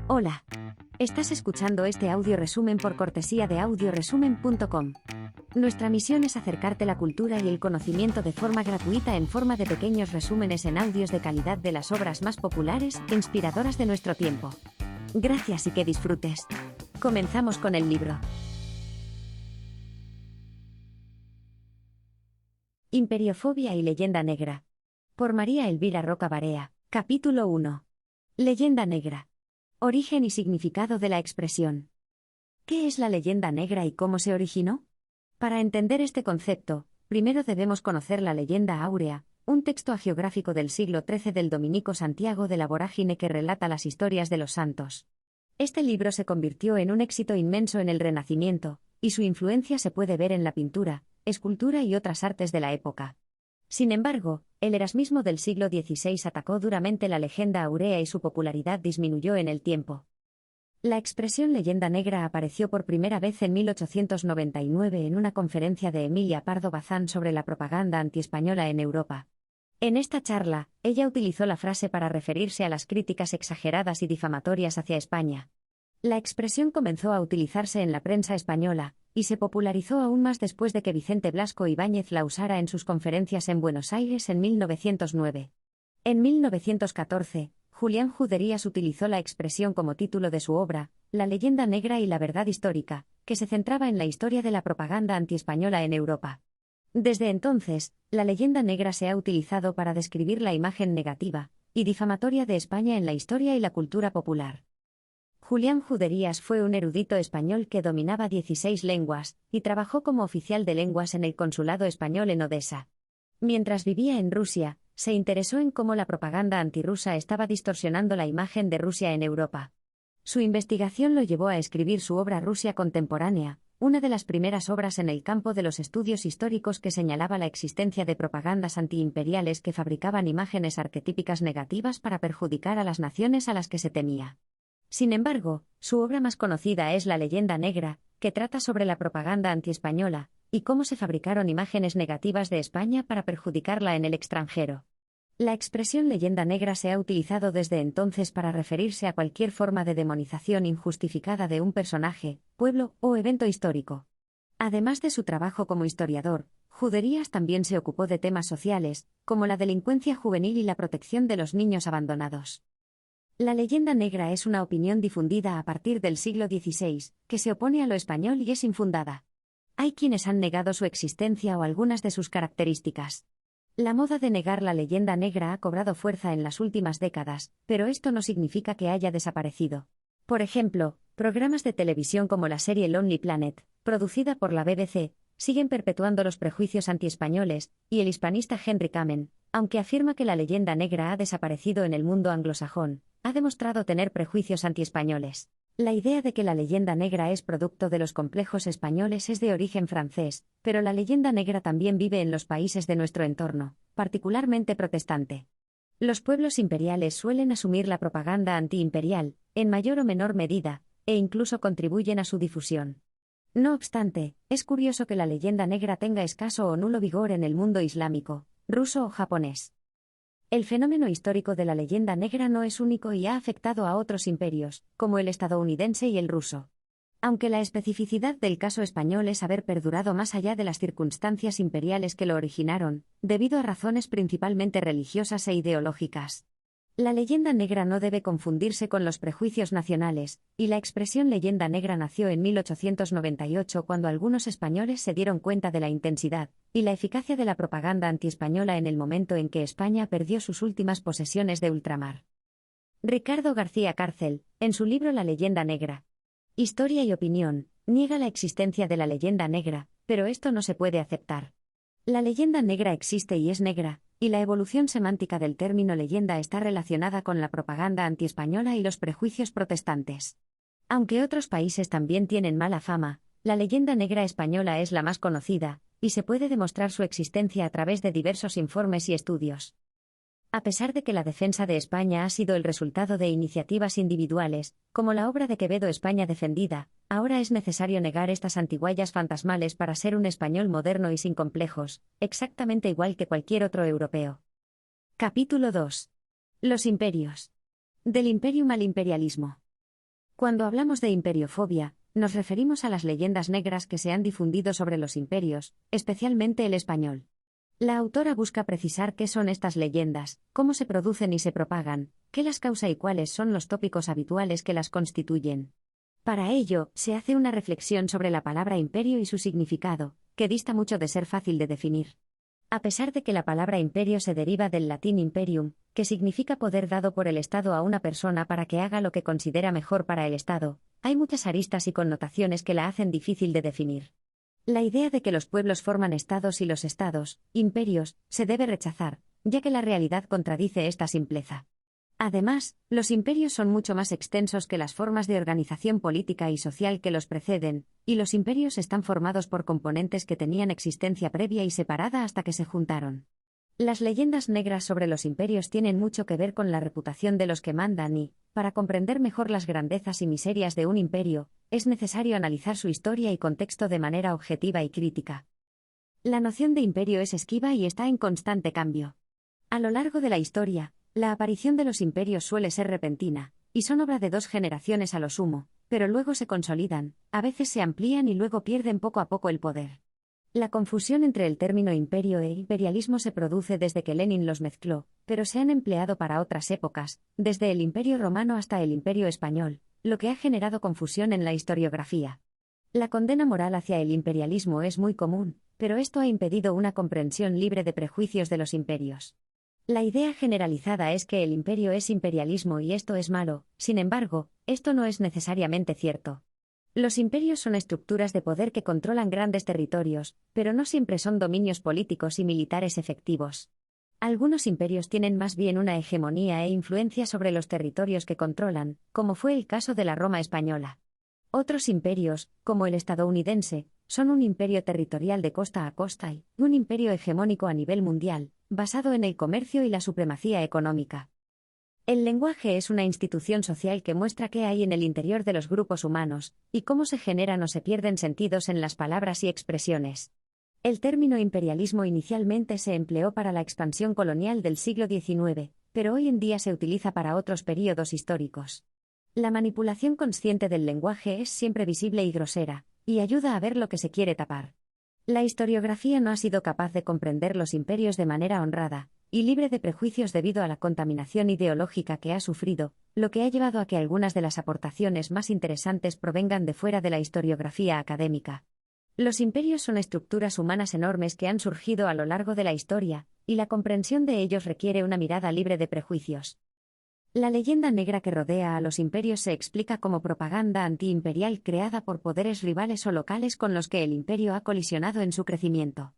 Hola. Estás escuchando este audio resumen por cortesía de audioresumen.com. Nuestra misión es acercarte la cultura y el conocimiento de forma gratuita en forma de pequeños resúmenes en audios de calidad de las obras más populares e inspiradoras de nuestro tiempo. Gracias y que disfrutes. Comenzamos con el libro. Imperiofobia y leyenda negra. Por María Elvira Roca Barea. Capítulo 1. Leyenda negra. Origen y significado de la expresión. ¿Qué es la leyenda negra y cómo se originó? Para entender este concepto, primero debemos conocer la leyenda áurea, un texto hagiográfico del siglo XIII del dominico Santiago de la Vorágine que relata las historias de los santos. Este libro se convirtió en un éxito inmenso en el Renacimiento, y su influencia se puede ver en la pintura, escultura y otras artes de la época. Sin embargo, el erasmismo del siglo XVI atacó duramente la leyenda áurea y su popularidad disminuyó en el tiempo. La expresión leyenda negra apareció por primera vez en 1899 en una conferencia de Emilia Pardo Bazán sobre la propaganda antiespañola en Europa. En esta charla, ella utilizó la frase para referirse a las críticas exageradas y difamatorias hacia España. La expresión comenzó a utilizarse en la prensa española, y se popularizó aún más después de que Vicente Blasco Ibáñez la usara en sus conferencias en Buenos Aires en 1909. En 1914, Julián Juderías utilizó la expresión como título de su obra, La leyenda negra y la verdad histórica, que se centraba en la historia de la propaganda antiespañola en Europa. Desde entonces, la leyenda negra se ha utilizado para describir la imagen negativa y difamatoria de España en la historia y la cultura popular. Julián Juderías fue un erudito español que dominaba 16 lenguas, y trabajó como oficial de lenguas en el consulado español en Odesa. Mientras vivía en Rusia, se interesó en cómo la propaganda antirrusa estaba distorsionando la imagen de Rusia en Europa. Su investigación lo llevó a escribir su obra Rusia contemporánea, una de las primeras obras en el campo de los estudios históricos que señalaba la existencia de propagandas antiimperiales que fabricaban imágenes arquetípicas negativas para perjudicar a las naciones a las que se temía. Sin embargo, su obra más conocida es La leyenda negra, que trata sobre la propaganda antiespañola, y cómo se fabricaron imágenes negativas de España para perjudicarla en el extranjero. La expresión leyenda negra se ha utilizado desde entonces para referirse a cualquier forma de demonización injustificada de un personaje, pueblo o evento histórico. Además de su trabajo como historiador, Juderías también se ocupó de temas sociales, como la delincuencia juvenil y la protección de los niños abandonados. La leyenda negra es una opinión difundida a partir del siglo XVI, que se opone a lo español y es infundada. Hay quienes han negado su existencia o algunas de sus características. La moda de negar la leyenda negra ha cobrado fuerza en las últimas décadas, pero esto no significa que haya desaparecido. Por ejemplo, programas de televisión como la serie Lonely Planet, producida por la BBC, siguen perpetuando los prejuicios antiespañoles, y el hispanista Henry Kamen, aunque afirma que la leyenda negra ha desaparecido en el mundo anglosajón, ha demostrado tener prejuicios antiespañoles. La idea de que la leyenda negra es producto de los complejos españoles es de origen francés, pero la leyenda negra también vive en los países de nuestro entorno, particularmente protestante. Los pueblos imperiales suelen asumir la propaganda antiimperial, en mayor o menor medida, e incluso contribuyen a su difusión. No obstante, es curioso que la leyenda negra tenga escaso o nulo vigor en el mundo islámico, ruso o japonés. El fenómeno histórico de la leyenda negra no es único y ha afectado a otros imperios, como el estadounidense y el ruso. Aunque la especificidad del caso español es haber perdurado más allá de las circunstancias imperiales que lo originaron, debido a razones principalmente religiosas e ideológicas. La leyenda negra no debe confundirse con los prejuicios nacionales, y la expresión leyenda negra nació en 1898 cuando algunos españoles se dieron cuenta de la intensidad y la eficacia de la propaganda antiespañola en el momento en que España perdió sus últimas posesiones de ultramar. Ricardo García Cárcel, en su libro La leyenda negra, Historia y opinión, niega la existencia de la leyenda negra, pero esto no se puede aceptar. La leyenda negra existe y es negra, y la evolución semántica del término leyenda está relacionada con la propaganda antiespañola y los prejuicios protestantes. Aunque otros países también tienen mala fama, la leyenda negra española es la más conocida, y se puede demostrar su existencia a través de diversos informes y estudios. A pesar de que la defensa de España ha sido el resultado de iniciativas individuales, como la obra de Quevedo España defendida, ahora es necesario negar estas antiguallas fantasmales para ser un español moderno y sin complejos, exactamente igual que cualquier otro europeo. Capítulo 2. Los imperios. Del imperium al imperialismo. Cuando hablamos de imperiofobia, nos referimos a las leyendas negras que se han difundido sobre los imperios, especialmente el español. La autora busca precisar qué son estas leyendas, cómo se producen y se propagan, qué las causa y cuáles son los tópicos habituales que las constituyen. Para ello, se hace una reflexión sobre la palabra imperio y su significado, que dista mucho de ser fácil de definir. A pesar de que la palabra imperio se deriva del latín imperium, que significa poder dado por el Estado a una persona para que haga lo que considera mejor para el Estado, hay muchas aristas y connotaciones que la hacen difícil de definir. La idea de que los pueblos forman estados y los estados, imperios, se debe rechazar, ya que la realidad contradice esta simpleza. Además, los imperios son mucho más extensos que las formas de organización política y social que los preceden, y los imperios están formados por componentes que tenían existencia previa y separada hasta que se juntaron. Las leyendas negras sobre los imperios tienen mucho que ver con la reputación de los que mandan y, para comprender mejor las grandezas y miserias de un imperio, es necesario analizar su historia y contexto de manera objetiva y crítica. La noción de imperio es esquiva y está en constante cambio. A lo largo de la historia, la aparición de los imperios suele ser repentina, y son obra de 2 generaciones a lo sumo, pero luego se consolidan, a veces se amplían y luego pierden poco a poco el poder. La confusión entre el término imperio e imperialismo se produce desde que Lenin los mezcló, pero se han empleado para otras épocas, desde el Imperio Romano hasta el Imperio Español, lo que ha generado confusión en la historiografía. La condena moral hacia el imperialismo es muy común, pero esto ha impedido una comprensión libre de prejuicios de los imperios. La idea generalizada es que el imperio es imperialismo y esto es malo, sin embargo, esto no es necesariamente cierto. Los imperios son estructuras de poder que controlan grandes territorios, pero no siempre son dominios políticos y militares efectivos. Algunos imperios tienen más bien una hegemonía e influencia sobre los territorios que controlan, como fue el caso de la Roma española. Otros imperios, como el estadounidense, son un imperio territorial de costa a costa y un imperio hegemónico a nivel mundial, basado en el comercio y la supremacía económica. El lenguaje es una institución social que muestra qué hay en el interior de los grupos humanos, y cómo se generan o se pierden sentidos en las palabras y expresiones. El término imperialismo inicialmente se empleó para la expansión colonial del siglo XIX, pero hoy en día se utiliza para otros períodos históricos. La manipulación consciente del lenguaje es siempre visible y grosera, y ayuda a ver lo que se quiere tapar. La historiografía no ha sido capaz de comprender los imperios de manera honrada y libre de prejuicios debido a la contaminación ideológica que ha sufrido, lo que ha llevado a que algunas de las aportaciones más interesantes provengan de fuera de la historiografía académica. Los imperios son estructuras humanas enormes que han surgido a lo largo de la historia, y la comprensión de ellos requiere una mirada libre de prejuicios. La leyenda negra que rodea a los imperios se explica como propaganda antiimperial creada por poderes rivales o locales con los que el imperio ha colisionado en su crecimiento.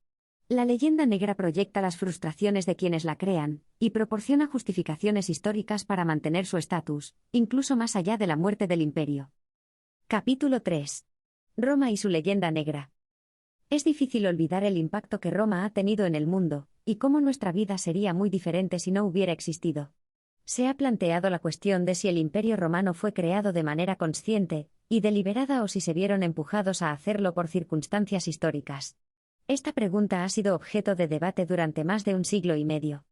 La leyenda negra proyecta las frustraciones de quienes la crean, y proporciona justificaciones históricas para mantener su estatus, incluso más allá de la muerte del imperio. Capítulo 3. Roma y su leyenda negra. Es difícil olvidar el impacto que Roma ha tenido en el mundo, y cómo nuestra vida sería muy diferente si no hubiera existido. Se ha planteado la cuestión de si el Imperio Romano fue creado de manera consciente y deliberada o si se vieron empujados a hacerlo por circunstancias históricas. Esta pregunta ha sido objeto de debate durante más de un siglo y medio.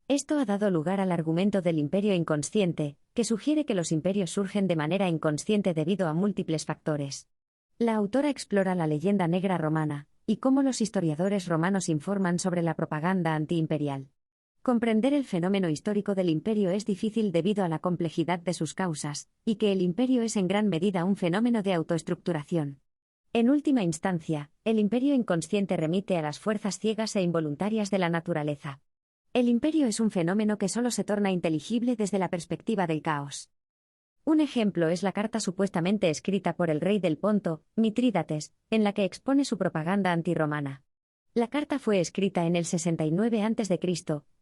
Esto ha dado lugar al argumento del imperio inconsciente, que sugiere que los imperios surgen de manera inconsciente debido a múltiples factores. La autora explora la leyenda negra romana y cómo los historiadores romanos informan sobre la propaganda antiimperial. Comprender el fenómeno histórico del imperio es difícil debido a la complejidad de sus causas, y que el imperio es en gran medida un fenómeno de autoestructuración. En última instancia, el imperio inconsciente remite a las fuerzas ciegas e involuntarias de la naturaleza. El imperio es un fenómeno que solo se torna inteligible desde la perspectiva del caos. Un ejemplo es la carta supuestamente escrita por el rey del Ponto, Mitrídates, en la que expone su propaganda antirromana. La carta fue escrita en el 69 a.C.,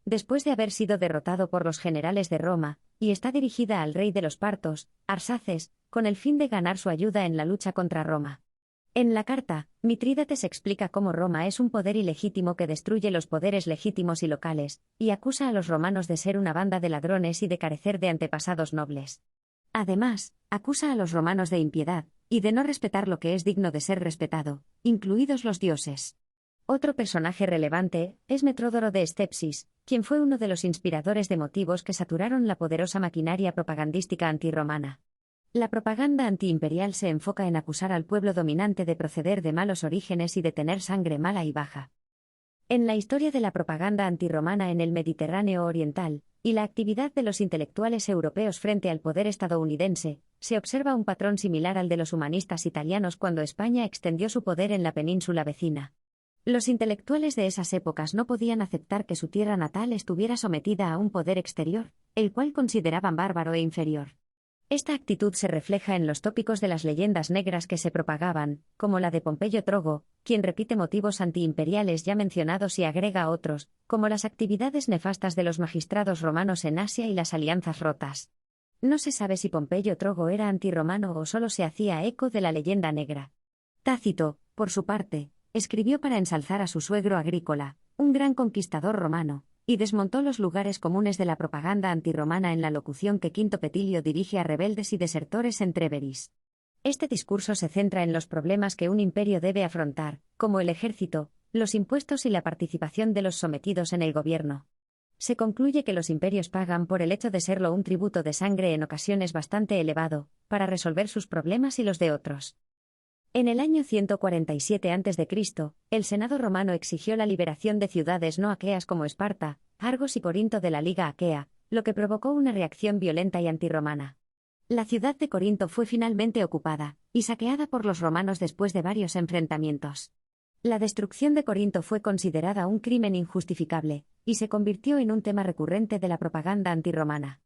después de haber sido derrotado por los generales de Roma, y está dirigida al rey de los partos, Arsaces, con el fin de ganar su ayuda en la lucha contra Roma. En la carta, Mitrídates explica cómo Roma es un poder ilegítimo que destruye los poderes legítimos y locales, y acusa a los romanos de ser una banda de ladrones y de carecer de antepasados nobles. Además, acusa a los romanos de impiedad, y de no respetar lo que es digno de ser respetado, incluidos los dioses. Otro personaje relevante es Metródoro de Estepsis, quien fue uno de los inspiradores de motivos que saturaron la poderosa maquinaria propagandística antirromana. La propaganda antiimperial se enfoca en acusar al pueblo dominante de proceder de malos orígenes y de tener sangre mala y baja. En la historia de la propaganda antirromana en el Mediterráneo oriental, y la actividad de los intelectuales europeos frente al poder estadounidense, se observa un patrón similar al de los humanistas italianos cuando España extendió su poder en la península vecina. Los intelectuales de esas épocas no podían aceptar que su tierra natal estuviera sometida a un poder exterior, el cual consideraban bárbaro e inferior. Esta actitud se refleja en los tópicos de las leyendas negras que se propagaban, como la de Pompeyo Trogo, quien repite motivos antiimperiales ya mencionados y agrega otros, como las actividades nefastas de los magistrados romanos en Asia y las alianzas rotas. No se sabe si Pompeyo Trogo era antirromano o solo se hacía eco de la leyenda negra. Tácito, por su parte, escribió para ensalzar a su suegro Agrícola, un gran conquistador romano, y desmontó los lugares comunes de la propaganda antirromana en la locución que Quinto Petilio dirige a rebeldes y desertores en Tréveris. Este discurso se centra en los problemas que un imperio debe afrontar, como el ejército, los impuestos y la participación de los sometidos en el gobierno. Se concluye que los imperios pagan por el hecho de serlo un tributo de sangre en ocasiones bastante elevado, para resolver sus problemas y los de otros. En el año 147 a.C., el Senado romano exigió la liberación de ciudades no aqueas como Esparta, Argos y Corinto de la Liga Aquea, lo que provocó una reacción violenta y antirromana. La ciudad de Corinto fue finalmente ocupada y saqueada por los romanos después de varios enfrentamientos. La destrucción de Corinto fue considerada un crimen injustificable, y se convirtió en un tema recurrente de la propaganda antirromana.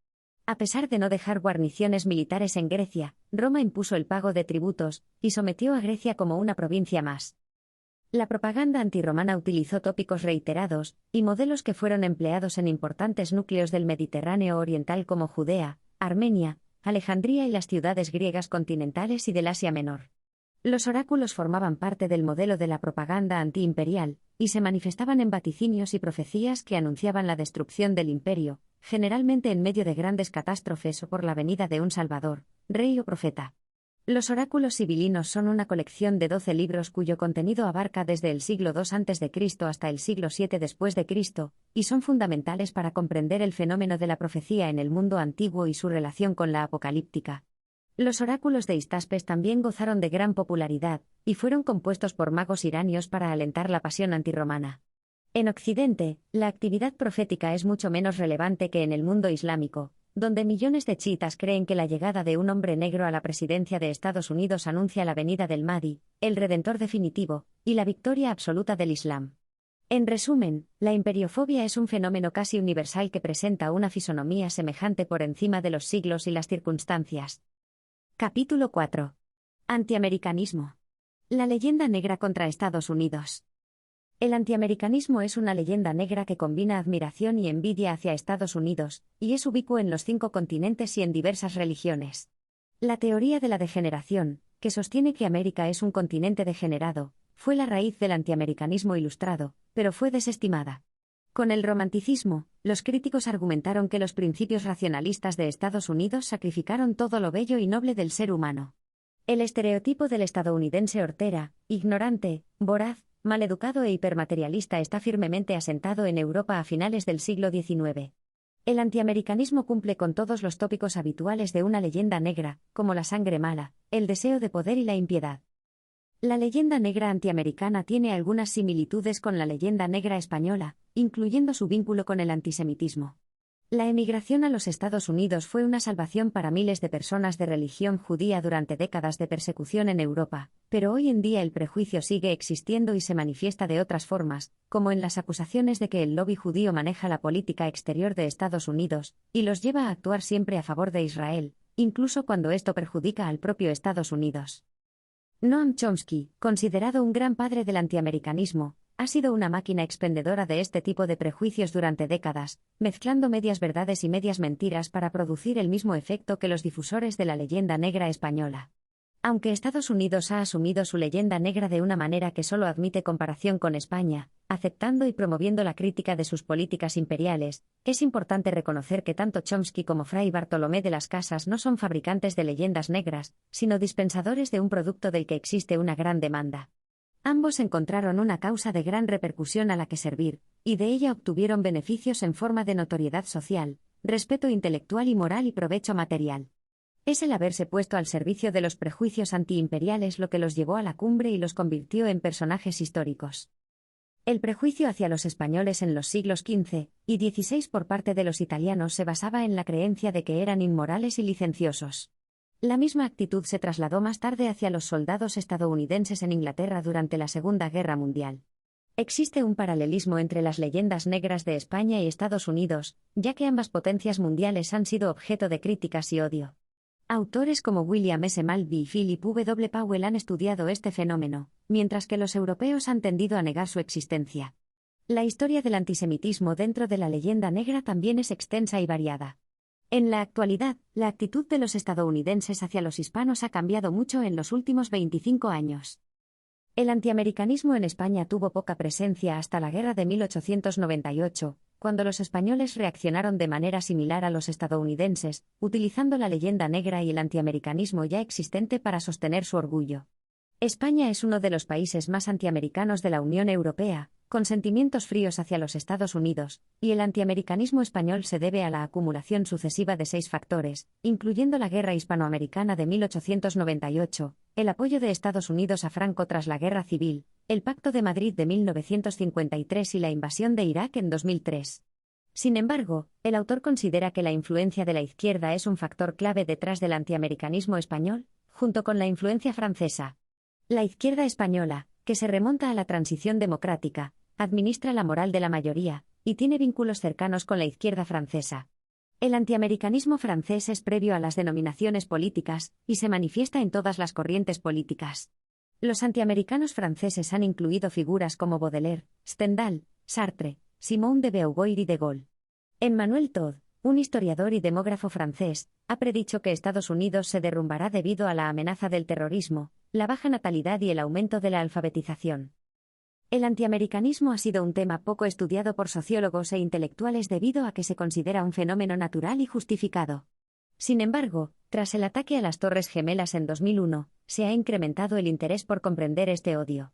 A pesar de no dejar guarniciones militares en Grecia, Roma impuso el pago de tributos, y sometió a Grecia como una provincia más. La propaganda antirromana utilizó tópicos reiterados, y modelos que fueron empleados en importantes núcleos del Mediterráneo oriental como Judea, Armenia, Alejandría y las ciudades griegas continentales y del Asia Menor. Los oráculos formaban parte del modelo de la propaganda antiimperial, y se manifestaban en vaticinios y profecías que anunciaban la destrucción del imperio, generalmente en medio de grandes catástrofes o por la venida de un Salvador, rey o profeta. Los oráculos sibilinos son una colección de 12 libros cuyo contenido abarca desde el siglo II a.C. hasta el siglo VII después de Cristo, y son fundamentales para comprender el fenómeno de la profecía en el mundo antiguo y su relación con la apocalíptica. Los oráculos de Histaspes también gozaron de gran popularidad, y fueron compuestos por magos iranios para alentar la pasión antirromana. En Occidente, la actividad profética es mucho menos relevante que en el mundo islámico, donde millones de chiitas creen que la llegada de un hombre negro a la presidencia de Estados Unidos anuncia la venida del Mahdi, el redentor definitivo, y la victoria absoluta del Islam. En resumen, la imperiofobia es un fenómeno casi universal que presenta una fisonomía semejante por encima de los siglos y las circunstancias. Capítulo 4. Antiamericanismo. La leyenda negra contra Estados Unidos. El antiamericanismo es una leyenda negra que combina admiración y envidia hacia Estados Unidos, y es ubicuo en los 5 continentes y en diversas religiones. La teoría de la degeneración, que sostiene que América es un continente degenerado, fue la raíz del antiamericanismo ilustrado, pero fue desestimada. Con el romanticismo, los críticos argumentaron que los principios racionalistas de Estados Unidos sacrificaron todo lo bello y noble del ser humano. El estereotipo del estadounidense hortera, ignorante, voraz, maleducado e hipermaterialista está firmemente asentado en Europa a finales del siglo XIX. El antiamericanismo cumple con todos los tópicos habituales de una leyenda negra, como la sangre mala, el deseo de poder y la impiedad. La leyenda negra antiamericana tiene algunas similitudes con la leyenda negra española, incluyendo su vínculo con el antisemitismo. La emigración a los Estados Unidos fue una salvación para miles de personas de religión judía durante décadas de persecución en Europa, pero hoy en día el prejuicio sigue existiendo y se manifiesta de otras formas, como en las acusaciones de que el lobby judío maneja la política exterior de Estados Unidos, y los lleva a actuar siempre a favor de Israel, incluso cuando esto perjudica al propio Estados Unidos. Noam Chomsky, considerado un gran padre del antiamericanismo, ha sido una máquina expendedora de este tipo de prejuicios durante décadas, mezclando medias verdades y medias mentiras para producir el mismo efecto que los difusores de la leyenda negra española. Aunque Estados Unidos ha asumido su leyenda negra de una manera que solo admite comparación con España, aceptando y promoviendo la crítica de sus políticas imperiales, es importante reconocer que tanto Chomsky como Fray Bartolomé de las Casas no son fabricantes de leyendas negras, sino dispensadores de un producto del que existe una gran demanda. Ambos encontraron una causa de gran repercusión a la que servir, y de ella obtuvieron beneficios en forma de notoriedad social, respeto intelectual y moral y provecho material. Es el haberse puesto al servicio de los prejuicios antiimperiales lo que los llevó a la cumbre y los convirtió en personajes históricos. El prejuicio hacia los españoles en los siglos XV y XVI por parte de los italianos se basaba en la creencia de que eran inmorales y licenciosos. La misma actitud se trasladó más tarde hacia los soldados estadounidenses en Inglaterra durante la Segunda Guerra Mundial. Existe un paralelismo entre las leyendas negras de España y Estados Unidos, ya que ambas potencias mundiales han sido objeto de críticas y odio. Autores como William S. Maltby y Philip W. Powell han estudiado este fenómeno, mientras que los europeos han tendido a negar su existencia. La historia del antisemitismo dentro de la leyenda negra también es extensa y variada. En la actualidad, la actitud de los estadounidenses hacia los hispanos ha cambiado mucho en los últimos 25 años. El antiamericanismo en España tuvo poca presencia hasta la guerra de 1898, cuando los españoles reaccionaron de manera similar a los estadounidenses, utilizando la leyenda negra y el antiamericanismo ya existente para sostener su orgullo. España es uno de los países más antiamericanos de la Unión Europea, con sentimientos fríos hacia los Estados Unidos, y el antiamericanismo español se debe a la acumulación sucesiva de 6 factores, incluyendo la Guerra Hispanoamericana de 1898, el apoyo de Estados Unidos a Franco tras la Guerra Civil, el Pacto de Madrid de 1953 y la invasión de Irak en 2003. Sin embargo, el autor considera que la influencia de la izquierda es un factor clave detrás del antiamericanismo español, junto con la influencia francesa. La izquierda española, que se remonta a la transición democrática, administra la moral de la mayoría, y tiene vínculos cercanos con la izquierda francesa. El antiamericanismo francés es previo a las denominaciones políticas, y se manifiesta en todas las corrientes políticas. Los antiamericanos franceses han incluido figuras como Baudelaire, Stendhal, Sartre, Simone de Beauvoir y de Gaulle. Emmanuel Todd, un historiador y demógrafo francés, ha predicho que Estados Unidos se derrumbará debido a la amenaza del terrorismo, la baja natalidad y el aumento de la alfabetización. El antiamericanismo ha sido un tema poco estudiado por sociólogos e intelectuales debido a que se considera un fenómeno natural y justificado. Sin embargo, tras el ataque a las Torres Gemelas en 2001, se ha incrementado el interés por comprender este odio.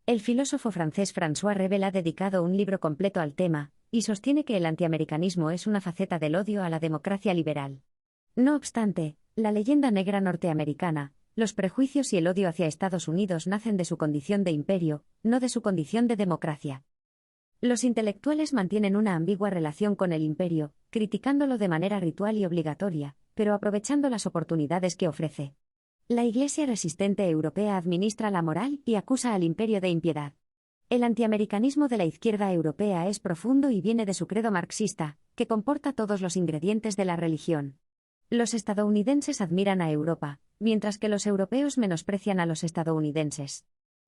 El filósofo francés François Rebel ha dedicado un libro completo al tema, y sostiene que el antiamericanismo es una faceta del odio a la democracia liberal. No obstante, la leyenda negra norteamericana, los prejuicios y el odio hacia Estados Unidos nacen de su condición de imperio, no de su condición de democracia. Los intelectuales mantienen una ambigua relación con el imperio, criticándolo de manera ritual y obligatoria, pero aprovechando las oportunidades que ofrece. La Iglesia resistente europea administra la moral y acusa al imperio de impiedad. El antiamericanismo de la izquierda europea es profundo y viene de su credo marxista, que comporta todos los ingredientes de la religión. Los estadounidenses admiran a Europa, mientras que los europeos menosprecian a los estadounidenses.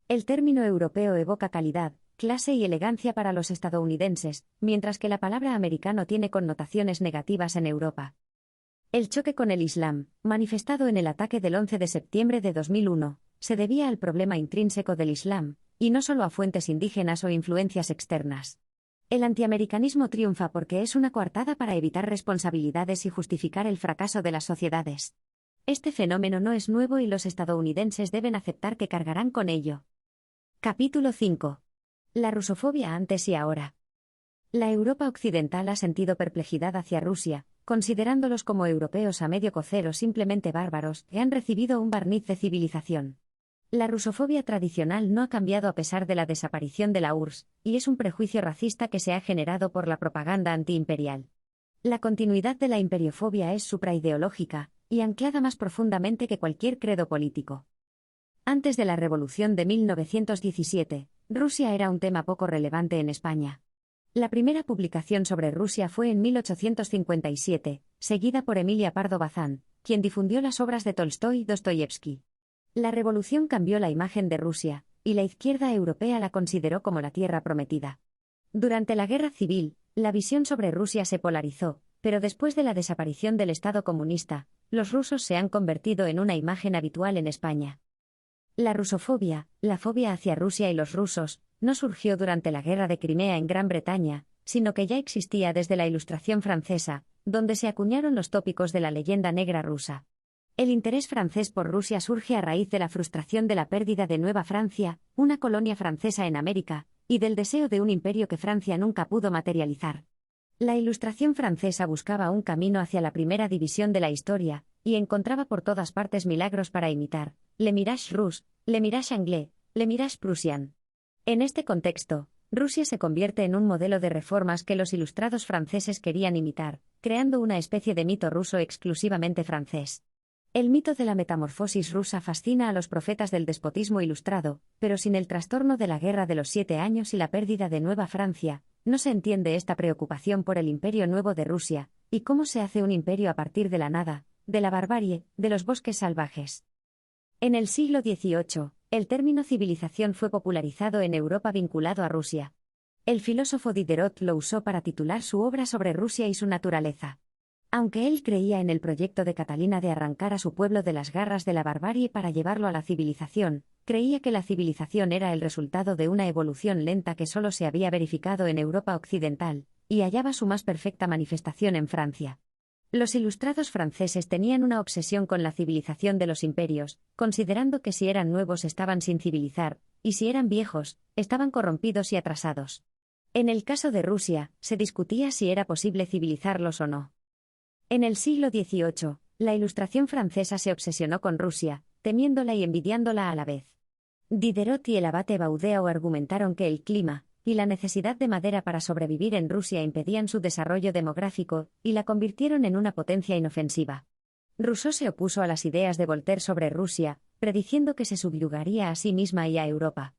El término europeo evoca calidad, clase y elegancia para los estadounidenses, mientras que la palabra americano tiene connotaciones negativas en Europa. El choque con el Islam, manifestado en el ataque del 11 de septiembre de 2001, se debía al problema intrínseco del Islam, y no solo a fuentes indígenas o influencias externas. El antiamericanismo triunfa porque es una coartada para evitar responsabilidades y justificar el fracaso de las sociedades. Este fenómeno no es nuevo y los estadounidenses deben aceptar que cargarán con ello. Capítulo 5. La rusofobia antes y ahora. La Europa occidental ha sentido perplejidad hacia Rusia, considerándolos como europeos a medio cocer o simplemente bárbaros que han recibido un barniz de civilización. La rusofobia tradicional no ha cambiado a pesar de la desaparición de la URSS, y es un prejuicio racista que se ha generado por la propaganda antiimperial. La continuidad de la imperiofobia es supraideológica, y anclada más profundamente que cualquier credo político. Antes de la Revolución de 1917, Rusia era un tema poco relevante en España. La primera publicación sobre Rusia fue en 1857, seguida por Emilia Pardo Bazán, quien difundió las obras de Tolstói y Dostoyevsky. La revolución cambió la imagen de Rusia, y la izquierda europea la consideró como la tierra prometida. Durante la Guerra Civil, la visión sobre Rusia se polarizó, pero después de la desaparición del Estado comunista, los rusos se han convertido en una imagen habitual en España. La rusofobia, la fobia hacia Rusia y los rusos, no surgió durante la Guerra de Crimea en Gran Bretaña, sino que ya existía desde la Ilustración francesa, donde se acuñaron los tópicos de la leyenda negra rusa. El interés francés por Rusia surge a raíz de la frustración de la pérdida de Nueva Francia, una colonia francesa en América, y del deseo de un imperio que Francia nunca pudo materializar. La Ilustración francesa buscaba un camino hacia la primera división de la historia, y encontraba por todas partes milagros para imitar: le mirage russe, le mirage anglais, le mirage prussien. En este contexto, Rusia se convierte en un modelo de reformas que los ilustrados franceses querían imitar, creando una especie de mito ruso exclusivamente francés. El mito de la metamorfosis rusa fascina a los profetas del despotismo ilustrado, pero sin el trastorno de la Guerra de los 7 Años y la pérdida de Nueva Francia, no se entiende esta preocupación por el imperio nuevo de Rusia, y cómo se hace un imperio a partir de la nada, de la barbarie, de los bosques salvajes. En el siglo XVIII, el término civilización fue popularizado en Europa vinculado a Rusia. El filósofo Diderot lo usó para titular su obra sobre Rusia y su naturaleza. Aunque él creía en el proyecto de Catalina de arrancar a su pueblo de las garras de la barbarie para llevarlo a la civilización, creía que la civilización era el resultado de una evolución lenta que solo se había verificado en Europa occidental, y hallaba su más perfecta manifestación en Francia. Los ilustrados franceses tenían una obsesión con la civilización de los imperios, considerando que si eran nuevos estaban sin civilizar, y si eran viejos, estaban corrompidos y atrasados. En el caso de Rusia, se discutía si era posible civilizarlos o no. En el siglo XVIII, la Ilustración francesa se obsesionó con Rusia, temiéndola y envidiándola a la vez. Diderot y el abate Baudéau argumentaron que el clima y la necesidad de madera para sobrevivir en Rusia impedían su desarrollo demográfico, y la convirtieron en una potencia inofensiva. Rousseau se opuso a las ideas de Voltaire sobre Rusia, prediciendo que se subyugaría a sí misma y a Europa.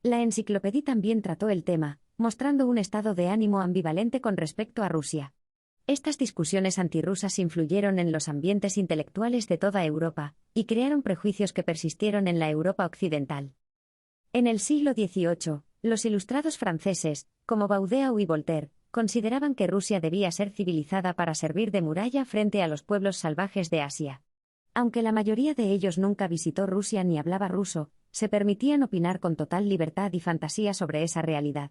La Enciclopédie también trató el tema, mostrando un estado de ánimo ambivalente con respecto a Rusia. Estas discusiones antirrusas influyeron en los ambientes intelectuales de toda Europa, y crearon prejuicios que persistieron en la Europa occidental. En el siglo XVIII, los ilustrados franceses, como Baudéau y Voltaire, consideraban que Rusia debía ser civilizada para servir de muralla frente a los pueblos salvajes de Asia. Aunque la mayoría de ellos nunca visitó Rusia ni hablaba ruso, se permitían opinar con total libertad y fantasía sobre esa realidad.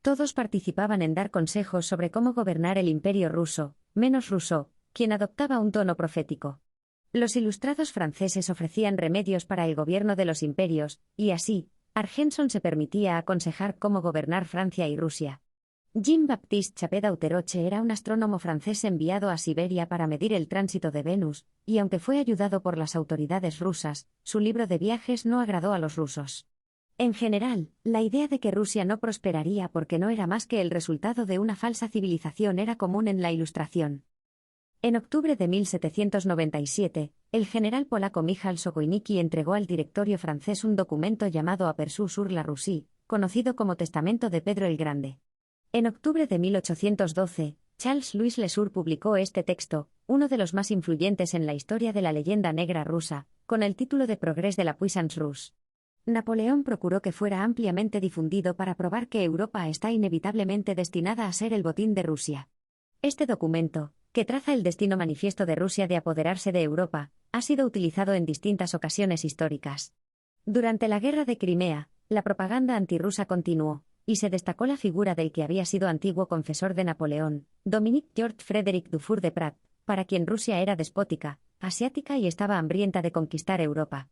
Todos participaban en dar consejos sobre cómo gobernar el imperio ruso, menos Rousseau, quien adoptaba un tono profético. Los ilustrados franceses ofrecían remedios para el gobierno de los imperios, y así, Argenson se permitía aconsejar cómo gobernar Francia y Rusia. Jean-Baptiste Chapet d'Auteroche era un astrónomo francés enviado a Siberia para medir el tránsito de Venus, y aunque fue ayudado por las autoridades rusas, su libro de viajes no agradó a los rusos. En general, la idea de que Rusia no prosperaría porque no era más que el resultado de una falsa civilización era común en la Ilustración. En octubre de 1797, el general polaco Michał Sokołowski entregó al directorio francés un documento llamado Aperçu sur la Russie, conocido como Testamento de Pedro el Grande. En octubre de 1812, Charles-Louis Le Sueur publicó este texto, uno de los más influyentes en la historia de la leyenda negra rusa, con el título de Progrès de la puissance russe. Napoleón procuró que fuera ampliamente difundido para probar que Europa está inevitablemente destinada a ser el botín de Rusia. Este documento, que traza el destino manifiesto de Rusia de apoderarse de Europa, ha sido utilizado en distintas ocasiones históricas. Durante la Guerra de Crimea, la propaganda antirrusa continuó, y se destacó la figura del que había sido antiguo confesor de Napoleón, Dominique George Frédéric Dufour de Prat, para quien Rusia era despótica, asiática y estaba hambrienta de conquistar Europa.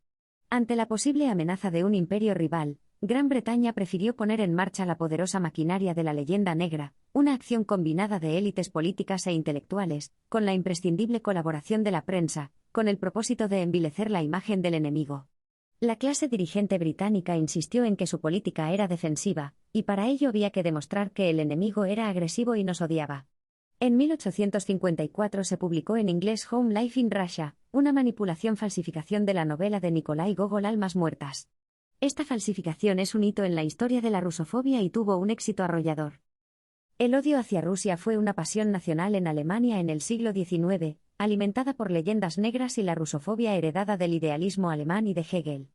Ante la posible amenaza de un imperio rival, Gran Bretaña prefirió poner en marcha la poderosa maquinaria de la leyenda negra, una acción combinada de élites políticas e intelectuales, con la imprescindible colaboración de la prensa, con el propósito de envilecer la imagen del enemigo. La clase dirigente británica insistió en que su política era defensiva, y para ello había que demostrar que el enemigo era agresivo y nos odiaba. En 1854 se publicó en inglés Home Life in Russia, una falsificación de la novela de Nikolai Gogol Almas Muertas. Esta falsificación es un hito en la historia de la rusofobia y tuvo un éxito arrollador. El odio hacia Rusia fue una pasión nacional en Alemania en el siglo XIX, alimentada por leyendas negras y la rusofobia heredada del idealismo alemán y de Hegel.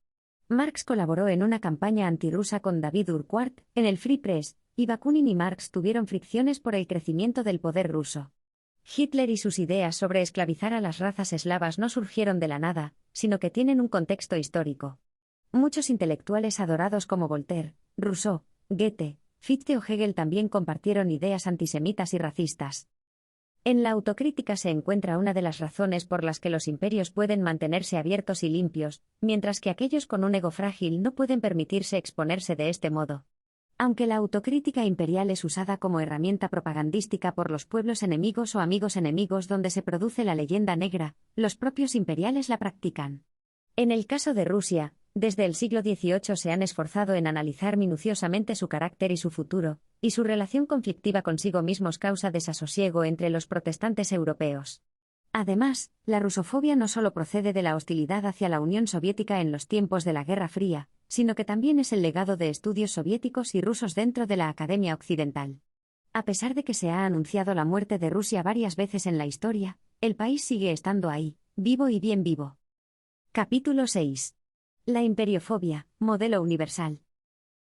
Marx colaboró en una campaña antirrusa con David Urquhart, en el Free Press, y Bakunin y Marx tuvieron fricciones por el crecimiento del poder ruso. Hitler y sus ideas sobre esclavizar a las razas eslavas no surgieron de la nada, sino que tienen un contexto histórico. Muchos intelectuales adorados como Voltaire, Rousseau, Goethe, Fichte o Hegel también compartieron ideas antisemitas y racistas. En la autocrítica se encuentra una de las razones por las que los imperios pueden mantenerse abiertos y limpios, mientras que aquellos con un ego frágil no pueden permitirse exponerse de este modo. Aunque la autocrítica imperial es usada como herramienta propagandística por los pueblos enemigos o amigos enemigos donde se produce la leyenda negra, los propios imperiales la practican. En el caso de Rusia, desde el siglo XVIII se han esforzado en analizar minuciosamente su carácter y su futuro, y su relación conflictiva consigo mismos causa desasosiego entre los protestantes europeos. Además, la rusofobia no solo procede de la hostilidad hacia la Unión Soviética en los tiempos de la Guerra Fría, sino que también es el legado de estudios soviéticos y rusos dentro de la Academia Occidental. A pesar de que se ha anunciado la muerte de Rusia varias veces en la historia, el país sigue estando ahí, vivo y bien vivo. Capítulo 6. La imperiofobia, modelo universal.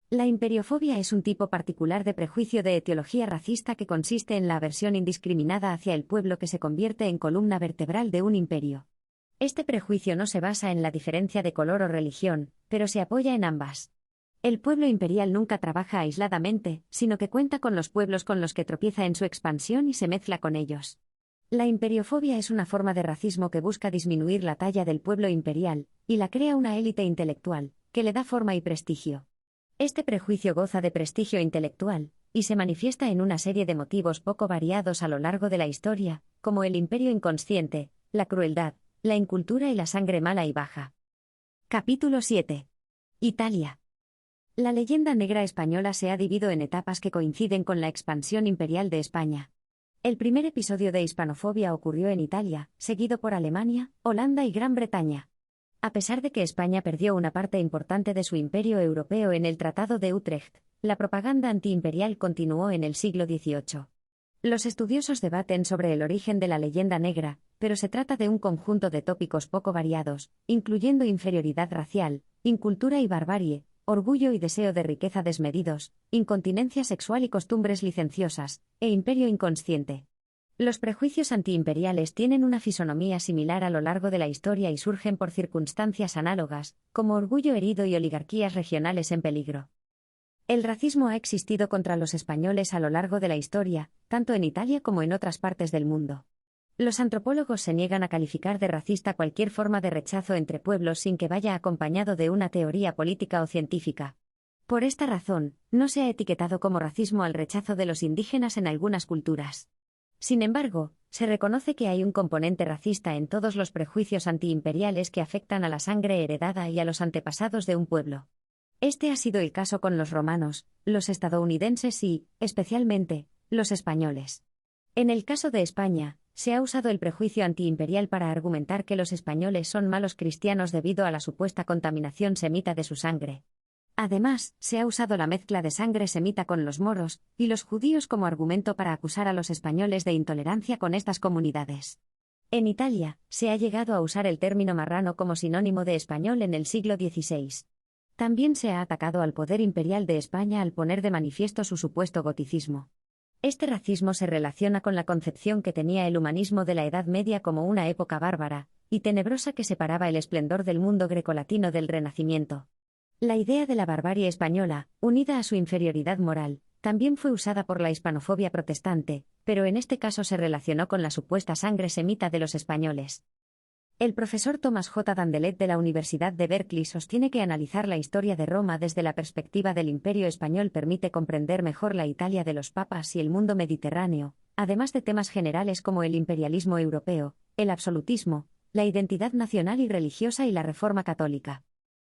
La imperiofobia es un tipo particular de prejuicio de etiología racista que consiste en la aversión indiscriminada hacia el pueblo que se convierte en columna vertebral de un imperio. Este prejuicio no se basa en la diferencia de color o religión, pero se apoya en ambas. El pueblo imperial nunca trabaja aisladamente, sino que cuenta con los pueblos con los que tropieza en su expansión y se mezcla con ellos. La imperiofobia es una forma de racismo que busca disminuir la talla del pueblo imperial, y la crea una élite intelectual, que le da forma y prestigio. Este prejuicio goza de prestigio intelectual, y se manifiesta en una serie de motivos poco variados a lo largo de la historia, como el imperio inconsciente, la crueldad, la incultura y la sangre mala y baja. Capítulo 7. Italia. La leyenda negra española se ha dividido en etapas que coinciden con la expansión imperial de España. El primer episodio de hispanofobia ocurrió en Italia, seguido por Alemania, Holanda y Gran Bretaña. A pesar de que España perdió una parte importante de su imperio europeo en el Tratado de Utrecht, la propaganda antiimperial continuó en el siglo XVIII. Los estudiosos debaten sobre el origen de la leyenda negra, pero se trata de un conjunto de tópicos poco variados, incluyendo inferioridad racial, incultura y barbarie, orgullo y deseo de riqueza desmedidos, incontinencia sexual y costumbres licenciosas, e imperio inconsciente. Los prejuicios antiimperiales tienen una fisonomía similar a lo largo de la historia y surgen por circunstancias análogas, como orgullo herido y oligarquías regionales en peligro. El racismo ha existido contra los españoles a lo largo de la historia, tanto en Italia como en otras partes del mundo. Los antropólogos se niegan a calificar de racista cualquier forma de rechazo entre pueblos sin que vaya acompañado de una teoría política o científica. Por esta razón, no se ha etiquetado como racismo al rechazo de los indígenas en algunas culturas. Sin embargo, se reconoce que hay un componente racista en todos los prejuicios antiimperiales que afectan a la sangre heredada y a los antepasados de un pueblo. Este ha sido el caso con los romanos, los estadounidenses y, especialmente, los españoles. En el caso de España, se ha usado el prejuicio antiimperial para argumentar que los españoles son malos cristianos debido a la supuesta contaminación semita de su sangre. Además, se ha usado la mezcla de sangre semita con los moros y los judíos como argumento para acusar a los españoles de intolerancia con estas comunidades. En Italia, se ha llegado a usar el término marrano como sinónimo de español en el siglo XVI. También se ha atacado al poder imperial de España al poner de manifiesto su supuesto goticismo. Este racismo se relaciona con la concepción que tenía el humanismo de la Edad Media como una época bárbara y tenebrosa que separaba el esplendor del mundo grecolatino del Renacimiento. La idea de la barbarie española, unida a su inferioridad moral, también fue usada por la hispanofobia protestante, pero en este caso se relacionó con la supuesta sangre semita de los españoles. El profesor Thomas J. Dandelet de la Universidad de Berkeley sostiene que analizar la historia de Roma desde la perspectiva del Imperio español permite comprender mejor la Italia de los papas y el mundo mediterráneo, además de temas generales como el imperialismo europeo, el absolutismo, la identidad nacional y religiosa y la reforma católica.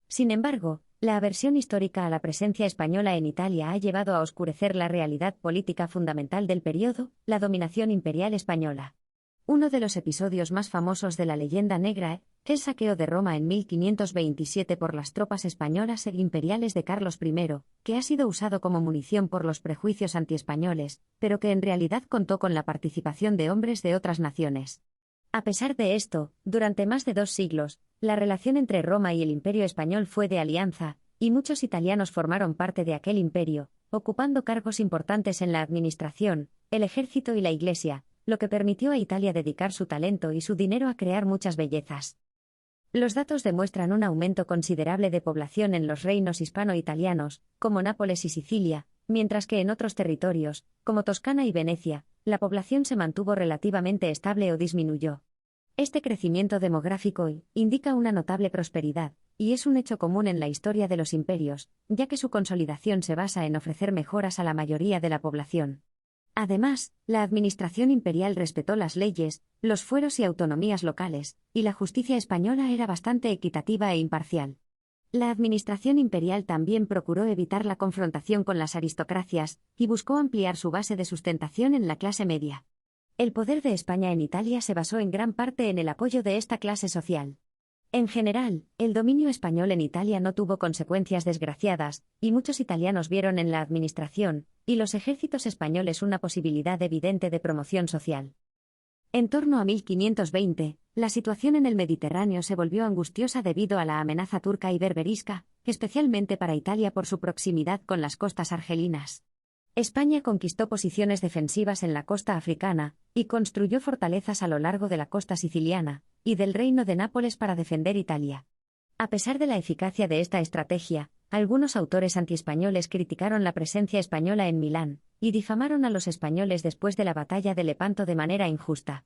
Sin embargo, la aversión histórica a la presencia española en Italia ha llevado a oscurecer la realidad política fundamental del periodo, la dominación imperial española. Uno de los episodios más famosos de la leyenda negra es el saqueo de Roma en 1527 por las tropas españolas e imperiales de Carlos I, que ha sido usado como munición por los prejuicios antiespañoles, pero que en realidad contó con la participación de hombres de otras naciones. A pesar de esto, durante más de 2 siglos, la relación entre Roma y el Imperio español fue de alianza, y muchos italianos formaron parte de aquel imperio, ocupando cargos importantes en la administración, el ejército y la Iglesia, lo que permitió a Italia dedicar su talento y su dinero a crear muchas bellezas. Los datos demuestran un aumento considerable de población en los reinos hispano-italianos, como Nápoles y Sicilia, mientras que en otros territorios, como Toscana y Venecia, la población se mantuvo relativamente estable o disminuyó. Este crecimiento demográfico indica una notable prosperidad, y es un hecho común en la historia de los imperios, ya que su consolidación se basa en ofrecer mejoras a la mayoría de la población. Además, la administración imperial respetó las leyes, los fueros y autonomías locales, y la justicia española era bastante equitativa e imparcial. La administración imperial también procuró evitar la confrontación con las aristocracias, y buscó ampliar su base de sustentación en la clase media. El poder de España en Italia se basó en gran parte en el apoyo de esta clase social. En general, el dominio español en Italia no tuvo consecuencias desgraciadas, y muchos italianos vieron en la administración y los ejércitos españoles una posibilidad evidente de promoción social. En torno a 1520, la situación en el Mediterráneo se volvió angustiosa debido a la amenaza turca y berberisca, especialmente para Italia por su proximidad con las costas argelinas. España conquistó posiciones defensivas en la costa africana, y construyó fortalezas a lo largo de la costa siciliana y del Reino de Nápoles para defender Italia. A pesar de la eficacia de esta estrategia, algunos autores antiespañoles criticaron la presencia española en Milán, y difamaron a los españoles después de la batalla de Lepanto de manera injusta.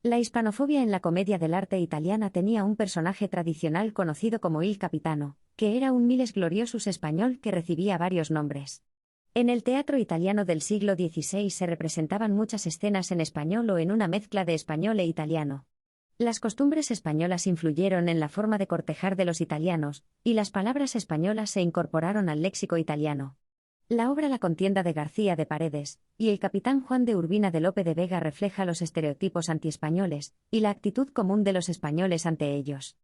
La hispanofobia en la comedia del arte italiana tenía un personaje tradicional conocido como Il Capitano, que era un miles gloriosus español que recibía varios nombres. En el teatro italiano del siglo XVI se representaban muchas escenas en español o en una mezcla de español e italiano. Las costumbres españolas influyeron en la forma de cortejar de los italianos, y las palabras españolas se incorporaron al léxico italiano. La obra La contienda de García de Paredes y El capitán Juan de Urbina de Lope de Vega refleja los estereotipos antiespañoles y la actitud común de los españoles ante ellos.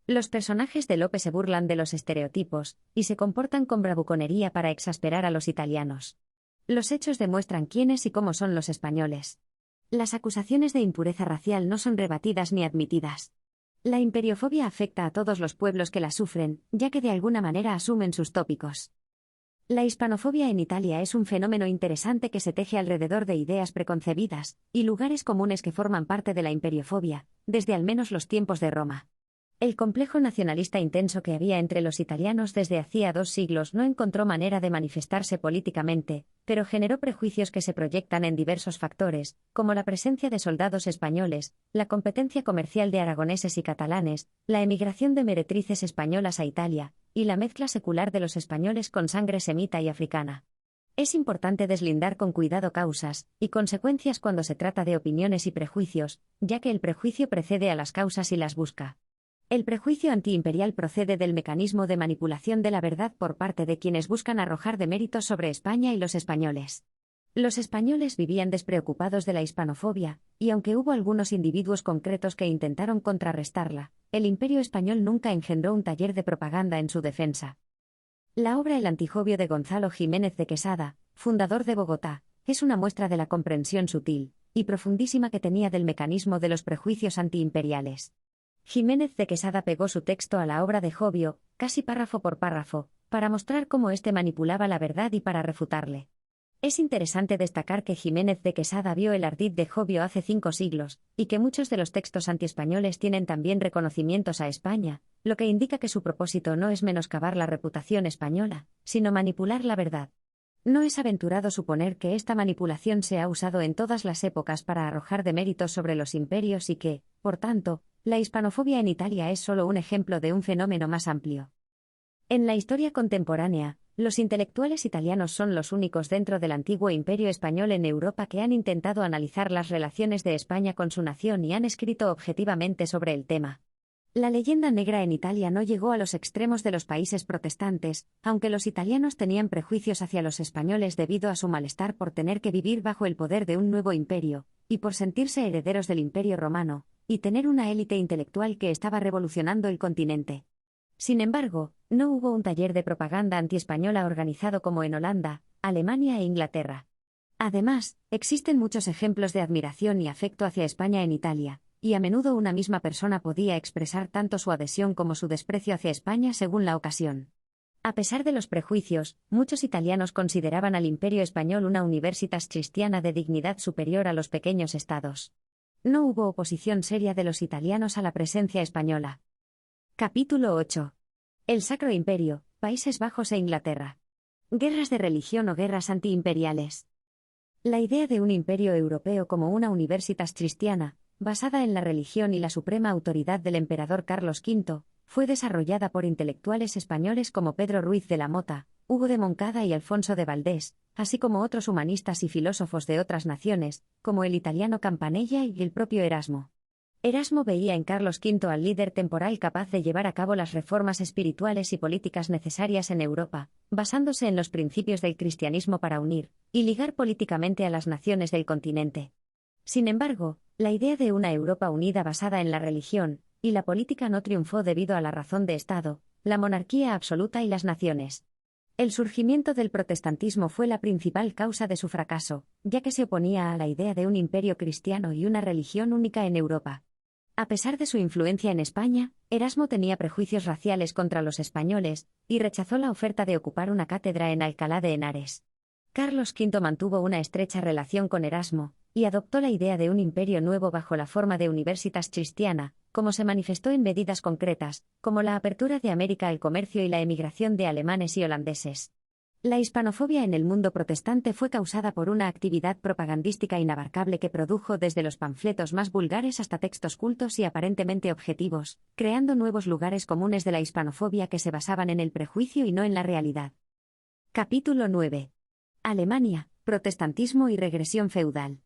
Los personajes de Lope se burlan de los estereotipos y se comportan con bravuconería para exasperar a los italianos. Los hechos demuestran quiénes y cómo son los españoles. Las acusaciones de impureza racial no son rebatidas ni admitidas. La imperiofobia afecta a todos los pueblos que la sufren, ya que de alguna manera asumen sus tópicos. La hispanofobia en Italia es un fenómeno interesante que se teje alrededor de ideas preconcebidas y lugares comunes que forman parte de la imperiofobia, desde al menos los tiempos de Roma. El complejo nacionalista intenso que había entre los italianos desde hacía 2 siglos no encontró manera de manifestarse políticamente, pero generó prejuicios que se proyectan en diversos factores, como la presencia de soldados españoles, la competencia comercial de aragoneses y catalanes, la emigración de meretrices españolas a Italia, y la mezcla secular de los españoles con sangre semita y africana. Es importante deslindar con cuidado causas y consecuencias cuando se trata de opiniones y prejuicios, ya que el prejuicio precede a las causas y las busca. El prejuicio antiimperial procede del mecanismo de manipulación de la verdad por parte de quienes buscan arrojar deméritos sobre España y los españoles. Los españoles vivían despreocupados de la hispanofobia, y aunque hubo algunos individuos concretos que intentaron contrarrestarla, el Imperio español nunca engendró un taller de propaganda en su defensa. La obra El Antijobio de Gonzalo Jiménez de Quesada, fundador de Bogotá, es una muestra de la comprensión sutil y profundísima que tenía del mecanismo de los prejuicios antiimperiales. Jiménez de Quesada pegó su texto a la obra de Jobio, casi párrafo por párrafo, para mostrar cómo éste manipulaba la verdad y para refutarle. Es interesante destacar que Jiménez de Quesada vio el ardid de Jobio hace 5 siglos, y que muchos de los textos antiespañoles tienen también reconocimientos a España, lo que indica que su propósito no es menoscabar la reputación española, sino manipular la verdad. No es aventurado suponer que esta manipulación se ha usado en todas las épocas para arrojar deméritos sobre los imperios y que, por tanto, la hispanofobia en Italia es solo un ejemplo de un fenómeno más amplio. En la historia contemporánea, los intelectuales italianos son los únicos dentro del antiguo imperio español en Europa que han intentado analizar las relaciones de España con su nación y han escrito objetivamente sobre el tema. La leyenda negra en Italia no llegó a los extremos de los países protestantes, aunque los italianos tenían prejuicios hacia los españoles debido a su malestar por tener que vivir bajo el poder de un nuevo imperio, y por sentirse herederos del Imperio Romano, y tener una élite intelectual que estaba revolucionando el continente. Sin embargo, no hubo un taller de propaganda antiespañola organizado como en Holanda, Alemania e Inglaterra. Además, existen muchos ejemplos de admiración y afecto hacia España en Italia, y a menudo una misma persona podía expresar tanto su adhesión como su desprecio hacia España según la ocasión. A pesar de los prejuicios, muchos italianos consideraban al Imperio español una universitas cristiana de dignidad superior a los pequeños estados. No hubo oposición seria de los italianos a la presencia española. Capítulo 8. El Sacro Imperio, Países Bajos e Inglaterra. Guerras de religión o guerras antiimperiales. La idea de un imperio europeo como una universitas cristiana basada en la religión y la suprema autoridad del emperador Carlos V, fue desarrollada por intelectuales españoles como Pedro Ruiz de la Mota, Hugo de Moncada y Alfonso de Valdés, así como otros humanistas y filósofos de otras naciones, como el italiano Campanella y el propio Erasmo. Erasmo veía en Carlos V al líder temporal capaz de llevar a cabo las reformas espirituales y políticas necesarias en Europa, basándose en los principios del cristianismo para unir y ligar políticamente a las naciones del continente. Sin embargo, la idea de una Europa unida basada en la religión y la política no triunfó debido a la razón de Estado, la monarquía absoluta y las naciones. El surgimiento del protestantismo fue la principal causa de su fracaso, ya que se oponía a la idea de un imperio cristiano y una religión única en Europa. A pesar de su influencia en España, Erasmo tenía prejuicios raciales contra los españoles y rechazó la oferta de ocupar una cátedra en Alcalá de Henares. Carlos V mantuvo una estrecha relación con Erasmo y adoptó la idea de un imperio nuevo bajo la forma de Universitas Christiana, como se manifestó en medidas concretas, como la apertura de América al comercio y la emigración de alemanes y holandeses. La hispanofobia en el mundo protestante fue causada por una actividad propagandística inabarcable que produjo desde los panfletos más vulgares hasta textos cultos y aparentemente objetivos, creando nuevos lugares comunes de la hispanofobia que se basaban en el prejuicio y no en la realidad. Capítulo 9. Alemania, protestantismo y regresión feudal.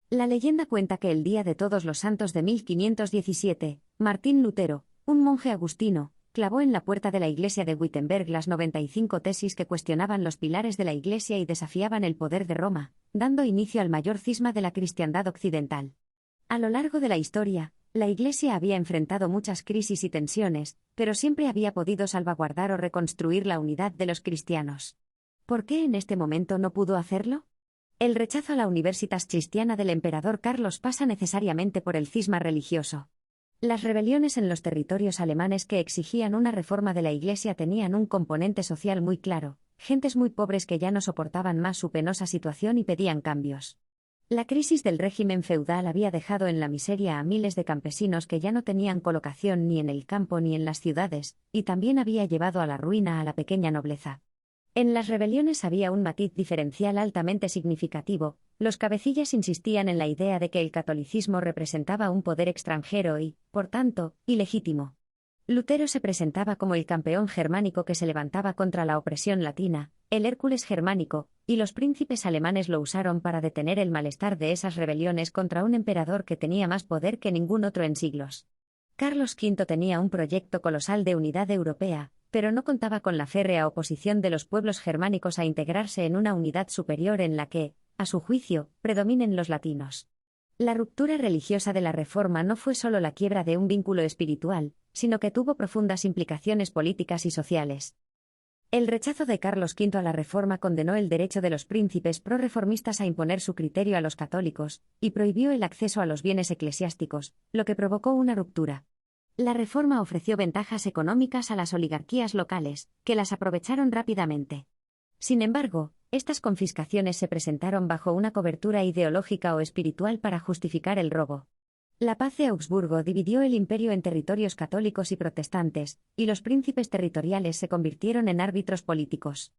La leyenda cuenta que el día de Todos los Santos de 1517, Martín Lutero, un monje agustino, clavó en la puerta de la iglesia de Wittenberg las 95 tesis que cuestionaban los pilares de la iglesia y desafiaban el poder de Roma, dando inicio al mayor cisma de la cristiandad occidental. A lo largo de la historia, la iglesia había enfrentado muchas crisis y tensiones, pero siempre había podido salvaguardar o reconstruir la unidad de los cristianos. ¿Por qué en este momento no pudo hacerlo? El rechazo a la Universitas Christiana del emperador Carlos pasa necesariamente por el cisma religioso. Las rebeliones en los territorios alemanes que exigían una reforma de la Iglesia tenían un componente social muy claro, gentes muy pobres que ya no soportaban más su penosa situación y pedían cambios. La crisis del régimen feudal había dejado en la miseria a miles de campesinos que ya no tenían colocación ni en el campo ni en las ciudades, y también había llevado a la ruina a la pequeña nobleza. En las rebeliones había un matiz diferencial altamente significativo. Los cabecillas insistían en la idea de que el catolicismo representaba un poder extranjero y, por tanto, ilegítimo. Lutero se presentaba como el campeón germánico que se levantaba contra la opresión latina, el Hércules germánico, y los príncipes alemanes lo usaron para detener el malestar de esas rebeliones contra un emperador que tenía más poder que ningún otro en siglos. Carlos V tenía un proyecto colosal de unidad europea, pero no contaba con la férrea oposición de los pueblos germánicos a integrarse en una unidad superior en la que, a su juicio, predominen los latinos. La ruptura religiosa de la Reforma no fue solo la quiebra de un vínculo espiritual, sino que tuvo profundas implicaciones políticas y sociales. El rechazo de Carlos V a la Reforma condenó el derecho de los príncipes pro-reformistas a imponer su criterio a los católicos, y prohibió el acceso a los bienes eclesiásticos, lo que provocó una ruptura. La Reforma ofreció ventajas económicas a las oligarquías locales, que las aprovecharon rápidamente. Sin embargo, estas confiscaciones se presentaron bajo una cobertura ideológica o espiritual para justificar el robo. La paz de Augsburgo dividió el imperio en territorios católicos y protestantes, y los príncipes territoriales se convirtieron en árbitros políticos.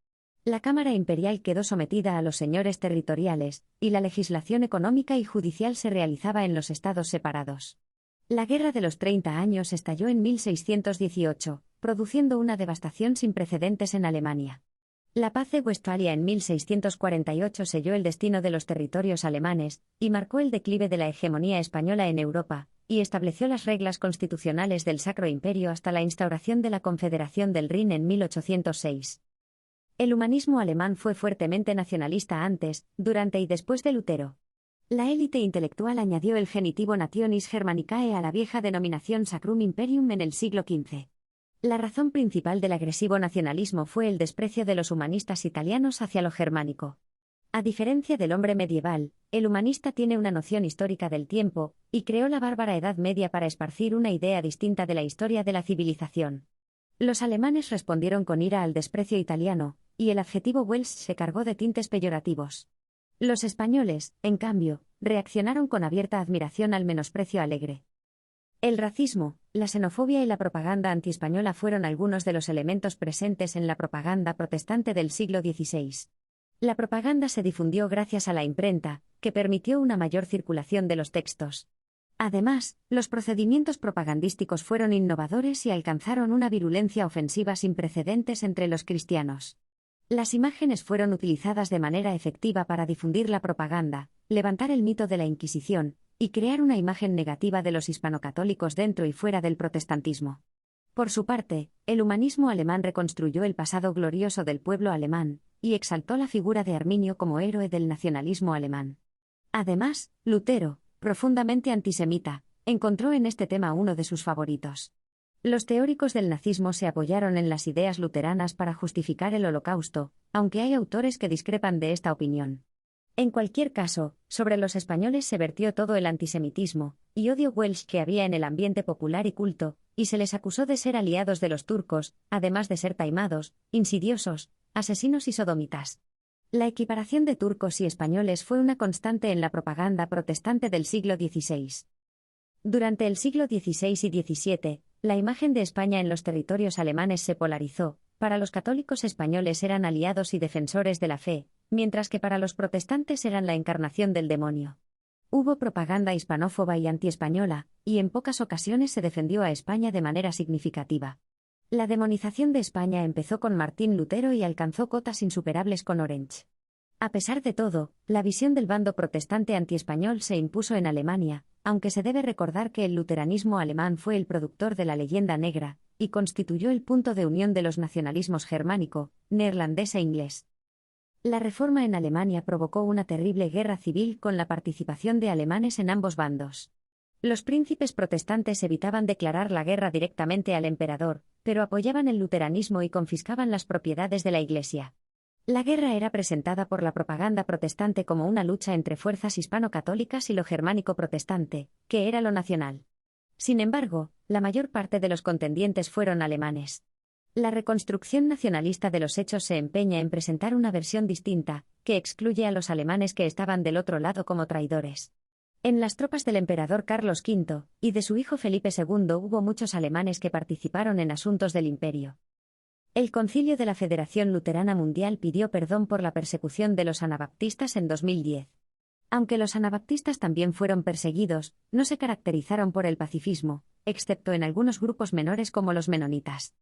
La Cámara Imperial quedó sometida a los señores territoriales, y la legislación económica y judicial se realizaba en los estados separados. La Guerra de los 30 Años estalló en 1618, produciendo una devastación sin precedentes en Alemania. La Paz de Westfalia en 1648 selló el destino de los territorios alemanes, y marcó el declive de la hegemonía española en Europa, y estableció las reglas constitucionales del Sacro Imperio hasta la instauración de la Confederación del Rin en 1806. El humanismo alemán fue fuertemente nacionalista antes, durante y después de Lutero. La élite intelectual añadió el genitivo Nationis Germanicae a la vieja denominación Sacrum Imperium en el siglo XV. La razón principal del agresivo nacionalismo fue el desprecio de los humanistas italianos hacia lo germánico. A diferencia del hombre medieval, el humanista tiene una noción histórica del tiempo, y creó la bárbara Edad Media para esparcir una idea distinta de la historia de la civilización. Los alemanes respondieron con ira al desprecio italiano, y el adjetivo Welsch se cargó de tintes peyorativos. Los españoles, en cambio, reaccionaron con abierta admiración al menosprecio alegre. El racismo, la xenofobia y la propaganda antiespañola fueron algunos de los elementos presentes en la propaganda protestante del siglo XVI. La propaganda se difundió gracias a la imprenta, que permitió una mayor circulación de los textos. Además, los procedimientos propagandísticos fueron innovadores y alcanzaron una virulencia ofensiva sin precedentes entre los cristianos. Las imágenes fueron utilizadas de manera efectiva para difundir la propaganda, levantar el mito de la Inquisición, y crear una imagen negativa de los hispanocatólicos dentro y fuera del protestantismo. Por su parte, el humanismo alemán reconstruyó el pasado glorioso del pueblo alemán, y exaltó la figura de Arminio como héroe del nacionalismo alemán. Además, Lutero, profundamente antisemita, encontró en este tema uno de sus favoritos. Los teóricos del nazismo se apoyaron en las ideas luteranas para justificar el Holocausto, aunque hay autores que discrepan de esta opinión. En cualquier caso, sobre los españoles se vertió todo el antisemitismo y odio welsh que había en el ambiente popular y culto, y se les acusó de ser aliados de los turcos, además de ser taimados, insidiosos, asesinos y sodomitas. La equiparación de turcos y españoles fue una constante en la propaganda protestante del siglo XVI. Durante el siglo XVI y XVII, la imagen de España en los territorios alemanes se polarizó. Para los católicos españoles eran aliados y defensores de la fe, mientras que para los protestantes eran la encarnación del demonio. Hubo propaganda hispanófoba y antiespañola, y en pocas ocasiones se defendió a España de manera significativa. La demonización de España empezó con Martín Lutero y alcanzó cotas insuperables con Orange. A pesar de todo, la visión del bando protestante antiespañol se impuso en Alemania, aunque se debe recordar que el luteranismo alemán fue el productor de la leyenda negra, y constituyó el punto de unión de los nacionalismos germánico, neerlandés e inglés. La reforma en Alemania provocó una terrible guerra civil con la participación de alemanes en ambos bandos. Los príncipes protestantes evitaban declarar la guerra directamente al emperador, pero apoyaban el luteranismo y confiscaban las propiedades de la Iglesia. La guerra era presentada por la propaganda protestante como una lucha entre fuerzas hispano-católicas y lo germánico-protestante, que era lo nacional. Sin embargo, la mayor parte de los contendientes fueron alemanes. La reconstrucción nacionalista de los hechos se empeña en presentar una versión distinta, que excluye a los alemanes que estaban del otro lado como traidores. En las tropas del emperador Carlos V y de su hijo Felipe II hubo muchos alemanes que participaron en asuntos del imperio. El Concilio de la Federación Luterana Mundial pidió perdón por la persecución de los anabaptistas en 2010. Aunque los anabaptistas también fueron perseguidos, no se caracterizaron por el pacifismo, excepto en algunos grupos menores como los menonitas.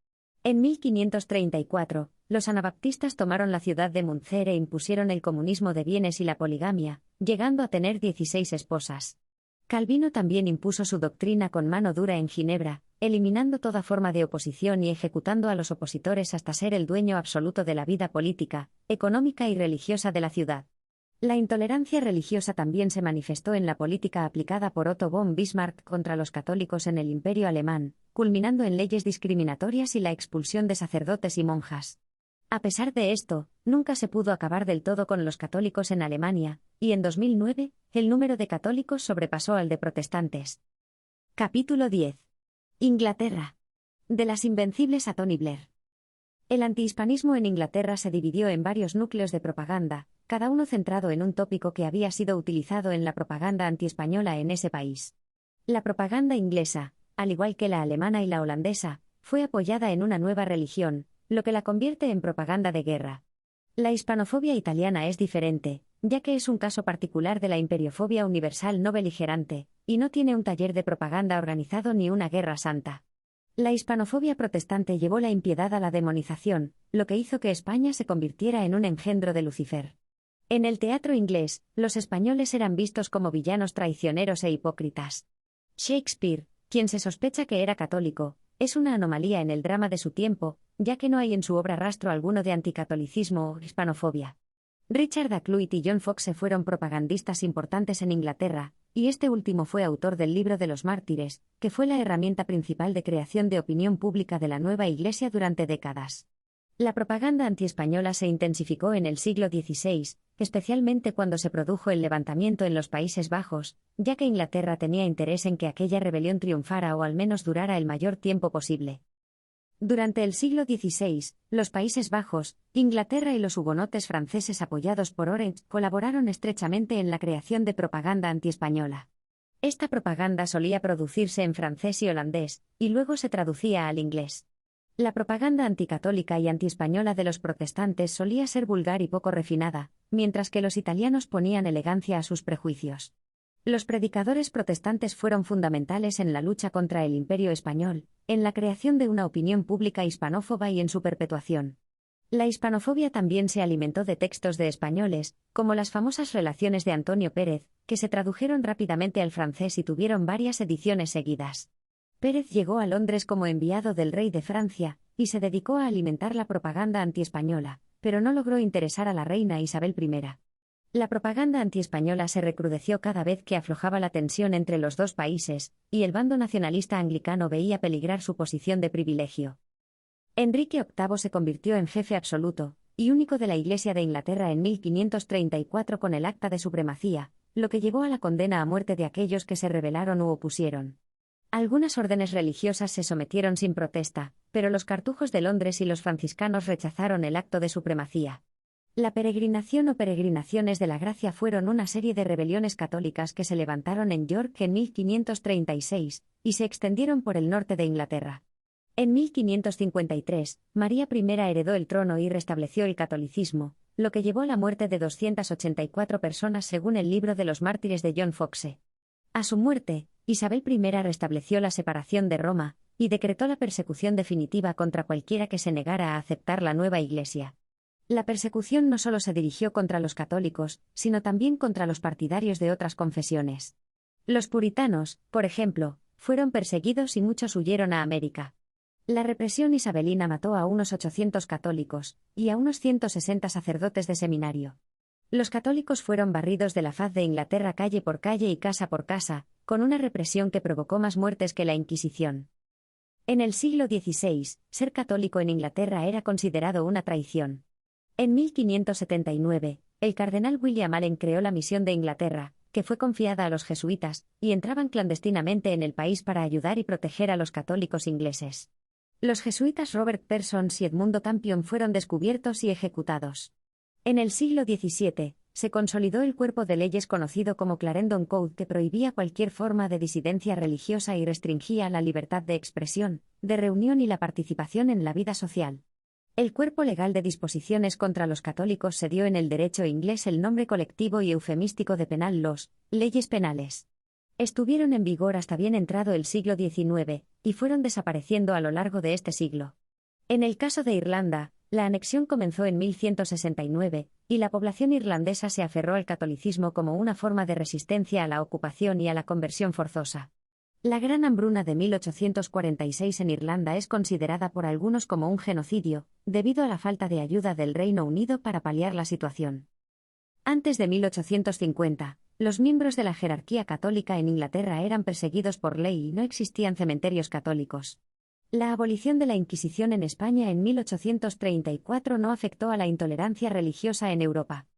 En 1534, los anabaptistas tomaron la ciudad de Munster e impusieron el comunismo de bienes y la poligamia, llegando a tener 16 esposas. Calvino también impuso su doctrina con mano dura en Ginebra, eliminando toda forma de oposición y ejecutando a los opositores hasta ser el dueño absoluto de la vida política, económica y religiosa de la ciudad. La intolerancia religiosa también se manifestó en la política aplicada por Otto von Bismarck contra los católicos en el Imperio alemán, culminando en leyes discriminatorias y la expulsión de sacerdotes y monjas. A pesar de esto, nunca se pudo acabar del todo con los católicos en Alemania, y en 2009, el número de católicos sobrepasó al de protestantes. Capítulo 10. Inglaterra. De las invencibles a Tony Blair. El antihispanismo en Inglaterra se dividió en varios núcleos de propaganda, cada uno centrado en un tópico que había sido utilizado en la propaganda antiespañola en ese país. La propaganda inglesa, al igual que la alemana y la holandesa, fue apoyada en una nueva religión, lo que la convierte en propaganda de guerra. La hispanofobia italiana es diferente, ya que es un caso particular de la imperiofobia universal no beligerante, y no tiene un taller de propaganda organizado ni una guerra santa. La hispanofobia protestante llevó la impiedad a la demonización, lo que hizo que España se convirtiera en un engendro de Lucifer. En el teatro inglés, los españoles eran vistos como villanos traicioneros e hipócritas. Shakespeare, quien se sospecha que era católico, es una anomalía en el drama de su tiempo, ya que no hay en su obra rastro alguno de anticatolicismo o hispanofobia. Richard Arkwright y John Foxe fueron propagandistas importantes en Inglaterra, y este último fue autor del Libro de los Mártires, que fue la herramienta principal de creación de opinión pública de la nueva Iglesia durante décadas. La propaganda antiespañola se intensificó en el siglo XVI, especialmente cuando se produjo el levantamiento en los Países Bajos, ya que Inglaterra tenía interés en que aquella rebelión triunfara o al menos durara el mayor tiempo posible. Durante el siglo XVI, los Países Bajos, Inglaterra y los hugonotes franceses apoyados por Orange colaboraron estrechamente en la creación de propaganda antiespañola. Esta propaganda solía producirse en francés y holandés, y luego se traducía al inglés. La propaganda anticatólica y antiespañola de los protestantes solía ser vulgar y poco refinada, mientras que los italianos ponían elegancia a sus prejuicios. Los predicadores protestantes fueron fundamentales en la lucha contra el Imperio español, en la creación de una opinión pública hispanófoba y en su perpetuación. La hispanofobia también se alimentó de textos de españoles, como las famosas Relaciones de Antonio Pérez, que se tradujeron rápidamente al francés y tuvieron varias ediciones seguidas. Pérez llegó a Londres como enviado del rey de Francia, y se dedicó a alimentar la propaganda antiespañola, pero no logró interesar a la reina Isabel I. La propaganda antiespañola se recrudeció cada vez que aflojaba la tensión entre los dos países, y el bando nacionalista anglicano veía peligrar su posición de privilegio. Enrique VIII se convirtió en jefe absoluto y único de la Iglesia de Inglaterra en 1534 con el Acta de Supremacía, lo que llevó a la condena a muerte de aquellos que se rebelaron u opusieron. Algunas órdenes religiosas se sometieron sin protesta, pero los cartujos de Londres y los franciscanos rechazaron el Acto de Supremacía. La peregrinación o peregrinaciones de la Gracia fueron una serie de rebeliones católicas que se levantaron en York en 1536, y se extendieron por el norte de Inglaterra. En 1553, María I heredó el trono y restableció el catolicismo, lo que llevó a la muerte de 284 personas según el libro de los mártires de John Foxe. A su muerte, Isabel I restableció la separación de Roma, y decretó la persecución definitiva contra cualquiera que se negara a aceptar la nueva Iglesia. La persecución no solo se dirigió contra los católicos, sino también contra los partidarios de otras confesiones. Los puritanos, por ejemplo, fueron perseguidos y muchos huyeron a América. La represión isabelina mató a unos 800 católicos, y a unos 160 sacerdotes de seminario. Los católicos fueron barridos de la faz de Inglaterra calle por calle y casa por casa, con una represión que provocó más muertes que la Inquisición. En el siglo XVI, ser católico en Inglaterra era considerado una traición. En 1579, el cardenal William Allen creó la Misión de Inglaterra, que fue confiada a los jesuitas, y entraban clandestinamente en el país para ayudar y proteger a los católicos ingleses. Los jesuitas Robert Parsons y Edmundo Campion fueron descubiertos y ejecutados. En el siglo XVII, se consolidó el cuerpo de leyes conocido como Clarendon Code, que prohibía cualquier forma de disidencia religiosa y restringía la libertad de expresión, de reunión y la participación en la vida social. El cuerpo legal de disposiciones contra los católicos se dio en el derecho inglés el nombre colectivo y eufemístico de penal laws, leyes penales. Estuvieron en vigor hasta bien entrado el siglo XIX, y fueron desapareciendo a lo largo de este siglo. En el caso de Irlanda, la anexión comenzó en 1169, y la población irlandesa se aferró al catolicismo como una forma de resistencia a la ocupación y a la conversión forzosa. La Gran Hambruna de 1846 en Irlanda es considerada por algunos como un genocidio, debido a la falta de ayuda del Reino Unido para paliar la situación. Antes de 1850, los miembros de la jerarquía católica en Inglaterra eran perseguidos por ley y no existían cementerios católicos. La abolición de la Inquisición en España en 1834 no afectó a la intolerancia religiosa en Europa.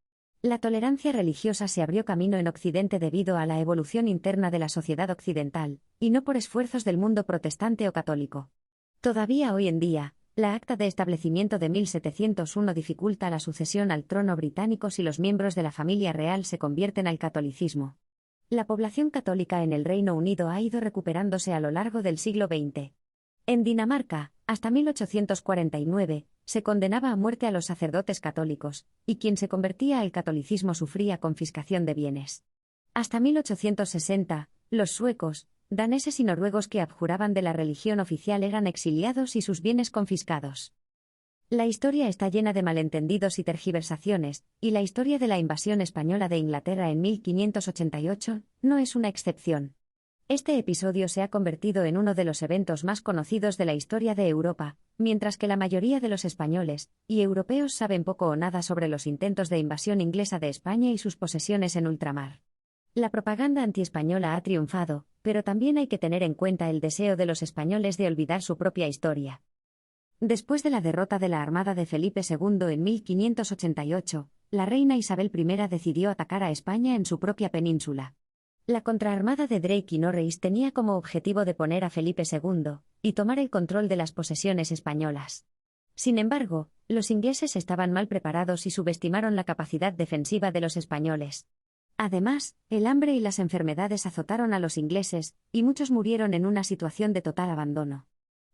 La tolerancia religiosa se abrió camino en Occidente debido a la evolución interna de la sociedad occidental, y no por esfuerzos del mundo protestante o católico. Todavía hoy en día, la Acta de Establecimiento de 1701 dificulta la sucesión al trono británico si los miembros de la familia real se convierten al catolicismo. La población católica en el Reino Unido ha ido recuperándose a lo largo del siglo XX. En Dinamarca, hasta 1849, se condenaba a muerte a los sacerdotes católicos, y quien se convertía al catolicismo sufría confiscación de bienes. Hasta 1860, los suecos, daneses y noruegos que abjuraban de la religión oficial eran exiliados y sus bienes confiscados. La historia está llena de malentendidos y tergiversaciones, y la historia de la invasión española de Inglaterra en 1588 no es una excepción. Este episodio se ha convertido en uno de los eventos más conocidos de la historia de Europa, mientras que la mayoría de los españoles y europeos saben poco o nada sobre los intentos de invasión inglesa de España y sus posesiones en ultramar. La propaganda antiespañola ha triunfado, pero también hay que tener en cuenta el deseo de los españoles de olvidar su propia historia. Después de la derrota de la armada de Felipe II en 1588, la reina Isabel I decidió atacar a España en su propia península. La contraarmada de Drake y Norreys tenía como objetivo deponer a Felipe II y tomar el control de las posesiones españolas. Sin embargo, los ingleses estaban mal preparados y subestimaron la capacidad defensiva de los españoles. Además, el hambre y las enfermedades azotaron a los ingleses, y muchos murieron en una situación de total abandono.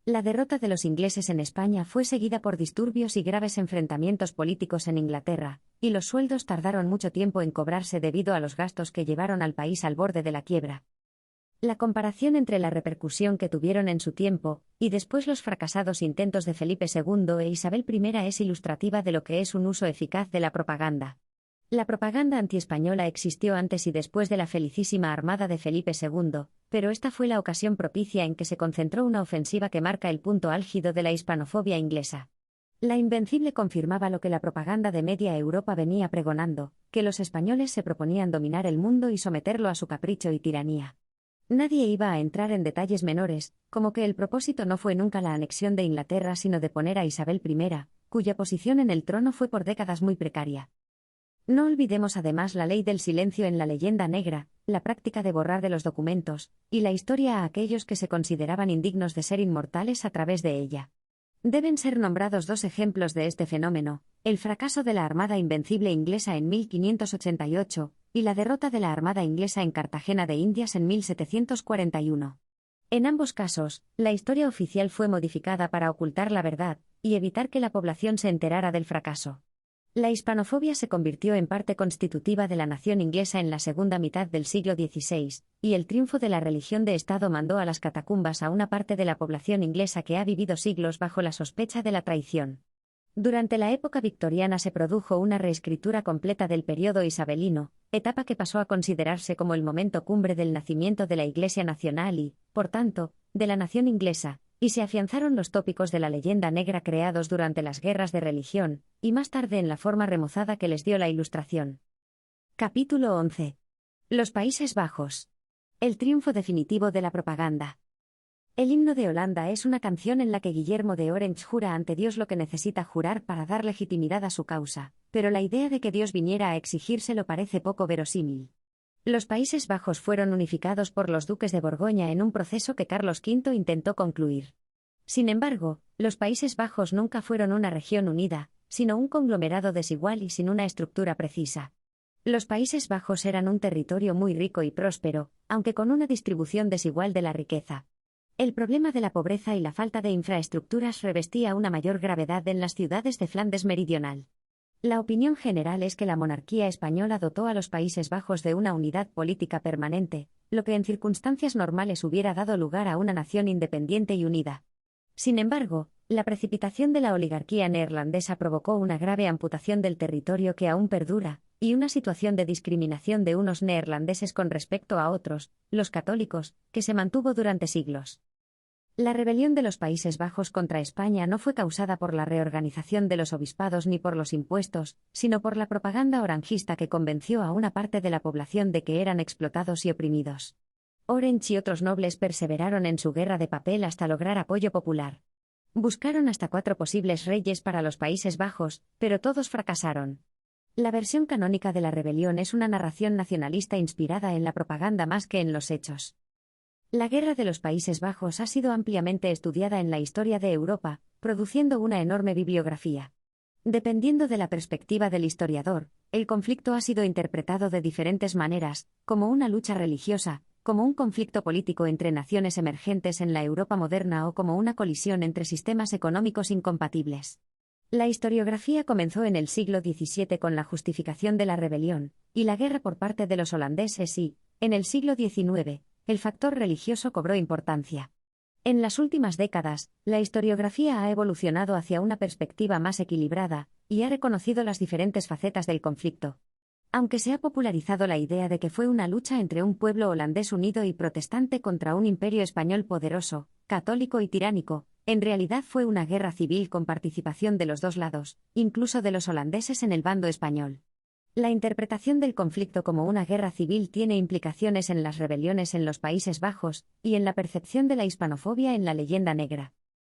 La derrota de los ingleses en España fue seguida por disturbios y graves enfrentamientos políticos en Inglaterra, y los sueldos tardaron mucho tiempo en cobrarse debido a los gastos que llevaron al país al borde de la quiebra. La comparación entre la repercusión que tuvieron en su tiempo, y después los fracasados intentos de Felipe II e Isabel I es ilustrativa de lo que es un uso eficaz de la propaganda. La propaganda antiespañola existió antes y después de la felicísima armada de Felipe II, pero esta fue la ocasión propicia en que se concentró una ofensiva que marca el punto álgido de la hispanofobia inglesa. La Invencible confirmaba lo que la propaganda de media Europa venía pregonando, que los españoles se proponían dominar el mundo y someterlo a su capricho y tiranía. Nadie iba a entrar en detalles menores, como que el propósito no fue nunca la anexión de Inglaterra sino de poner a Isabel I, cuya posición en el trono fue por décadas muy precaria. No olvidemos además la ley del silencio en la leyenda negra, la práctica de borrar de los documentos, y la historia a aquellos que se consideraban indignos de ser inmortales a través de ella. Deben ser nombrados dos ejemplos de este fenómeno, el fracaso de la Armada Invencible inglesa en 1588, y la derrota de la Armada inglesa en Cartagena de Indias en 1741. En ambos casos, la historia oficial fue modificada para ocultar la verdad, y evitar que la población se enterara del fracaso. La hispanofobia se convirtió en parte constitutiva de la nación inglesa en la segunda mitad del siglo XVI, y el triunfo de la religión de Estado mandó a las catacumbas a una parte de la población inglesa que ha vivido siglos bajo la sospecha de la traición. Durante la época victoriana se produjo una reescritura completa del periodo isabelino, etapa que pasó a considerarse como el momento cumbre del nacimiento de la Iglesia nacional y, por tanto, de la nación inglesa, y se afianzaron los tópicos de la leyenda negra creados durante las guerras de religión, y más tarde en la forma remozada que les dio la Ilustración. Capítulo 11. Los Países Bajos. El triunfo definitivo de la propaganda. El himno de Holanda es una canción en la que Guillermo de Orange jura ante Dios lo que necesita jurar para dar legitimidad a su causa, pero la idea de que Dios viniera a exigírselo parece poco verosímil. Los Países Bajos fueron unificados por los duques de Borgoña en un proceso que Carlos V intentó concluir. Sin embargo, los Países Bajos nunca fueron una región unida, sino un conglomerado desigual y sin una estructura precisa. Los Países Bajos eran un territorio muy rico y próspero, aunque con una distribución desigual de la riqueza. El problema de la pobreza y la falta de infraestructuras revestía una mayor gravedad en las ciudades de Flandes meridional. La opinión general es que la monarquía española dotó a los Países Bajos de una unidad política permanente, lo que en circunstancias normales hubiera dado lugar a una nación independiente y unida. Sin embargo, la precipitación de la oligarquía neerlandesa provocó una grave amputación del territorio que aún perdura, y una situación de discriminación de unos neerlandeses con respecto a otros, los católicos, que se mantuvo durante siglos. La rebelión de los Países Bajos contra España no fue causada por la reorganización de los obispados ni por los impuestos, sino por la propaganda orangista que convenció a una parte de la población de que eran explotados y oprimidos. Orange y otros nobles perseveraron en su guerra de papel hasta lograr apoyo popular. Buscaron hasta 4 posibles reyes para los Países Bajos, pero todos fracasaron. La versión canónica de la rebelión es una narración nacionalista inspirada en la propaganda más que en los hechos. La Guerra de los Países Bajos ha sido ampliamente estudiada en la historia de Europa, produciendo una enorme bibliografía. Dependiendo de la perspectiva del historiador, el conflicto ha sido interpretado de diferentes maneras, como una lucha religiosa, como un conflicto político entre naciones emergentes en la Europa moderna o como una colisión entre sistemas económicos incompatibles. La historiografía comenzó en el siglo XVII con la justificación de la rebelión, y la guerra por parte de los holandeses y, en el siglo XIX, el factor religioso cobró importancia. En las últimas décadas, la historiografía ha evolucionado hacia una perspectiva más equilibrada, y ha reconocido las diferentes facetas del conflicto. Aunque se ha popularizado la idea de que fue una lucha entre un pueblo holandés unido y protestante contra un imperio español poderoso, católico y tiránico, en realidad fue una guerra civil con participación de los dos lados, incluso de los holandeses en el bando español. La interpretación del conflicto como una guerra civil tiene implicaciones en las rebeliones en los Países Bajos, y en la percepción de la hispanofobia en la leyenda negra.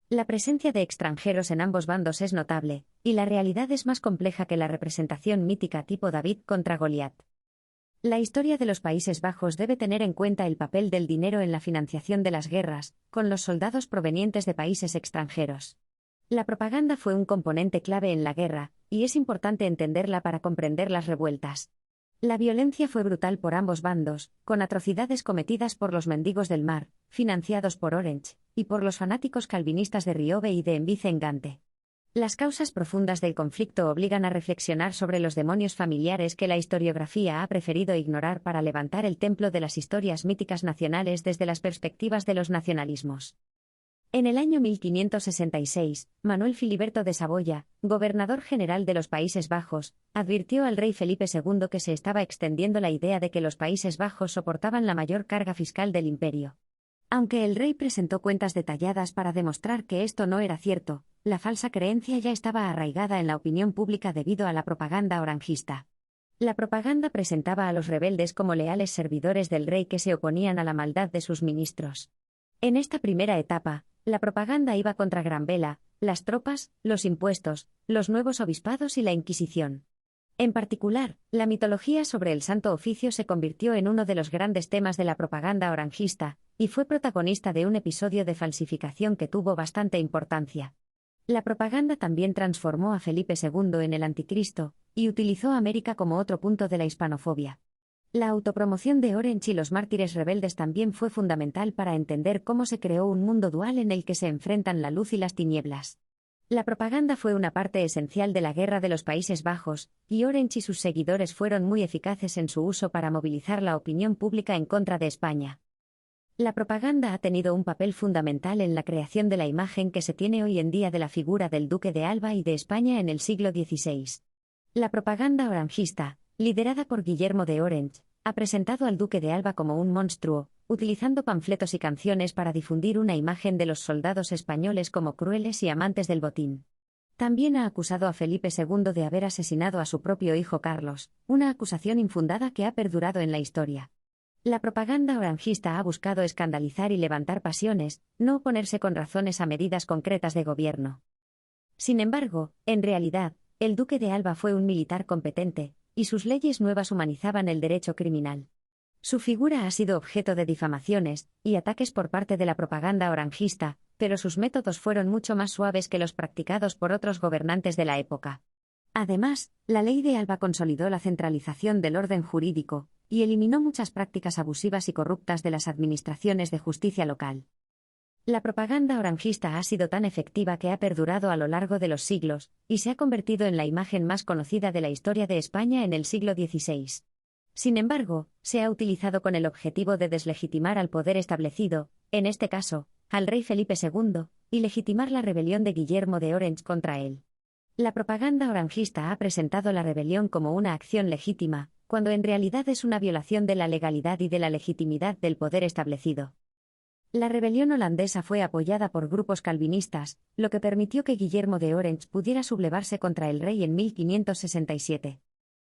La presencia de extranjeros en ambos bandos es notable, y la realidad es más compleja que la representación mítica tipo David contra Goliat. La historia de los Países Bajos debe tener en cuenta el papel del dinero en la financiación de las guerras, con los soldados provenientes de países extranjeros. La propaganda fue un componente clave en la guerra, y es importante entenderla para comprender las revueltas. La violencia fue brutal por ambos bandos, con atrocidades cometidas por los mendigos del mar, financiados por Orange, y por los fanáticos calvinistas de Riobe y de Envice en Gante. Las causas profundas del conflicto obligan a reflexionar sobre los demonios familiares que la historiografía ha preferido ignorar para levantar el templo de las historias míticas nacionales desde las perspectivas de los nacionalismos. En el año 1566, Manuel Filiberto de Saboya, gobernador general de los Países Bajos, advirtió al rey Felipe II que se estaba extendiendo la idea de que los Países Bajos soportaban la mayor carga fiscal del imperio. Aunque el rey presentó cuentas detalladas para demostrar que esto no era cierto, la falsa creencia ya estaba arraigada en la opinión pública debido a la propaganda orangista. La propaganda presentaba a los rebeldes como leales servidores del rey que se oponían a la maldad de sus ministros. En esta primera etapa, la propaganda iba contra Gran Vela, las tropas, los impuestos, los nuevos obispados y la Inquisición. En particular, la mitología sobre el Santo Oficio se convirtió en uno de los grandes temas de la propaganda orangista, y fue protagonista de un episodio de falsificación que tuvo bastante importancia. La propaganda también transformó a Felipe II en el anticristo, y utilizó América como otro punto de la hispanofobia. La autopromoción de Orange y los mártires rebeldes también fue fundamental para entender cómo se creó un mundo dual en el que se enfrentan la luz y las tinieblas. La propaganda fue una parte esencial de la Guerra de los Países Bajos, y Orange y sus seguidores fueron muy eficaces en su uso para movilizar la opinión pública en contra de España. La propaganda ha tenido un papel fundamental en la creación de la imagen que se tiene hoy en día de la figura del Duque de Alba y de España en el siglo XVI. La propaganda orangista, liderada por Guillermo de Orange, ha presentado al Duque de Alba como un monstruo, utilizando panfletos y canciones para difundir una imagen de los soldados españoles como crueles y amantes del botín. También ha acusado a Felipe II de haber asesinado a su propio hijo Carlos, una acusación infundada que ha perdurado en la historia. La propaganda orangista ha buscado escandalizar y levantar pasiones, no oponerse con razones a medidas concretas de gobierno. Sin embargo, en realidad, el Duque de Alba fue un militar competente, y sus leyes nuevas humanizaban el derecho criminal. Su figura ha sido objeto de difamaciones y ataques por parte de la propaganda orangista, pero sus métodos fueron mucho más suaves que los practicados por otros gobernantes de la época. Además, la ley de Alba consolidó la centralización del orden jurídico y eliminó muchas prácticas abusivas y corruptas de las administraciones de justicia local. La propaganda orangista ha sido tan efectiva que ha perdurado a lo largo de los siglos, y se ha convertido en la imagen más conocida de la historia de España en el siglo XVI. Sin embargo, se ha utilizado con el objetivo de deslegitimar al poder establecido, en este caso, al rey Felipe II, y legitimar la rebelión de Guillermo de Orange contra él. La propaganda orangista ha presentado la rebelión como una acción legítima, cuando en realidad es una violación de la legalidad y de la legitimidad del poder establecido. La rebelión holandesa fue apoyada por grupos calvinistas, lo que permitió que Guillermo de Orange pudiera sublevarse contra el rey en 1567.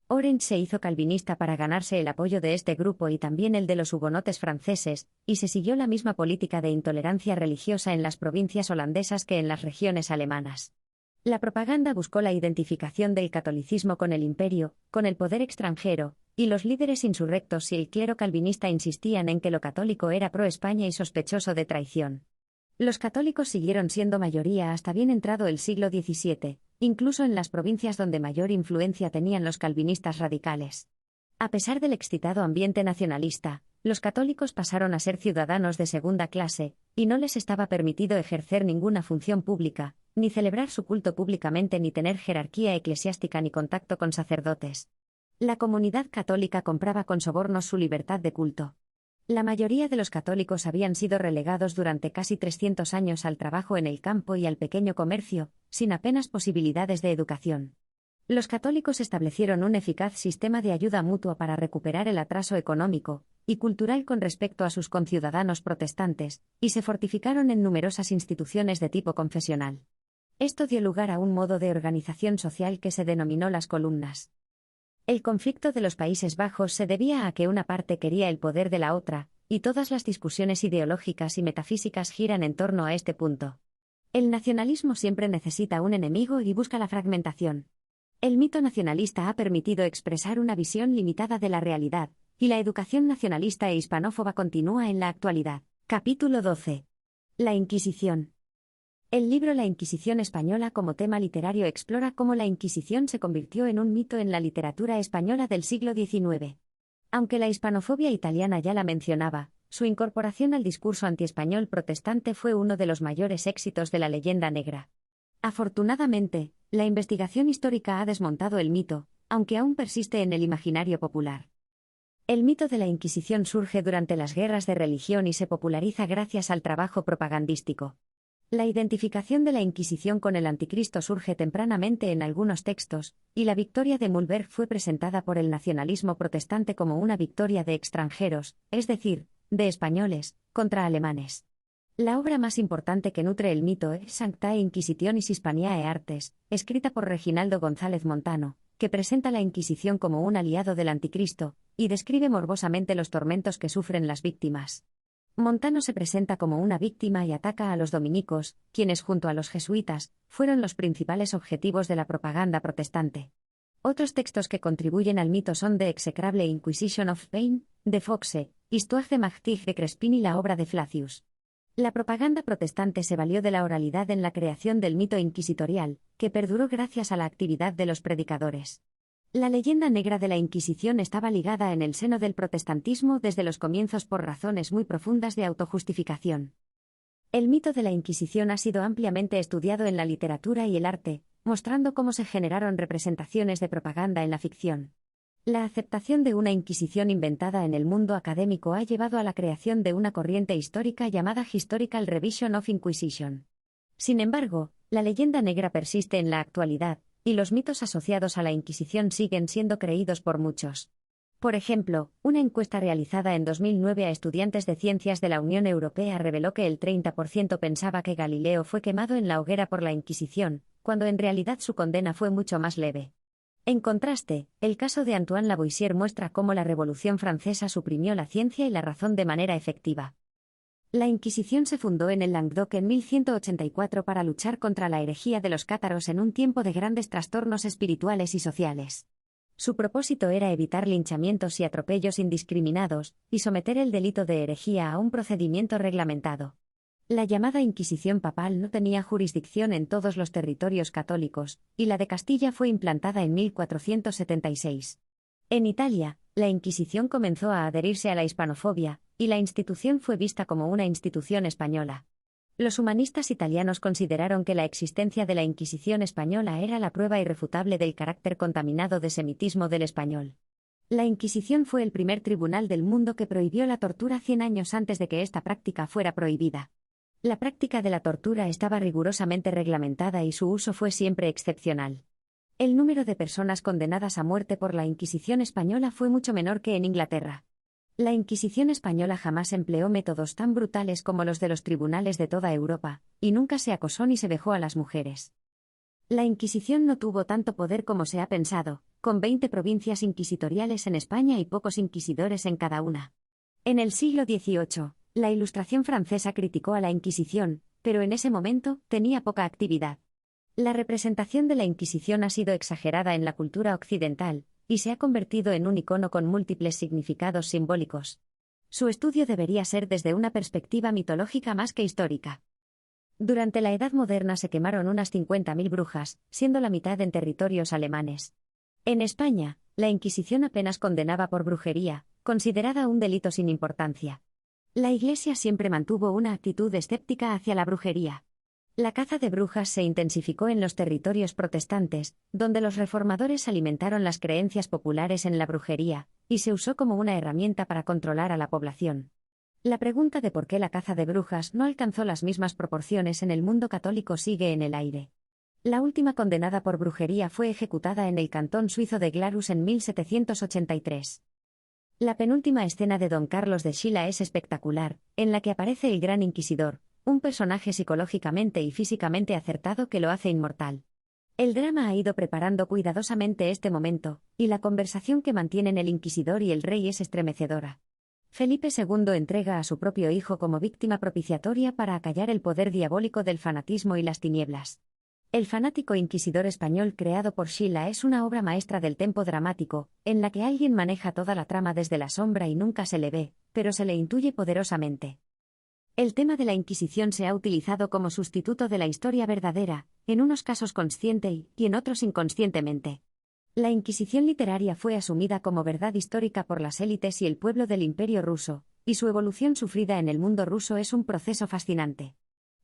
Orange se hizo calvinista para ganarse el apoyo de este grupo y también el de los hugonotes franceses, y se siguió la misma política de intolerancia religiosa en las provincias holandesas que en las regiones alemanas. La propaganda buscó la identificación del catolicismo con el imperio, con el poder extranjero, y los líderes insurrectos y el clero calvinista insistían en que lo católico era pro-España y sospechoso de traición. Los católicos siguieron siendo mayoría hasta bien entrado el siglo XVII, incluso en las provincias donde mayor influencia tenían los calvinistas radicales. A pesar del excitado ambiente nacionalista, los católicos pasaron a ser ciudadanos de segunda clase, y no les estaba permitido ejercer ninguna función pública, ni celebrar su culto públicamente ni tener jerarquía eclesiástica ni contacto con sacerdotes. La comunidad católica compraba con sobornos su libertad de culto. La mayoría de los católicos habían sido relegados durante casi 300 años al trabajo en el campo y al pequeño comercio, sin apenas posibilidades de educación. Los católicos establecieron un eficaz sistema de ayuda mutua para recuperar el atraso económico y cultural con respecto a sus conciudadanos protestantes, y se fortificaron en numerosas instituciones de tipo confesional. Esto dio lugar a un modo de organización social que se denominó las columnas. El conflicto de los Países Bajos se debía a que una parte quería el poder de la otra, y todas las discusiones ideológicas y metafísicas giran en torno a este punto. El nacionalismo siempre necesita un enemigo y busca la fragmentación. El mito nacionalista ha permitido expresar una visión limitada de la realidad, y la educación nacionalista e hispanófoba continúa en la actualidad. Capítulo 12. La Inquisición. El libro La Inquisición española como tema literario explora cómo la Inquisición se convirtió en un mito en la literatura española del siglo XIX. Aunque la hispanofobia italiana ya la mencionaba, su incorporación al discurso antiespañol protestante fue uno de los mayores éxitos de la leyenda negra. Afortunadamente, la investigación histórica ha desmontado el mito, aunque aún persiste en el imaginario popular. El mito de la Inquisición surge durante las guerras de religión y se populariza gracias al trabajo propagandístico. La identificación de la Inquisición con el Anticristo surge tempranamente en algunos textos, y la victoria de Mühlberg fue presentada por el nacionalismo protestante como una victoria de extranjeros, es decir, de españoles, contra alemanes. La obra más importante que nutre el mito es Sanctae Inquisitionis Hispaniae Artes, escrita por Reginaldo González Montano, que presenta la Inquisición como un aliado del Anticristo, y describe morbosamente los tormentos que sufren las víctimas. Montano se presenta como una víctima y ataca a los dominicos, quienes junto a los jesuitas, fueron los principales objetivos de la propaganda protestante. Otros textos que contribuyen al mito son The Execrable Inquisition of Spain, de Foxe, Histoire de Martyrs de Crespin y la obra de Flacius. La propaganda protestante se valió de la oralidad en la creación del mito inquisitorial, que perduró gracias a la actividad de los predicadores. La leyenda negra de la Inquisición estaba ligada en el seno del protestantismo desde los comienzos por razones muy profundas de autojustificación. El mito de la Inquisición ha sido ampliamente estudiado en la literatura y el arte, mostrando cómo se generaron representaciones de propaganda en la ficción. La aceptación de una Inquisición inventada en el mundo académico ha llevado a la creación de una corriente histórica llamada Historical Revision of Inquisition. Sin embargo, la leyenda negra persiste en la actualidad, y los mitos asociados a la Inquisición siguen siendo creídos por muchos. Por ejemplo, una encuesta realizada en 2009 a estudiantes de ciencias de la Unión Europea reveló que el 30% pensaba que Galileo fue quemado en la hoguera por la Inquisición, cuando en realidad su condena fue mucho más leve. En contraste, el caso de Antoine Lavoisier muestra cómo la Revolución Francesa suprimió la ciencia y la razón de manera efectiva. La Inquisición se fundó en el Languedoc en 1184 para luchar contra la herejía de los cátaros en un tiempo de grandes trastornos espirituales y sociales. Su propósito era evitar linchamientos y atropellos indiscriminados, y someter el delito de herejía a un procedimiento reglamentado. La llamada Inquisición papal no tenía jurisdicción en todos los territorios católicos, y la de Castilla fue implantada en 1476. En Italia, la Inquisición comenzó a adherirse a la hispanofobia, y la institución fue vista como una institución española. Los humanistas italianos consideraron que la existencia de la Inquisición española era la prueba irrefutable del carácter contaminado de semitismo del español. La Inquisición fue el primer tribunal del mundo que prohibió la tortura 100 años antes de que esta práctica fuera prohibida. La práctica de la tortura estaba rigurosamente reglamentada y su uso fue siempre excepcional. El número de personas condenadas a muerte por la Inquisición española fue mucho menor que en Inglaterra. La Inquisición española jamás empleó métodos tan brutales como los de los tribunales de toda Europa, y nunca se acosó ni se vejó a las mujeres. La Inquisición no tuvo tanto poder como se ha pensado, con 20 provincias inquisitoriales en España y pocos inquisidores en cada una. En el siglo XVIII, la Ilustración francesa criticó a la Inquisición, pero en ese momento tenía poca actividad. La representación de la Inquisición ha sido exagerada en la cultura occidental, y se ha convertido en un icono con múltiples significados simbólicos. Su estudio debería ser desde una perspectiva mitológica más que histórica. Durante la Edad Moderna se quemaron unas 50.000 brujas, siendo la mitad en territorios alemanes. En España, la Inquisición apenas condenaba por brujería, considerada un delito sin importancia. La Iglesia siempre mantuvo una actitud escéptica hacia la brujería. La caza de brujas se intensificó en los territorios protestantes, donde los reformadores alimentaron las creencias populares en la brujería, y se usó como una herramienta para controlar a la población. La pregunta de por qué la caza de brujas no alcanzó las mismas proporciones en el mundo católico sigue en el aire. La última condenada por brujería fue ejecutada en el cantón suizo de Glarus en 1783. La penúltima escena de Don Carlos de Sheila es espectacular, en la que aparece el Gran Inquisidor, un personaje psicológicamente y físicamente acertado que lo hace inmortal. El drama ha ido preparando cuidadosamente este momento, y la conversación que mantienen el inquisidor y el rey es estremecedora. Felipe II entrega a su propio hijo como víctima propiciatoria para acallar el poder diabólico del fanatismo y las tinieblas. El fanático inquisidor español creado por Sheila es una obra maestra del tempo dramático, en la que alguien maneja toda la trama desde la sombra y nunca se le ve, pero se le intuye poderosamente. El tema de la Inquisición se ha utilizado como sustituto de la historia verdadera, en unos casos consciente y en otros inconscientemente. La Inquisición literaria fue asumida como verdad histórica por las élites y el pueblo del Imperio ruso, y su evolución sufrida en el mundo ruso es un proceso fascinante.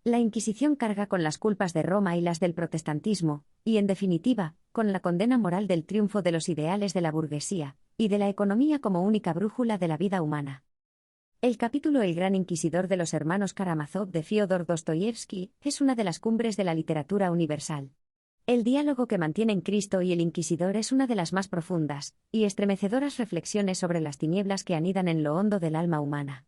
La Inquisición carga con las culpas de Roma y las del protestantismo, y en definitiva, con la condena moral del triunfo de los ideales de la burguesía, y de la economía como única brújula de la vida humana. El capítulo El Gran Inquisidor de los hermanos Karamazov de Fyodor Dostoyevsky es una de las cumbres de la literatura universal. El diálogo que mantienen Cristo y el Inquisidor es una de las más profundas y estremecedoras reflexiones sobre las tinieblas que anidan en lo hondo del alma humana.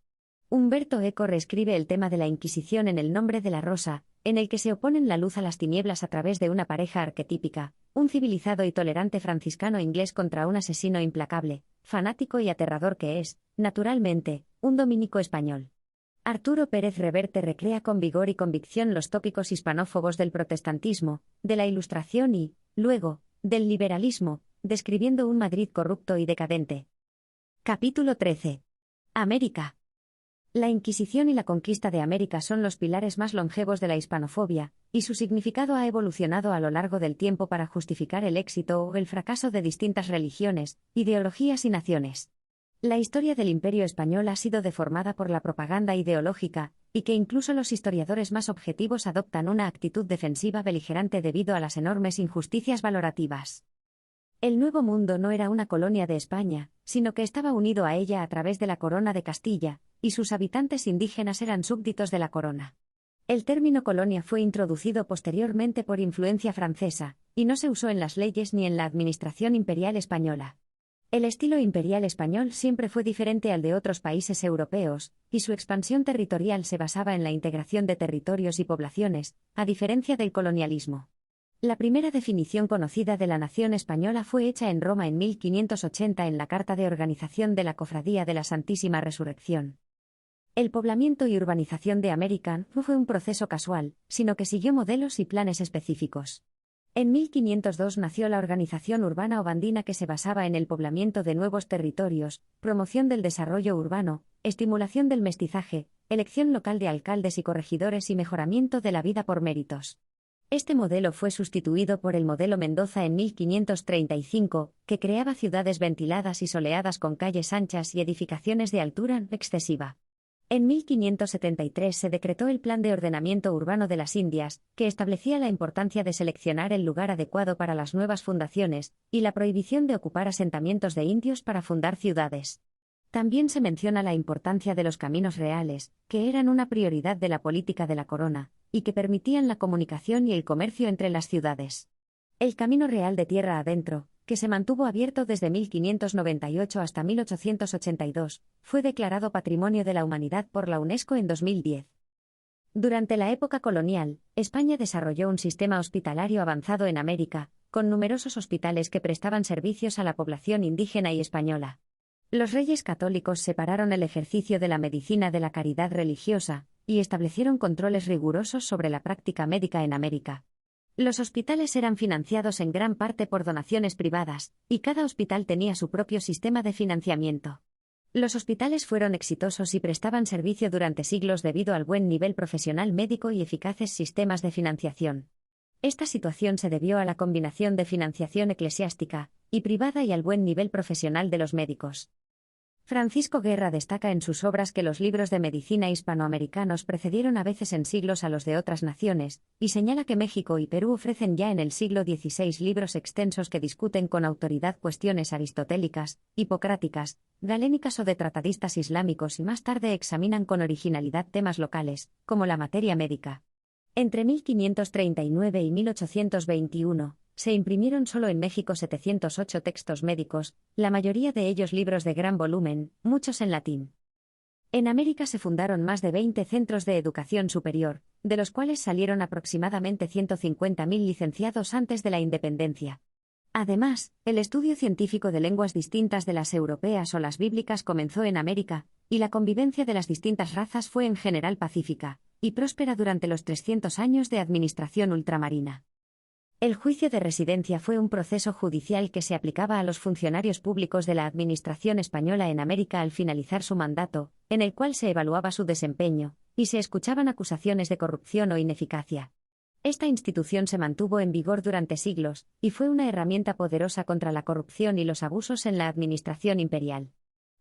Umberto Eco reescribe el tema de la Inquisición en El nombre de la rosa, en el que se oponen la luz a las tinieblas a través de una pareja arquetípica, un civilizado y tolerante franciscano inglés contra un asesino implacable, fanático y aterrador que es, naturalmente, un dominico español. Arturo Pérez Reverte recrea con vigor y convicción los tópicos hispanófobos del protestantismo, de la Ilustración y, luego, del liberalismo, describiendo un Madrid corrupto y decadente. Capítulo 13. América. La Inquisición y la conquista de América son los pilares más longevos de la hispanofobia, y su significado ha evolucionado a lo largo del tiempo para justificar el éxito o el fracaso de distintas religiones, ideologías y naciones. La historia del Imperio español ha sido deformada por la propaganda ideológica, y que incluso los historiadores más objetivos adoptan una actitud defensiva beligerante debido a las enormes injusticias valorativas. El Nuevo Mundo no era una colonia de España, sino que estaba unido a ella a través de la Corona de Castilla, y sus habitantes indígenas eran súbditos de la corona. El término colonia fue introducido posteriormente por influencia francesa, y no se usó en las leyes ni en la administración imperial española. El estilo imperial español siempre fue diferente al de otros países europeos, y su expansión territorial se basaba en la integración de territorios y poblaciones, a diferencia del colonialismo. La primera definición conocida de la nación española fue hecha en Roma en 1580 en la Carta de Organización de la Cofradía de la Santísima Resurrección. El poblamiento y urbanización de América no fue un proceso casual, sino que siguió modelos y planes específicos. En 1502 nació la organización urbana obandina que se basaba en el poblamiento de nuevos territorios, promoción del desarrollo urbano, estimulación del mestizaje, elección local de alcaldes y corregidores y mejoramiento de la vida por méritos. Este modelo fue sustituido por el modelo Mendoza en 1535, que creaba ciudades ventiladas y soleadas con calles anchas y edificaciones de altura no excesiva. En 1573 se decretó el Plan de Ordenamiento Urbano de las Indias, que establecía la importancia de seleccionar el lugar adecuado para las nuevas fundaciones, y la prohibición de ocupar asentamientos de indios para fundar ciudades. También se menciona la importancia de los caminos reales, que eran una prioridad de la política de la corona, y que permitían la comunicación y el comercio entre las ciudades. El Camino Real de Tierra Adentro, que se mantuvo abierto desde 1598 hasta 1882, fue declarado Patrimonio de la Humanidad por la UNESCO en 2010. Durante la época colonial, España desarrolló un sistema hospitalario avanzado en América, con numerosos hospitales que prestaban servicios a la población indígena y española. Los reyes católicos separaron el ejercicio de la medicina de la caridad religiosa, y establecieron controles rigurosos sobre la práctica médica en América. Los hospitales eran financiados en gran parte por donaciones privadas, y cada hospital tenía su propio sistema de financiamiento. Los hospitales fueron exitosos y prestaban servicio durante siglos debido al buen nivel profesional médico y eficaces sistemas de financiación. Esta situación se debió a la combinación de financiación eclesiástica y privada y al buen nivel profesional de los médicos. Francisco Guerra destaca en sus obras que los libros de medicina hispanoamericanos precedieron a veces en siglos a los de otras naciones, y señala que México y Perú ofrecen ya en el siglo XVI libros extensos que discuten con autoridad cuestiones aristotélicas, hipocráticas, galénicas o de tratadistas islámicos y más tarde examinan con originalidad temas locales, como la materia médica. Entre 1539 y 1821, se imprimieron solo en México 708 textos médicos, la mayoría de ellos libros de gran volumen, muchos en latín. En América se fundaron más de 20 centros de educación superior, de los cuales salieron aproximadamente 150.000 licenciados antes de la independencia. Además, el estudio científico de lenguas distintas de las europeas o las bíblicas comenzó en América, y la convivencia de las distintas razas fue en general pacífica y próspera durante los 300 años de administración ultramarina. El juicio de residencia fue un proceso judicial que se aplicaba a los funcionarios públicos de la administración española en América al finalizar su mandato, en el cual se evaluaba su desempeño, y se escuchaban acusaciones de corrupción o ineficacia. Esta institución se mantuvo en vigor durante siglos, y fue una herramienta poderosa contra la corrupción y los abusos en la administración imperial.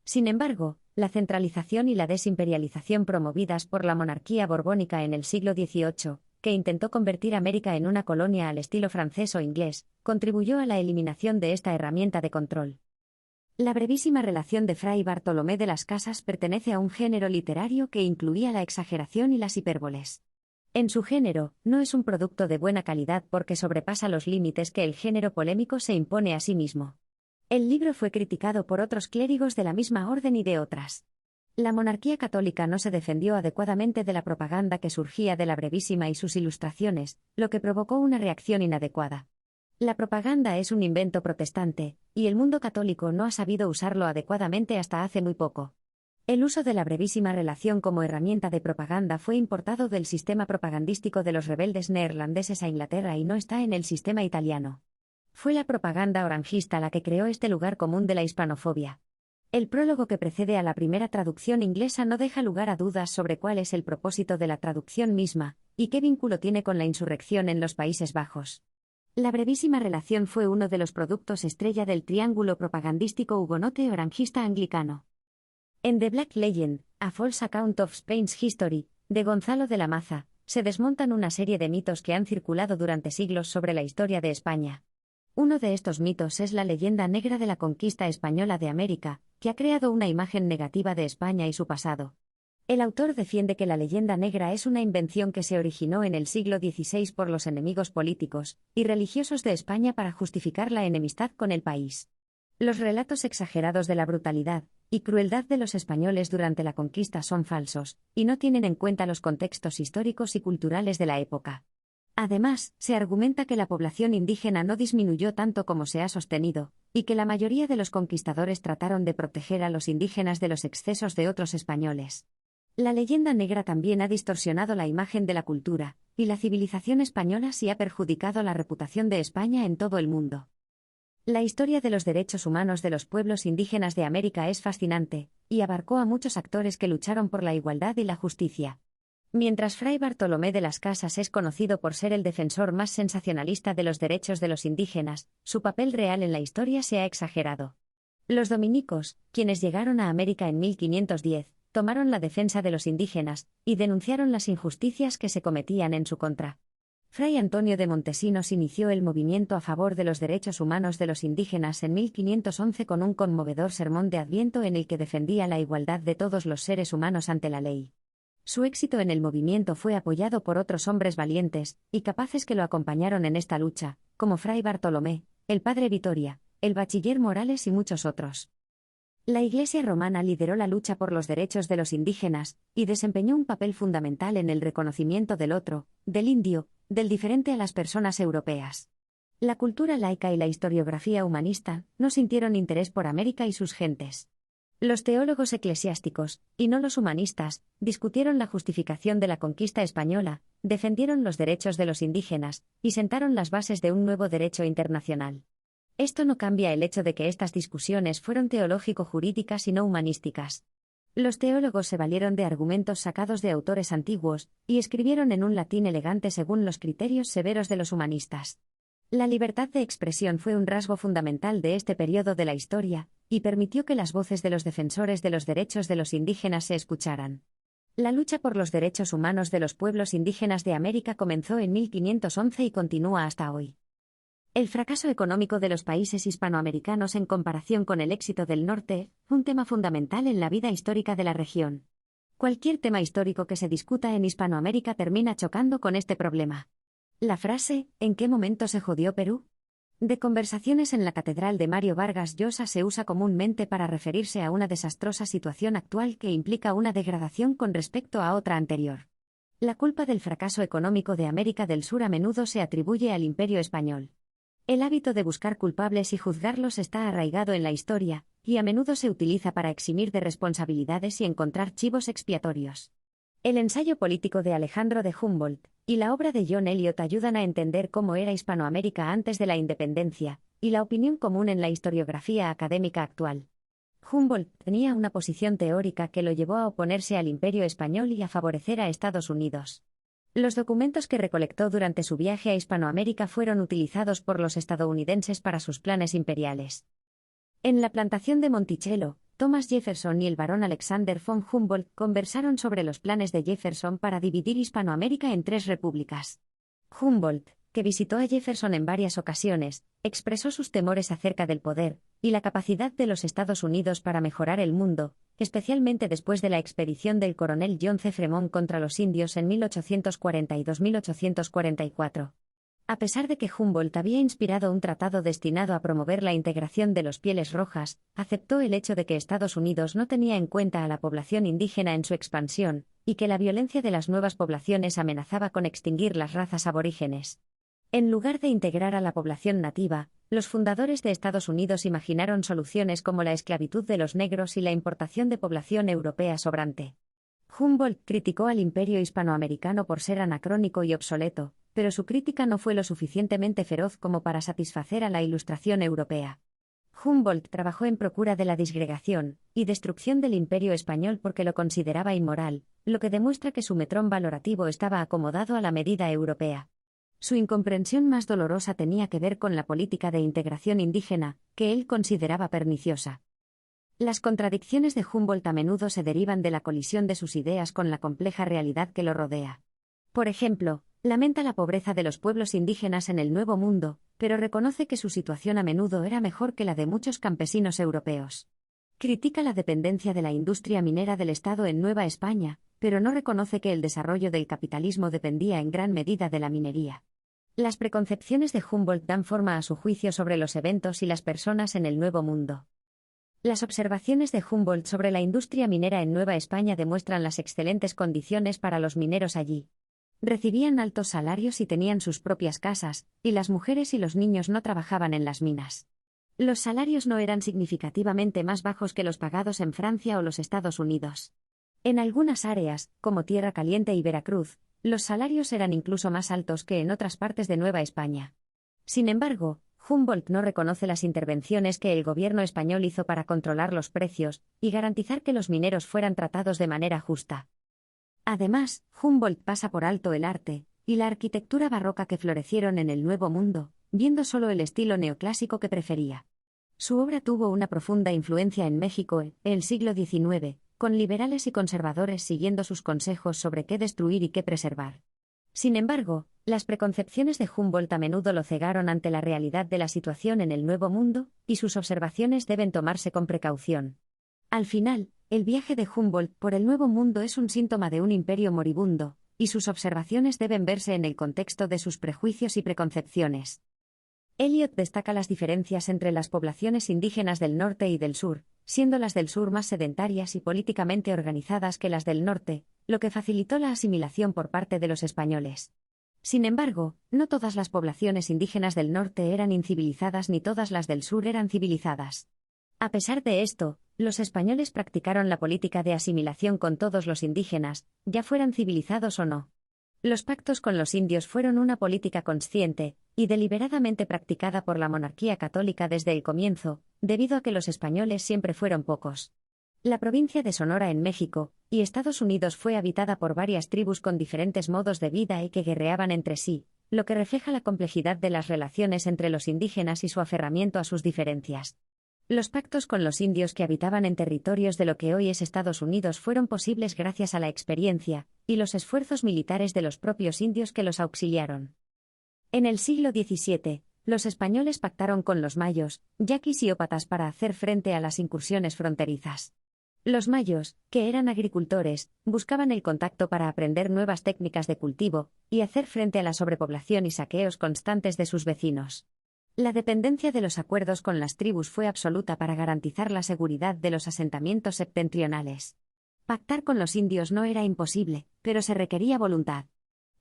Sin embargo, la centralización y la desimperialización promovidas por la monarquía borbónica en el siglo XVIII, que intentó convertir América en una colonia al estilo francés o inglés, contribuyó a la eliminación de esta herramienta de control. La brevísima relación de Fray Bartolomé de las Casas pertenece a un género literario que incluía la exageración y las hipérboles. En su género, no es un producto de buena calidad porque sobrepasa los límites que el género polémico se impone a sí mismo. El libro fue criticado por otros clérigos de la misma orden y de otras. La monarquía católica no se defendió adecuadamente de la propaganda que surgía de la brevísima y sus ilustraciones, lo que provocó una reacción inadecuada. La propaganda es un invento protestante, y el mundo católico no ha sabido usarlo adecuadamente hasta hace muy poco. El uso de la brevísima relación como herramienta de propaganda fue importado del sistema propagandístico de los rebeldes neerlandeses a Inglaterra y no está en el sistema italiano. Fue la propaganda orangista la que creó este lugar común de la hispanofobia. El prólogo que precede a la primera traducción inglesa no deja lugar a dudas sobre cuál es el propósito de la traducción misma, y qué vínculo tiene con la insurrección en los Países Bajos. La brevísima relación fue uno de los productos estrella del triángulo propagandístico hugonote orangista anglicano. En The Black Legend, A False Account of Spain's History, de Gonzalo de la Maza, se desmontan una serie de mitos que han circulado durante siglos sobre la historia de España. Uno de estos mitos es la leyenda negra de la conquista española de América, que ha creado una imagen negativa de España y su pasado. El autor defiende que la leyenda negra es una invención que se originó en el siglo XVI por los enemigos políticos y religiosos de España para justificar la enemistad con el país. Los relatos exagerados de la brutalidad y crueldad de los españoles durante la conquista son falsos, y no tienen en cuenta los contextos históricos y culturales de la época. Además, se argumenta que la población indígena no disminuyó tanto como se ha sostenido, y que la mayoría de los conquistadores trataron de proteger a los indígenas de los excesos de otros españoles. La leyenda negra también ha distorsionado la imagen de la cultura y la civilización española y ha perjudicado la reputación de España en todo el mundo. La historia de los derechos humanos de los pueblos indígenas de América es fascinante, y abarcó a muchos actores que lucharon por la igualdad y la justicia. Mientras Fray Bartolomé de las Casas es conocido por ser el defensor más sensacionalista de los derechos de los indígenas, su papel real en la historia se ha exagerado. Los dominicos, quienes llegaron a América en 1510, tomaron la defensa de los indígenas y denunciaron las injusticias que se cometían en su contra. Fray Antonio de Montesinos inició el movimiento a favor de los derechos humanos de los indígenas en 1511 con un conmovedor sermón de Adviento en el que defendía la igualdad de todos los seres humanos ante la ley. Su éxito en el movimiento fue apoyado por otros hombres valientes y capaces que lo acompañaron en esta lucha, como Fray Bartolomé, el Padre Vitoria, el Bachiller Morales y muchos otros. La Iglesia romana lideró la lucha por los derechos de los indígenas y desempeñó un papel fundamental en el reconocimiento del otro, del indio, del diferente a las personas europeas. La cultura laica y la historiografía humanista no sintieron interés por América y sus gentes. Los teólogos eclesiásticos, y no los humanistas, discutieron la justificación de la conquista española, defendieron los derechos de los indígenas, y sentaron las bases de un nuevo derecho internacional. Esto no cambia el hecho de que estas discusiones fueron teológico-jurídicas y no humanísticas. Los teólogos se valieron de argumentos sacados de autores antiguos, y escribieron en un latín elegante según los criterios severos de los humanistas. La libertad de expresión fue un rasgo fundamental de este periodo de la historia, y permitió que las voces de los defensores de los derechos de los indígenas se escucharan. La lucha por los derechos humanos de los pueblos indígenas de América comenzó en 1511 y continúa hasta hoy. El fracaso económico de los países hispanoamericanos en comparación con el éxito del norte, un tema fundamental en la vida histórica de la región. Cualquier tema histórico que se discuta en Hispanoamérica termina chocando con este problema. La frase, ¿en qué momento se jodió Perú?, de Conversaciones en la Catedral de Mario Vargas Llosa se usa comúnmente para referirse a una desastrosa situación actual que implica una degradación con respecto a otra anterior. La culpa del fracaso económico de América del Sur a menudo se atribuye al Imperio español. El hábito de buscar culpables y juzgarlos está arraigado en la historia, y a menudo se utiliza para eximir de responsabilidades y encontrar chivos expiatorios. El ensayo político de Alejandro de Humboldt y la obra de John Eliot ayudan a entender cómo era Hispanoamérica antes de la independencia, y la opinión común en la historiografía académica actual. Humboldt tenía una posición teórica que lo llevó a oponerse al Imperio español y a favorecer a Estados Unidos. Los documentos que recolectó durante su viaje a Hispanoamérica fueron utilizados por los estadounidenses para sus planes imperiales. En la plantación de Monticello, Thomas Jefferson y el barón Alexander von Humboldt conversaron sobre los planes de Jefferson para dividir Hispanoamérica en 3 repúblicas. Humboldt, que visitó a Jefferson en varias ocasiones, expresó sus temores acerca del poder y la capacidad de los Estados Unidos para mejorar el mundo, especialmente después de la expedición del coronel John C. Fremont contra los indios en 1842-1844. A pesar de que Humboldt había inspirado un tratado destinado a promover la integración de los pieles rojas, aceptó el hecho de que Estados Unidos no tenía en cuenta a la población indígena en su expansión, y que la violencia de las nuevas poblaciones amenazaba con extinguir las razas aborígenes. En lugar de integrar a la población nativa, los fundadores de Estados Unidos imaginaron soluciones como la esclavitud de los negros y la importación de población europea sobrante. Humboldt criticó al imperio hispanoamericano por ser anacrónico y obsoleto, pero su crítica no fue lo suficientemente feroz como para satisfacer a la Ilustración europea. Humboldt trabajó en procura de la disgregación y destrucción del imperio español porque lo consideraba inmoral, lo que demuestra que su metrón valorativo estaba acomodado a la medida europea. Su incomprensión más dolorosa tenía que ver con la política de integración indígena, que él consideraba perniciosa. Las contradicciones de Humboldt a menudo se derivan de la colisión de sus ideas con la compleja realidad que lo rodea. Por ejemplo, lamenta la pobreza de los pueblos indígenas en el Nuevo Mundo, pero reconoce que su situación a menudo era mejor que la de muchos campesinos europeos. Critica la dependencia de la industria minera del Estado en Nueva España, pero no reconoce que el desarrollo del capitalismo dependía en gran medida de la minería. Las preconcepciones de Humboldt dan forma a su juicio sobre los eventos y las personas en el Nuevo Mundo. Las observaciones de Humboldt sobre la industria minera en Nueva España demuestran las excelentes condiciones para los mineros allí. Recibían altos salarios y tenían sus propias casas, y las mujeres y los niños no trabajaban en las minas. Los salarios no eran significativamente más bajos que los pagados en Francia o los Estados Unidos. En algunas áreas, como Tierra Caliente y Veracruz, los salarios eran incluso más altos que en otras partes de Nueva España. Sin embargo, Humboldt no reconoce las intervenciones que el gobierno español hizo para controlar los precios y garantizar que los mineros fueran tratados de manera justa. Además, Humboldt pasa por alto el arte y la arquitectura barroca que florecieron en el Nuevo Mundo, viendo solo el estilo neoclásico que prefería. Su obra tuvo una profunda influencia en México en el siglo XIX, con liberales y conservadores siguiendo sus consejos sobre qué destruir y qué preservar. Sin embargo, las preconcepciones de Humboldt a menudo lo cegaron ante la realidad de la situación en el Nuevo Mundo, y sus observaciones deben tomarse con precaución. Al final, el viaje de Humboldt por el Nuevo Mundo es un síntoma de un imperio moribundo, y sus observaciones deben verse en el contexto de sus prejuicios y preconcepciones. Eliot destaca las diferencias entre las poblaciones indígenas del norte y del sur, siendo las del sur más sedentarias y políticamente organizadas que las del norte, lo que facilitó la asimilación por parte de los españoles. Sin embargo, no todas las poblaciones indígenas del norte eran incivilizadas ni todas las del sur eran civilizadas. A pesar de esto, los españoles practicaron la política de asimilación con todos los indígenas, ya fueran civilizados o no. Los pactos con los indios fueron una política consciente y deliberadamente practicada por la monarquía católica desde el comienzo, debido a que los españoles siempre fueron pocos. La provincia de Sonora en México y Estados Unidos fue habitada por varias tribus con diferentes modos de vida y que guerreaban entre sí, lo que refleja la complejidad de las relaciones entre los indígenas y su aferramiento a sus diferencias. Los pactos con los indios que habitaban en territorios de lo que hoy es Estados Unidos fueron posibles gracias a la experiencia y los esfuerzos militares de los propios indios que los auxiliaron. En el siglo XVII, los españoles pactaron con los mayos, yaquis y ópatas para hacer frente a las incursiones fronterizas. Los mayos, que eran agricultores, buscaban el contacto para aprender nuevas técnicas de cultivo y hacer frente a la sobrepoblación y saqueos constantes de sus vecinos. La dependencia de los acuerdos con las tribus fue absoluta para garantizar la seguridad de los asentamientos septentrionales. Pactar con los indios no era imposible, pero se requería voluntad.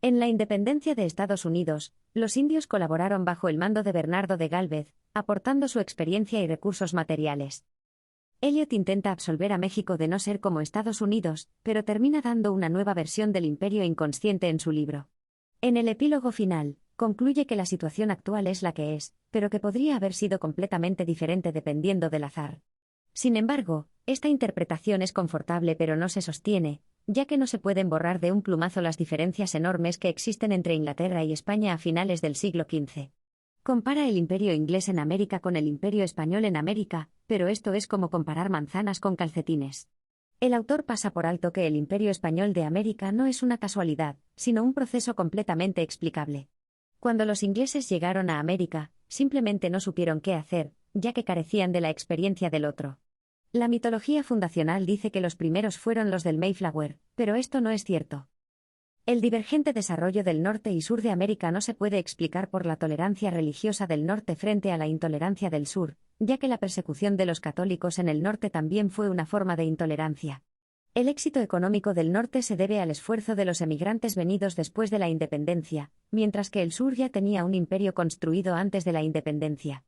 En la independencia de Estados Unidos, los indios colaboraron bajo el mando de Bernardo de Gálvez, aportando su experiencia y recursos materiales. Eliot intenta absolver a México de no ser como Estados Unidos, pero termina dando una nueva versión del imperio inconsciente en su libro. En el epílogo final, concluye que la situación actual es la que es, pero que podría haber sido completamente diferente dependiendo del azar. Sin embargo, esta interpretación es confortable pero no se sostiene, ya que no se pueden borrar de un plumazo las diferencias enormes que existen entre Inglaterra y España a finales del siglo XV. Compara el Imperio inglés en América con el Imperio español en América, pero esto es como comparar manzanas con calcetines. El autor pasa por alto que el Imperio español de América no es una casualidad, sino un proceso completamente explicable. Cuando los ingleses llegaron a América, simplemente no supieron qué hacer, ya que carecían de la experiencia del otro. La mitología fundacional dice que los primeros fueron los del Mayflower, pero esto no es cierto. El divergente desarrollo del norte y sur de América no se puede explicar por la tolerancia religiosa del norte frente a la intolerancia del sur, ya que la persecución de los católicos en el norte también fue una forma de intolerancia. El éxito económico del norte se debe al esfuerzo de los emigrantes venidos después de la independencia, mientras que el sur ya tenía un imperio construido antes de la independencia.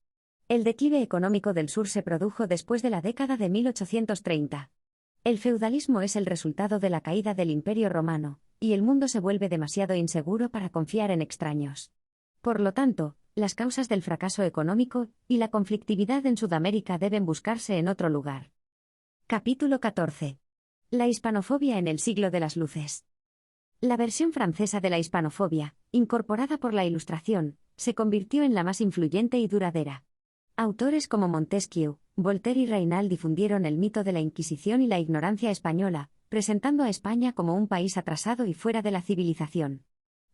El declive económico del sur se produjo después de la década de 1830. El feudalismo es el resultado de la caída del Imperio romano, y el mundo se vuelve demasiado inseguro para confiar en extraños. Por lo tanto, las causas del fracaso económico y la conflictividad en Sudamérica deben buscarse en otro lugar. Capítulo 14. La hispanofobia en el siglo de las luces. La versión francesa de la hispanofobia, incorporada por la Ilustración, se convirtió en la más influyente y duradera. Autores como Montesquieu, Voltaire y Raynal difundieron el mito de la Inquisición y la ignorancia española, presentando a España como un país atrasado y fuera de la civilización.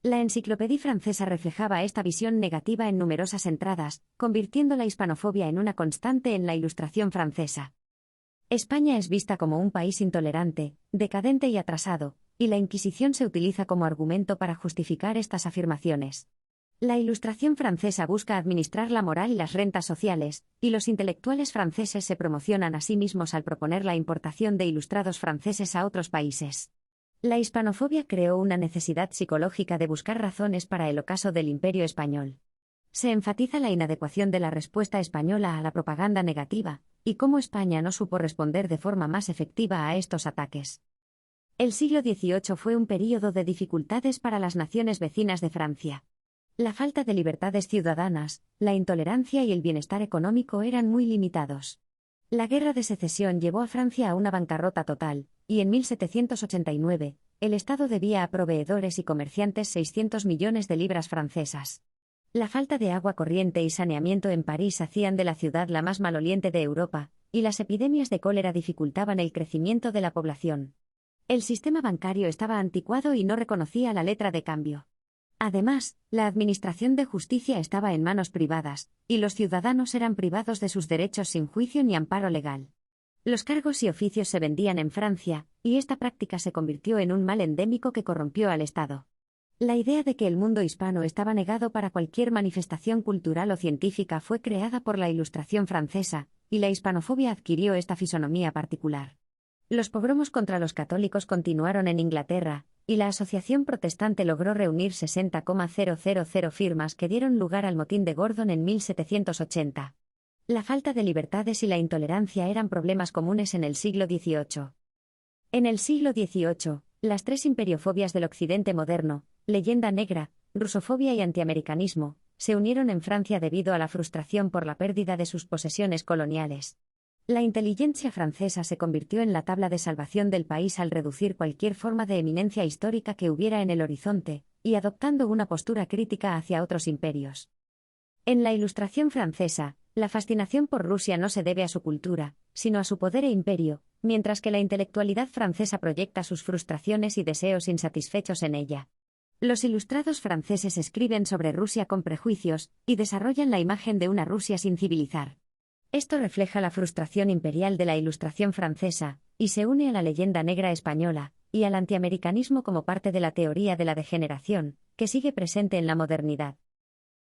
La Enciclopédie francesa reflejaba esta visión negativa en numerosas entradas, convirtiendo la hispanofobia en una constante en la Ilustración francesa. España es vista como un país intolerante, decadente y atrasado, y la Inquisición se utiliza como argumento para justificar estas afirmaciones. La Ilustración francesa busca administrar la moral y las rentas sociales, y los intelectuales franceses se promocionan a sí mismos al proponer la importación de ilustrados franceses a otros países. La hispanofobia creó una necesidad psicológica de buscar razones para el ocaso del Imperio español. Se enfatiza la inadecuación de la respuesta española a la propaganda negativa, y cómo España no supo responder de forma más efectiva a estos ataques. El siglo XVIII fue un período de dificultades para las naciones vecinas de Francia. La falta de libertades ciudadanas, la intolerancia y el bienestar económico eran muy limitados. La Guerra de Secesión llevó a Francia a una bancarrota total, y en 1789, el Estado debía a proveedores y comerciantes 600 millones de libras francesas. La falta de agua corriente y saneamiento en París hacían de la ciudad la más maloliente de Europa, y las epidemias de cólera dificultaban el crecimiento de la población. El sistema bancario estaba anticuado y no reconocía la letra de cambio. Además, la administración de justicia estaba en manos privadas, y los ciudadanos eran privados de sus derechos sin juicio ni amparo legal. Los cargos y oficios se vendían en Francia, y esta práctica se convirtió en un mal endémico que corrompió al Estado. La idea de que el mundo hispano estaba negado para cualquier manifestación cultural o científica fue creada por la Ilustración francesa, y la hispanofobia adquirió esta fisonomía particular. Los pogromos contra los católicos continuaron en Inglaterra, y la Asociación Protestante logró reunir 60,000 firmas que dieron lugar al motín de Gordon en 1780. La falta de libertades y la intolerancia eran problemas comunes en el siglo XVIII. En el siglo XVIII, las tres imperiofobias del Occidente moderno, leyenda negra, rusofobia y antiamericanismo, se unieron en Francia debido a la frustración por la pérdida de sus posesiones coloniales. La inteligencia francesa se convirtió en la tabla de salvación del país al reducir cualquier forma de eminencia histórica que hubiera en el horizonte, y adoptando una postura crítica hacia otros imperios. En la Ilustración francesa, la fascinación por Rusia no se debe a su cultura, sino a su poder e imperio, mientras que la intelectualidad francesa proyecta sus frustraciones y deseos insatisfechos en ella. Los ilustrados franceses escriben sobre Rusia con prejuicios, y desarrollan la imagen de una Rusia sin civilizar. Esto refleja la frustración imperial de la Ilustración francesa, y se une a la leyenda negra española, y al antiamericanismo como parte de la teoría de la degeneración, que sigue presente en la modernidad.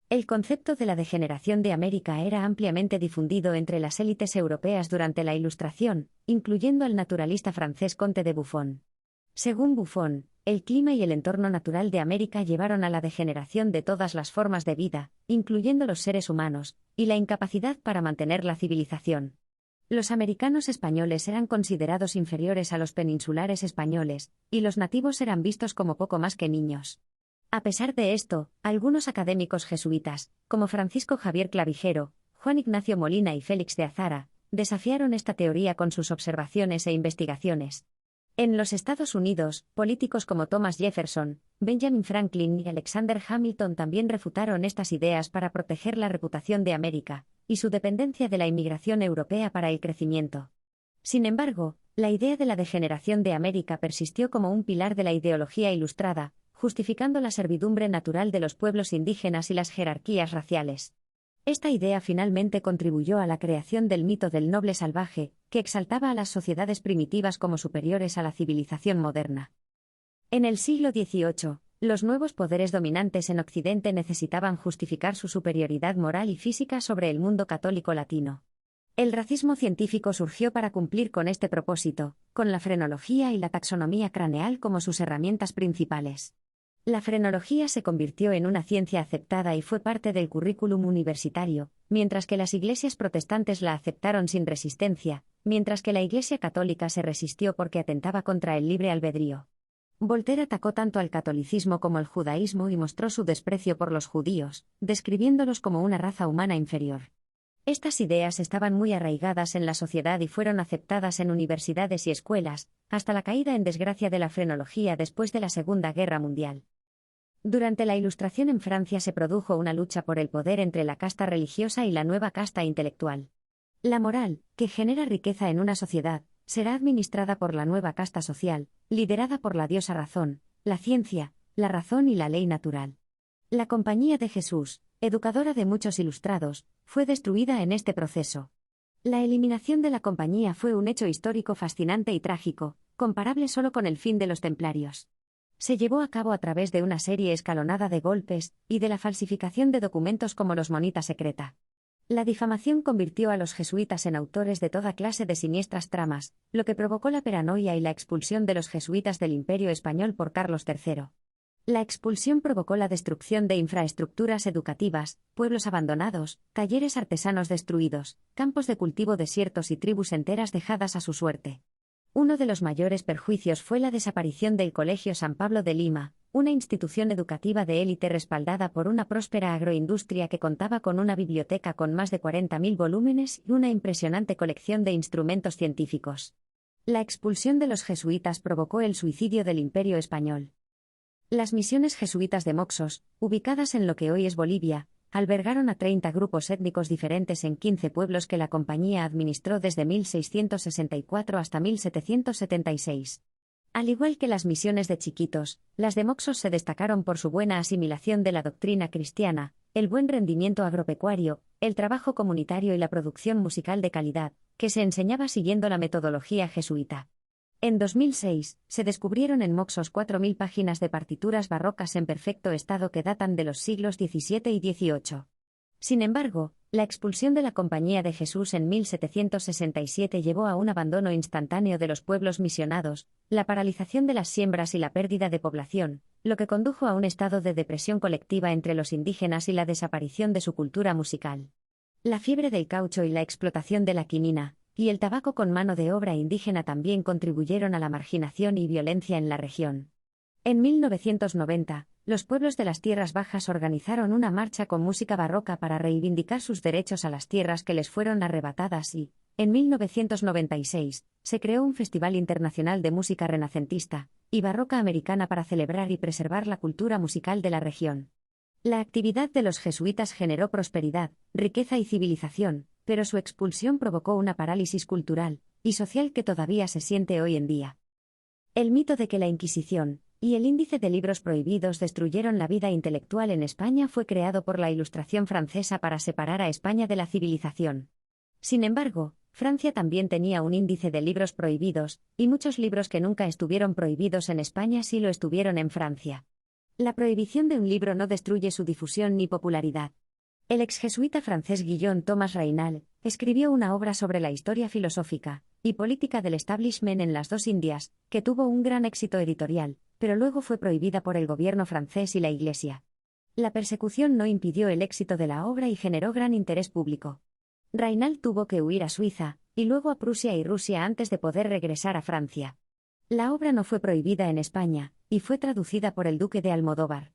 El concepto de la degeneración de América era ampliamente difundido entre las élites europeas durante la Ilustración, incluyendo al naturalista francés Comte de Buffon. Según Buffon, el clima y el entorno natural de América llevaron a la degeneración de todas las formas de vida, incluyendo los seres humanos, y la incapacidad para mantener la civilización. Los americanos españoles eran considerados inferiores a los peninsulares españoles, y los nativos eran vistos como poco más que niños. A pesar de esto, algunos académicos jesuitas, como Francisco Javier Clavijero, Juan Ignacio Molina y Félix de Azara, desafiaron esta teoría con sus observaciones e investigaciones. En los Estados Unidos, políticos como Thomas Jefferson, Benjamin Franklin y Alexander Hamilton también refutaron estas ideas para proteger la reputación de América y su dependencia de la inmigración europea para el crecimiento. Sin embargo, la idea de la degeneración de América persistió como un pilar de la ideología ilustrada, justificando la servidumbre natural de los pueblos indígenas y las jerarquías raciales. Esta idea finalmente contribuyó a la creación del mito del noble salvaje, que exaltaba a las sociedades primitivas como superiores a la civilización moderna. En el siglo XVIII, los nuevos poderes dominantes en Occidente necesitaban justificar su superioridad moral y física sobre el mundo católico latino. El racismo científico surgió para cumplir con este propósito, con la frenología y la taxonomía craneal como sus herramientas principales. La frenología se convirtió en una ciencia aceptada y fue parte del currículum universitario, mientras que las iglesias protestantes la aceptaron sin resistencia, mientras que la Iglesia católica se resistió porque atentaba contra el libre albedrío. Voltaire atacó tanto al catolicismo como al judaísmo y mostró su desprecio por los judíos, describiéndolos como una raza humana inferior. Estas ideas estaban muy arraigadas en la sociedad y fueron aceptadas en universidades y escuelas, hasta la caída en desgracia de la frenología después de la Segunda Guerra Mundial. Durante la Ilustración en Francia se produjo una lucha por el poder entre la casta religiosa y la nueva casta intelectual. La moral, que genera riqueza en una sociedad, será administrada por la nueva casta social, liderada por la diosa razón, la ciencia, la razón y la ley natural. La Compañía de Jesús, educadora de muchos ilustrados, fue destruida en este proceso. La eliminación de la Compañía fue un hecho histórico fascinante y trágico, comparable solo con el fin de los templarios. Se llevó a cabo a través de una serie escalonada de golpes, y de la falsificación de documentos como los Monita Secreta. La difamación convirtió a los jesuitas en autores de toda clase de siniestras tramas, lo que provocó la paranoia y la expulsión de los jesuitas del Imperio Español por Carlos III. La expulsión provocó la destrucción de infraestructuras educativas, pueblos abandonados, talleres artesanos destruidos, campos de cultivo desiertos y tribus enteras dejadas a su suerte. Uno de los mayores perjuicios fue la desaparición del Colegio San Pablo de Lima, una institución educativa de élite respaldada por una próspera agroindustria que contaba con una biblioteca con más de 40.000 volúmenes y una impresionante colección de instrumentos científicos. La expulsión de los jesuitas provocó el suicidio del Imperio Español. Las misiones jesuitas de Moxos, ubicadas en lo que hoy es Bolivia, albergaron a 30 grupos étnicos diferentes en 15 pueblos que la Compañía administró desde 1664 hasta 1776. Al igual que las misiones de Chiquitos, las de Moxos se destacaron por su buena asimilación de la doctrina cristiana, el buen rendimiento agropecuario, el trabajo comunitario y la producción musical de calidad, que se enseñaba siguiendo la metodología jesuita. En 2006, se descubrieron en Moxos 4.000 páginas de partituras barrocas en perfecto estado que datan de los siglos XVII y XVIII. Sin embargo, la expulsión de la Compañía de Jesús en 1767 llevó a un abandono instantáneo de los pueblos misionados, la paralización de las siembras y la pérdida de población, lo que condujo a un estado de depresión colectiva entre los indígenas y la desaparición de su cultura musical. La fiebre del caucho y la explotación de la quinina, y el tabaco con mano de obra indígena también contribuyeron a la marginación y violencia en la región. En 1990, los pueblos de las tierras bajas organizaron una marcha con música barroca para reivindicar sus derechos a las tierras que les fueron arrebatadas y, en 1996, se creó un Festival Internacional de Música Renacentista y Barroca Americana para celebrar y preservar la cultura musical de la región. La actividad de los jesuitas generó prosperidad, riqueza y civilización, pero su expulsión provocó una parálisis cultural y social que todavía se siente hoy en día. El mito de que la Inquisición y el índice de libros prohibidos destruyeron la vida intelectual en España fue creado por la Ilustración francesa para separar a España de la civilización. Sin embargo, Francia también tenía un índice de libros prohibidos, y muchos libros que nunca estuvieron prohibidos en España sí lo estuvieron en Francia. La prohibición de un libro no destruye su difusión ni popularidad. El exjesuita francés Guillaume Thomas Raynal escribió una obra sobre la historia filosófica y política del establishment en las dos Indias, que tuvo un gran éxito editorial, pero luego fue prohibida por el gobierno francés y la Iglesia. La persecución no impidió el éxito de la obra y generó gran interés público. Raynal tuvo que huir a Suiza, y luego a Prusia y Rusia antes de poder regresar a Francia. La obra no fue prohibida en España, y fue traducida por el duque de Almodóvar.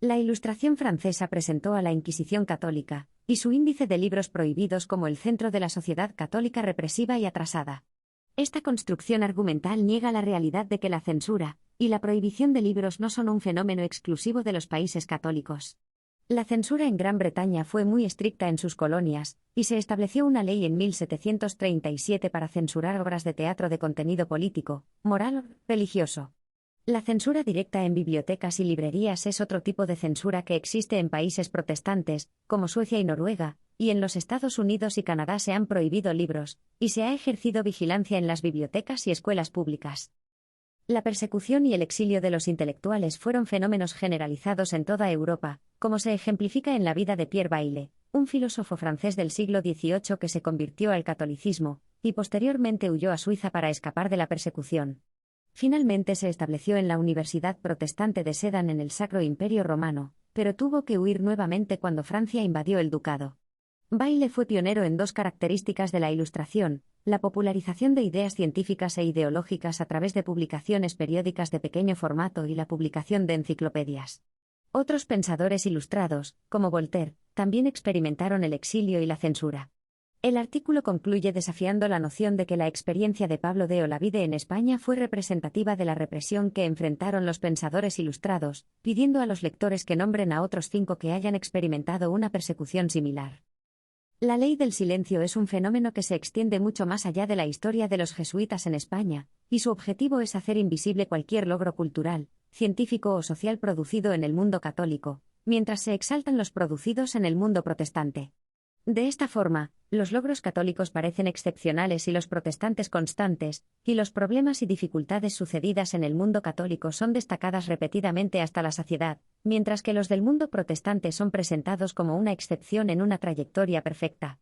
La Ilustración francesa presentó a la Inquisición católica y su índice de libros prohibidos como el centro de la sociedad católica represiva y atrasada. Esta construcción argumental niega la realidad de que la censura y la prohibición de libros no son un fenómeno exclusivo de los países católicos. La censura en Gran Bretaña fue muy estricta en sus colonias, y se estableció una ley en 1737 para censurar obras de teatro de contenido político, moral o religioso. La censura directa en bibliotecas y librerías es otro tipo de censura que existe en países protestantes, como Suecia y Noruega, y en los Estados Unidos y Canadá se han prohibido libros, y se ha ejercido vigilancia en las bibliotecas y escuelas públicas. La persecución y el exilio de los intelectuales fueron fenómenos generalizados en toda Europa, como se ejemplifica en la vida de Pierre Bayle, un filósofo francés del siglo XVIII que se convirtió al catolicismo, y posteriormente huyó a Suiza para escapar de la persecución. Finalmente se estableció en la Universidad Protestante de Sedan en el Sacro Imperio Romano, pero tuvo que huir nuevamente cuando Francia invadió el ducado. Bayle fue pionero en dos características de la Ilustración: la popularización de ideas científicas e ideológicas a través de publicaciones periódicas de pequeño formato y la publicación de enciclopedias. Otros pensadores ilustrados, como Voltaire, también experimentaron el exilio y la censura. El artículo concluye desafiando la noción de que la experiencia de Pablo de Olavide en España fue representativa de la represión que enfrentaron los pensadores ilustrados, pidiendo a los lectores que nombren a otros 5 que hayan experimentado una persecución similar. La ley del silencio es un fenómeno que se extiende mucho más allá de la historia de los jesuitas en España, y su objetivo es hacer invisible cualquier logro cultural, científico o social producido en el mundo católico, mientras se exaltan los producidos en el mundo protestante. De esta forma, los logros católicos parecen excepcionales y los protestantes constantes, y los problemas y dificultades sucedidas en el mundo católico son destacadas repetidamente hasta la saciedad, mientras que los del mundo protestante son presentados como una excepción en una trayectoria perfecta.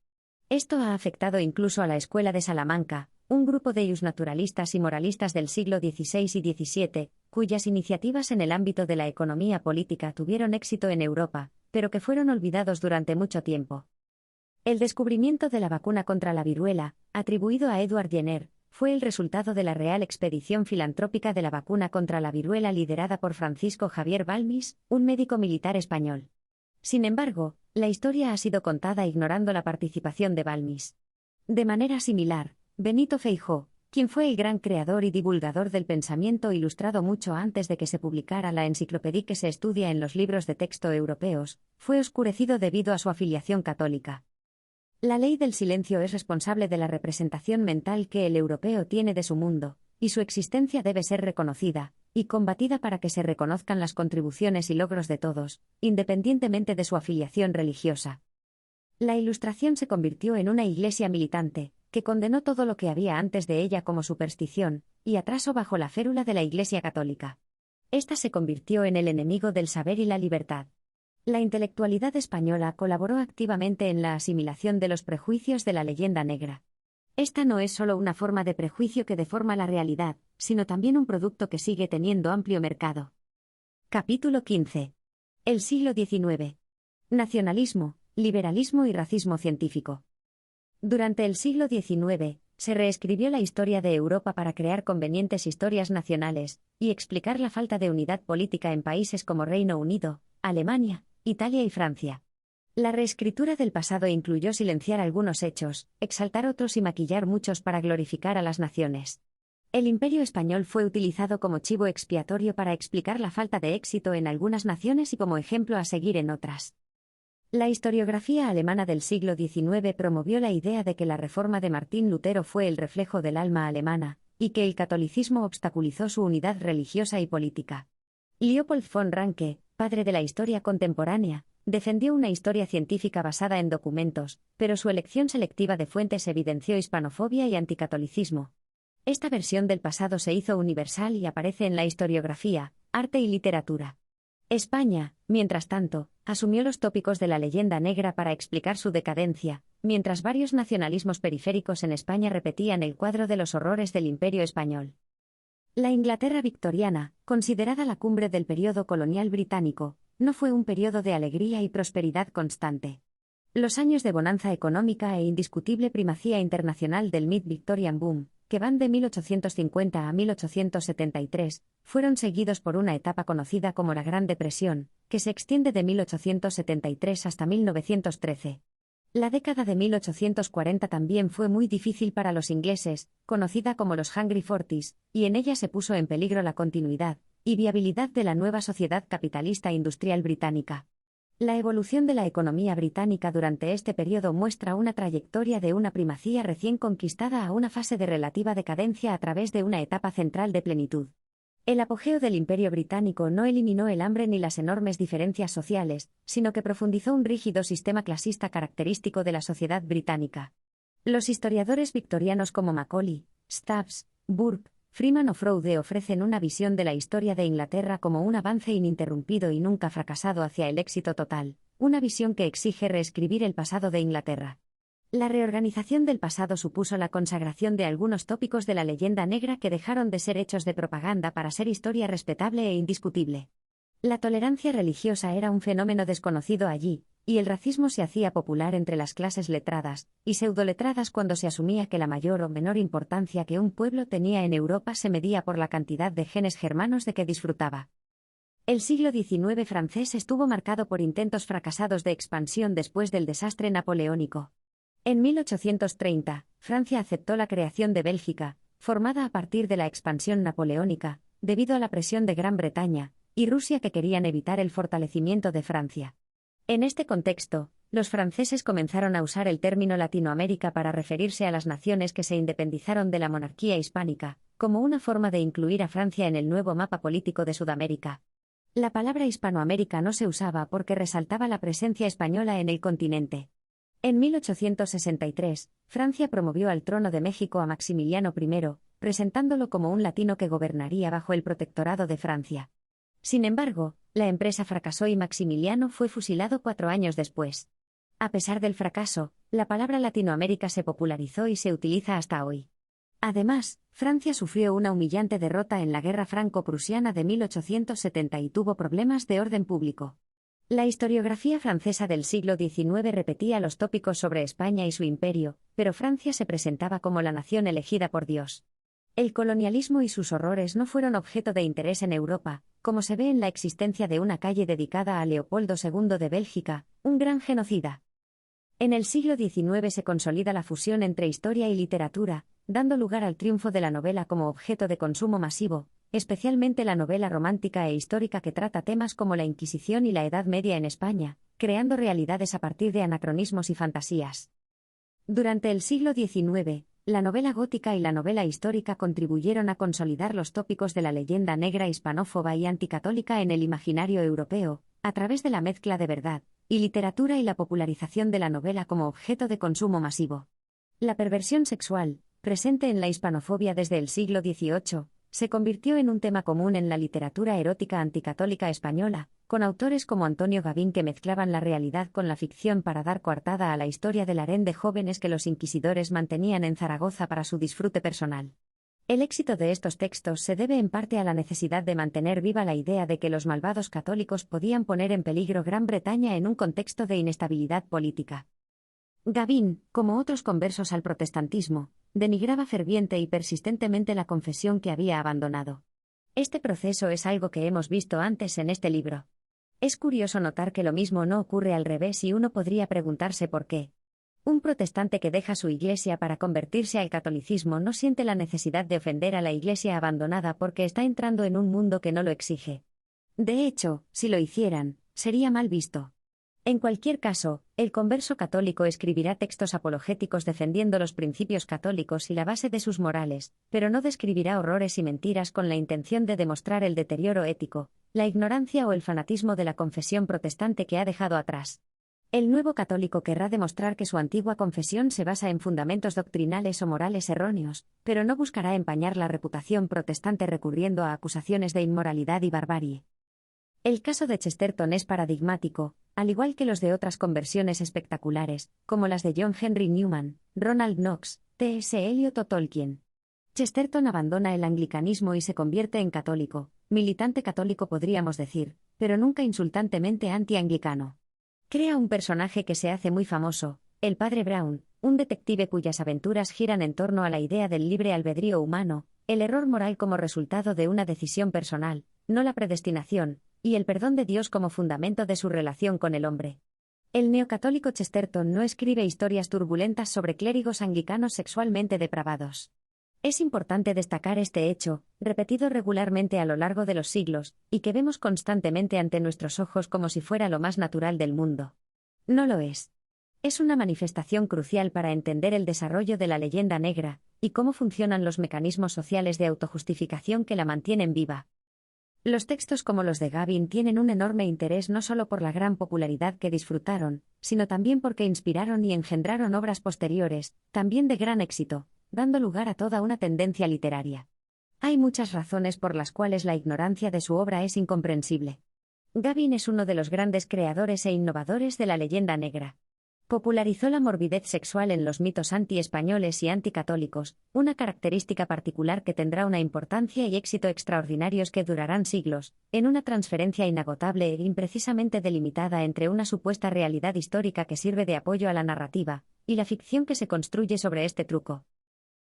Esto ha afectado incluso a la Escuela de Salamanca, un grupo de iusnaturalistas y moralistas del siglo XVI y XVII, cuyas iniciativas en el ámbito de la economía política tuvieron éxito en Europa, pero que fueron olvidados durante mucho tiempo. El descubrimiento de la vacuna contra la viruela, atribuido a Edward Jenner, fue el resultado de la Real Expedición Filantrópica de la Vacuna contra la Viruela liderada por Francisco Javier Balmis, un médico militar español. Sin embargo, la historia ha sido contada ignorando la participación de Balmis. De manera similar, Benito Feijóo, quien fue el gran creador y divulgador del pensamiento ilustrado mucho antes de que se publicara la enciclopedia que se estudia en los libros de texto europeos, fue oscurecido debido a su afiliación católica. La ley del silencio es responsable de la representación mental que el europeo tiene de su mundo, y su existencia debe ser reconocida y combatida para que se reconozcan las contribuciones y logros de todos, independientemente de su afiliación religiosa. La Ilustración se convirtió en una iglesia militante, que condenó todo lo que había antes de ella como superstición y atraso bajo la férula de la Iglesia católica. Esta se convirtió en el enemigo del saber y la libertad. La intelectualidad española colaboró activamente en la asimilación de los prejuicios de la leyenda negra. Esta no es solo una forma de prejuicio que deforma la realidad, sino también un producto que sigue teniendo amplio mercado. Capítulo 15. El siglo XIX. Nacionalismo, liberalismo y racismo científico. Durante el siglo XIX, se reescribió la historia de Europa para crear convenientes historias nacionales y explicar la falta de unidad política en países como Reino Unido, Alemania, Italia y Francia. La reescritura del pasado incluyó silenciar algunos hechos, exaltar otros y maquillar muchos para glorificar a las naciones. El Imperio español fue utilizado como chivo expiatorio para explicar la falta de éxito en algunas naciones y como ejemplo a seguir en otras. La historiografía alemana del siglo XIX promovió la idea de que la reforma de Martín Lutero fue el reflejo del alma alemana, y que el catolicismo obstaculizó su unidad religiosa y política. Leopold von Ranke, padre de la historia contemporánea, defendió una historia científica basada en documentos, pero su elección selectiva de fuentes evidenció hispanofobia y anticatolicismo. Esta versión del pasado se hizo universal y aparece en la historiografía, arte y literatura. España, mientras tanto, asumió los tópicos de la leyenda negra para explicar su decadencia, mientras varios nacionalismos periféricos en España repetían el cuadro de los horrores del Imperio español. La Inglaterra victoriana, considerada la cumbre del periodo colonial británico, no fue un periodo de alegría y prosperidad constante. Los años de bonanza económica e indiscutible primacía internacional del Mid-Victorian Boom, que van de 1850 a 1873, fueron seguidos por una etapa conocida como la Gran Depresión, que se extiende de 1873 hasta 1913. La década de 1840 también fue muy difícil para los ingleses, conocida como los Hungry Forties, y en ella se puso en peligro la continuidad y viabilidad de la nueva sociedad capitalista industrial británica. La evolución de la economía británica durante este periodo muestra una trayectoria de una primacía recién conquistada a una fase de relativa decadencia a través de una etapa central de plenitud. El apogeo del Imperio británico no eliminó el hambre ni las enormes diferencias sociales, sino que profundizó un rígido sistema clasista característico de la sociedad británica. Los historiadores victorianos como Macaulay, Stubbs, Burke, Freeman o Froude ofrecen una visión de la historia de Inglaterra como un avance ininterrumpido y nunca fracasado hacia el éxito total, una visión que exige reescribir el pasado de Inglaterra. La reorganización del pasado supuso la consagración de algunos tópicos de la leyenda negra que dejaron de ser hechos de propaganda para ser historia respetable e indiscutible. La tolerancia religiosa era un fenómeno desconocido allí, y el racismo se hacía popular entre las clases letradas y pseudoletradas cuando se asumía que la mayor o menor importancia que un pueblo tenía en Europa se medía por la cantidad de genes germanos de que disfrutaba. El siglo XIX francés estuvo marcado por intentos fracasados de expansión después del desastre napoleónico. En 1830, Francia aceptó la creación de Bélgica, formada a partir de la expansión napoleónica, debido a la presión de Gran Bretaña y Rusia que querían evitar el fortalecimiento de Francia. En este contexto, los franceses comenzaron a usar el término Latinoamérica para referirse a las naciones que se independizaron de la monarquía hispánica, como una forma de incluir a Francia en el nuevo mapa político de Sudamérica. La palabra Hispanoamérica no se usaba porque resaltaba la presencia española en el continente. En 1863, Francia promovió al trono de México a Maximiliano I, presentándolo como un latino que gobernaría bajo el protectorado de Francia. Sin embargo, la empresa fracasó y Maximiliano fue fusilado 4 años después. A pesar del fracaso, la palabra Latinoamérica se popularizó y se utiliza hasta hoy. Además, Francia sufrió una humillante derrota en la Guerra Franco-Prusiana de 1870 y tuvo problemas de orden público. La historiografía francesa del siglo XIX repetía los tópicos sobre España y su imperio, pero Francia se presentaba como la nación elegida por Dios. El colonialismo y sus horrores no fueron objeto de interés en Europa, como se ve en la existencia de una calle dedicada a Leopoldo II de Bélgica, un gran genocida. En el siglo XIX se consolida la fusión entre historia y literatura, dando lugar al triunfo de la novela como objeto de consumo masivo, especialmente la novela romántica e histórica que trata temas como la Inquisición y la Edad Media en España, creando realidades a partir de anacronismos y fantasías. Durante el siglo XIX, la novela gótica y la novela histórica contribuyeron a consolidar los tópicos de la leyenda negra hispanófoba y anticatólica en el imaginario europeo, a través de la mezcla de verdad y literatura y la popularización de la novela como objeto de consumo masivo. La perversión sexual, presente en la hispanofobia desde el siglo XVIII, se convirtió en un tema común en la literatura erótica anticatólica española, con autores como Antonio Gavín que mezclaban la realidad con la ficción para dar coartada a la historia del harén de jóvenes que los inquisidores mantenían en Zaragoza para su disfrute personal. El éxito de estos textos se debe en parte a la necesidad de mantener viva la idea de que los malvados católicos podían poner en peligro Gran Bretaña en un contexto de inestabilidad política. Gavín, como otros conversos al protestantismo, denigraba ferviente y persistentemente la confesión que había abandonado. Este proceso es algo que hemos visto antes en este libro. Es curioso notar que lo mismo no ocurre al revés y uno podría preguntarse por qué. Un protestante que deja su iglesia para convertirse al catolicismo no siente la necesidad de ofender a la iglesia abandonada porque está entrando en un mundo que no lo exige. De hecho, si lo hicieran, sería mal visto. En cualquier caso, el converso católico escribirá textos apologéticos defendiendo los principios católicos y la base de sus morales, pero no describirá horrores y mentiras con la intención de demostrar el deterioro ético, la ignorancia o el fanatismo de la confesión protestante que ha dejado atrás. El nuevo católico querrá demostrar que su antigua confesión se basa en fundamentos doctrinales o morales erróneos, pero no buscará empañar la reputación protestante recurriendo a acusaciones de inmoralidad y barbarie. El caso de Chesterton es paradigmático, al igual que los de otras conversiones espectaculares, como las de John Henry Newman, Ronald Knox, T.S. Eliot o Tolkien. Chesterton abandona el anglicanismo y se convierte en católico, militante católico podríamos decir, pero nunca insultantemente anti-anglicano. Crea un personaje que se hace muy famoso, el Padre Brown, un detective cuyas aventuras giran en torno a la idea del libre albedrío humano, el error moral como resultado de una decisión personal, no la predestinación, y el perdón de Dios como fundamento de su relación con el hombre. El neocatólico Chesterton no escribe historias turbulentas sobre clérigos anglicanos sexualmente depravados. Es importante destacar este hecho, repetido regularmente a lo largo de los siglos, y que vemos constantemente ante nuestros ojos como si fuera lo más natural del mundo. No lo es. Es una manifestación crucial para entender el desarrollo de la leyenda negra, y cómo funcionan los mecanismos sociales de autojustificación que la mantienen viva. Los textos como los de Gavin tienen un enorme interés no solo por la gran popularidad que disfrutaron, sino también porque inspiraron y engendraron obras posteriores, también de gran éxito, dando lugar a toda una tendencia literaria. Hay muchas razones por las cuales la ignorancia de su obra es incomprensible. Gavin es uno de los grandes creadores e innovadores de la leyenda negra. Popularizó la morbidez sexual en los mitos anti-españoles y anticatólicos, una característica particular que tendrá una importancia y éxito extraordinarios que durarán siglos, en una transferencia inagotable e imprecisamente delimitada entre una supuesta realidad histórica que sirve de apoyo a la narrativa, y la ficción que se construye sobre este truco.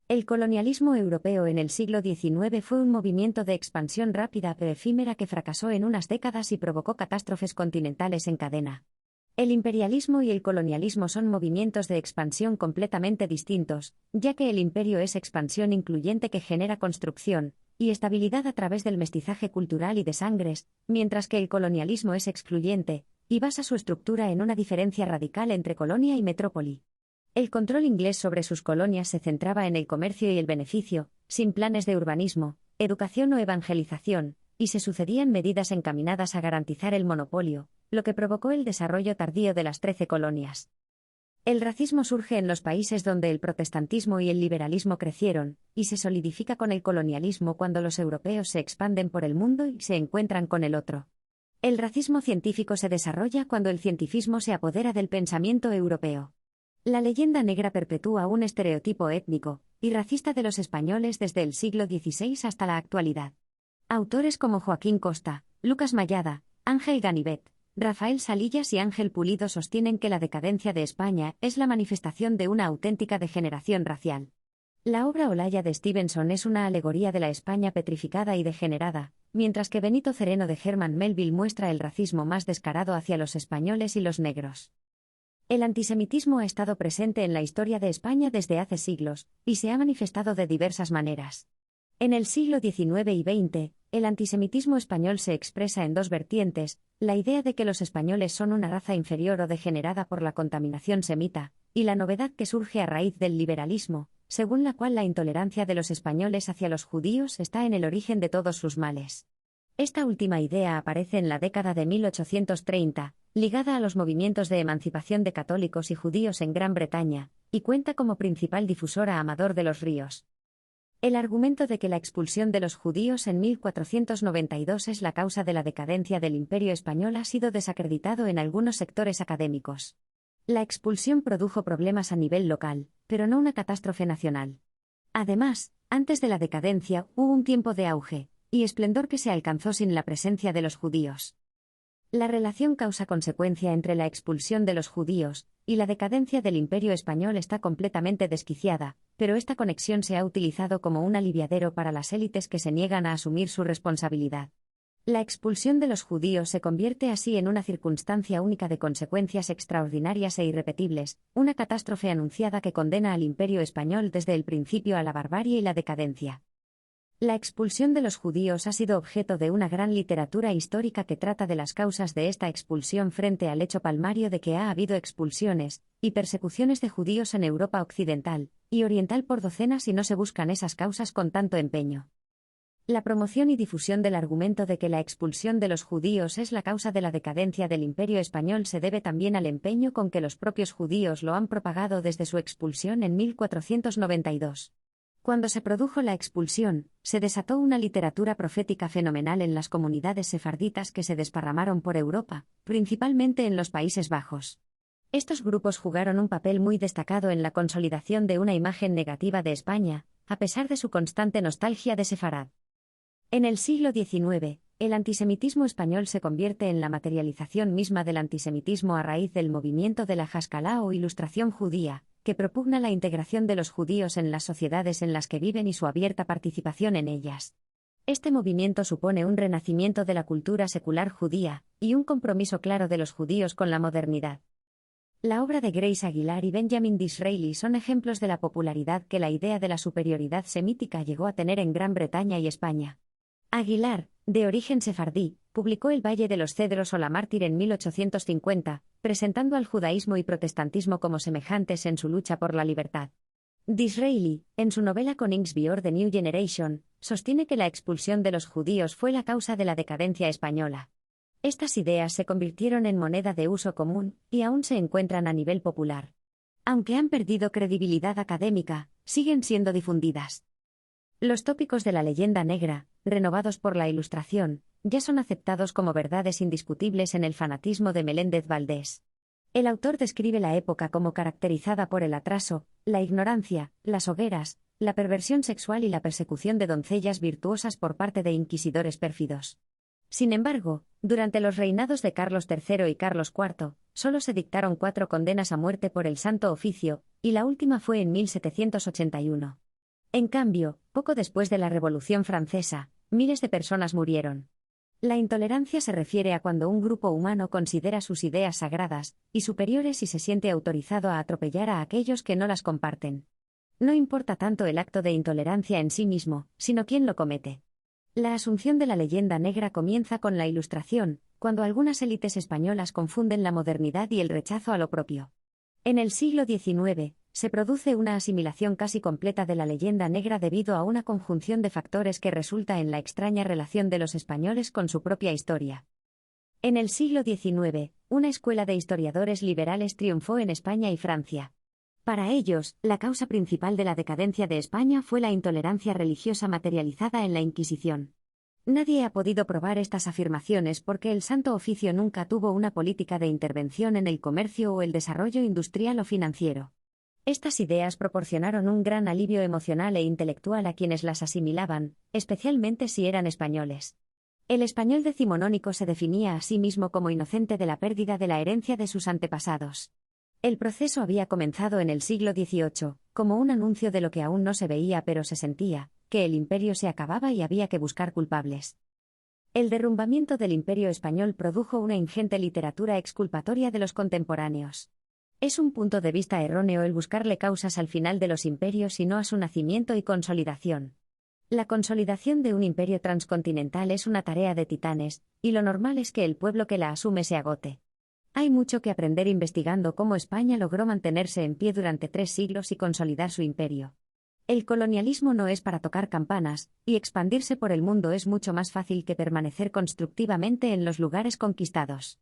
El colonialismo europeo en el siglo XIX fue un movimiento de expansión rápida pero efímera que fracasó en unas décadas y provocó catástrofes continentales en cadena. El imperialismo y el colonialismo son movimientos de expansión completamente distintos, ya que el imperio es expansión incluyente que genera construcción y estabilidad a través del mestizaje cultural y de sangres, mientras que el colonialismo es excluyente y basa su estructura en una diferencia radical entre colonia y metrópoli. El control inglés sobre sus colonias se centraba en el comercio y el beneficio, sin planes de urbanismo, educación o evangelización, y se sucedían medidas encaminadas a garantizar el monopolio, lo que provocó el desarrollo tardío de las 13 colonias. El racismo surge en los países donde el protestantismo y el liberalismo crecieron, y se solidifica con el colonialismo cuando los europeos se expanden por el mundo y se encuentran con el otro. El racismo científico se desarrolla cuando el cientifismo se apodera del pensamiento europeo. La leyenda negra perpetúa un estereotipo étnico y racista de los españoles desde el siglo XVI hasta la actualidad. Autores como Joaquín Costa, Lucas Mayada, Ángel Ganivet, Rafael Salillas y Ángel Pulido sostienen que la decadencia de España es la manifestación de una auténtica degeneración racial. La obra Olaya de Stevenson es una alegoría de la España petrificada y degenerada, mientras que Benito Cereno de Herman Melville muestra el racismo más descarado hacia los españoles y los negros. El antisemitismo ha estado presente en la historia de España desde hace siglos, y se ha manifestado de diversas maneras. En el siglo XIX y XX, el antisemitismo español se expresa en dos vertientes: la idea de que los españoles son una raza inferior o degenerada por la contaminación semita, y la novedad que surge a raíz del liberalismo, según la cual la intolerancia de los españoles hacia los judíos está en el origen de todos sus males. Esta última idea aparece en la década de 1830, ligada a los movimientos de emancipación de católicos y judíos en Gran Bretaña, y cuenta como principal difusora a Amador de los Ríos. El argumento de que la expulsión de los judíos en 1492 es la causa de la decadencia del Imperio español ha sido desacreditado en algunos sectores académicos. La expulsión produjo problemas a nivel local, pero no una catástrofe nacional. Además, antes de la decadencia hubo un tiempo de auge y esplendor que se alcanzó sin la presencia de los judíos. La relación causa-consecuencia entre la expulsión de los judíos y la decadencia del Imperio español está completamente desquiciada, pero esta conexión se ha utilizado como un aliviadero para las élites que se niegan a asumir su responsabilidad. La expulsión de los judíos se convierte así en una circunstancia única de consecuencias extraordinarias e irrepetibles, una catástrofe anunciada que condena al Imperio español desde el principio a la barbarie y la decadencia. La expulsión de los judíos ha sido objeto de una gran literatura histórica que trata de las causas de esta expulsión frente al hecho palmario de que ha habido expulsiones y persecuciones de judíos en Europa occidental y oriental por docenas y no se buscan esas causas con tanto empeño. La promoción y difusión del argumento de que la expulsión de los judíos es la causa de la decadencia del Imperio español se debe también al empeño con que los propios judíos lo han propagado desde su expulsión en 1492. Cuando se produjo la expulsión, se desató una literatura profética fenomenal en las comunidades sefarditas que se desparramaron por Europa, principalmente en los Países Bajos. Estos grupos jugaron un papel muy destacado en la consolidación de una imagen negativa de España, a pesar de su constante nostalgia de Sefarad. En el siglo XIX, el antisemitismo español se convierte en la materialización misma del antisemitismo a raíz del movimiento de la Haskalah o Ilustración judía, que propugna la integración de los judíos en las sociedades en las que viven y su abierta participación en ellas. Este movimiento supone un renacimiento de la cultura secular judía y un compromiso claro de los judíos con la modernidad. La obra de Grace Aguilar y Benjamin Disraeli son ejemplos de la popularidad que la idea de la superioridad semítica llegó a tener en Gran Bretaña y España. Aguilar, de origen sefardí, publicó El Valle de los Cedros o La Mártir en 1850, presentando al judaísmo y protestantismo como semejantes en su lucha por la libertad. Disraeli, en su novela Coningsby or the New Generation, sostiene que la expulsión de los judíos fue la causa de la decadencia española. Estas ideas se convirtieron en moneda de uso común, y aún se encuentran a nivel popular. Aunque han perdido credibilidad académica, siguen siendo difundidas. Los tópicos de la leyenda negra, renovados por la Ilustración, ya son aceptados como verdades indiscutibles en el fanatismo de Meléndez Valdés. El autor describe la época como caracterizada por el atraso, la ignorancia, las hogueras, la perversión sexual y la persecución de doncellas virtuosas por parte de inquisidores pérfidos. Sin embargo, durante los reinados de Carlos III y Carlos IV, solo se dictaron 4 condenas a muerte por el Santo Oficio, y la última fue en 1781. En cambio, poco después de la Revolución Francesa, miles de personas murieron. La intolerancia se refiere a cuando un grupo humano considera sus ideas sagradas y superiores y se siente autorizado a atropellar a aquellos que no las comparten. No importa tanto el acto de intolerancia en sí mismo, sino quién lo comete. La asunción de la leyenda negra comienza con la Ilustración, cuando algunas élites españolas confunden la modernidad y el rechazo a lo propio. En el siglo XIX, se produce una asimilación casi completa de la leyenda negra debido a una conjunción de factores que resulta en la extraña relación de los españoles con su propia historia. En el siglo XIX, una escuela de historiadores liberales triunfó en España y Francia. Para ellos, la causa principal de la decadencia de España fue la intolerancia religiosa materializada en la Inquisición. Nadie ha podido probar estas afirmaciones porque el Santo Oficio nunca tuvo una política de intervención en el comercio o el desarrollo industrial o financiero. Estas ideas proporcionaron un gran alivio emocional e intelectual a quienes las asimilaban, especialmente si eran españoles. El español decimonónico se definía a sí mismo como inocente de la pérdida de la herencia de sus antepasados. El proceso había comenzado en el siglo XVIII, como un anuncio de lo que aún no se veía pero se sentía, que el imperio se acababa y había que buscar culpables. El derrumbamiento del imperio español produjo una ingente literatura exculpatoria de los contemporáneos. Es un punto de vista erróneo el buscarle causas al final de los imperios y no a su nacimiento y consolidación. La consolidación de un imperio transcontinental es una tarea de titanes, y lo normal es que el pueblo que la asume se agote. Hay mucho que aprender investigando cómo España logró mantenerse en pie durante 3 siglos y consolidar su imperio. El colonialismo no es para tocar campanas, y expandirse por el mundo es mucho más fácil que permanecer constructivamente en los lugares conquistados.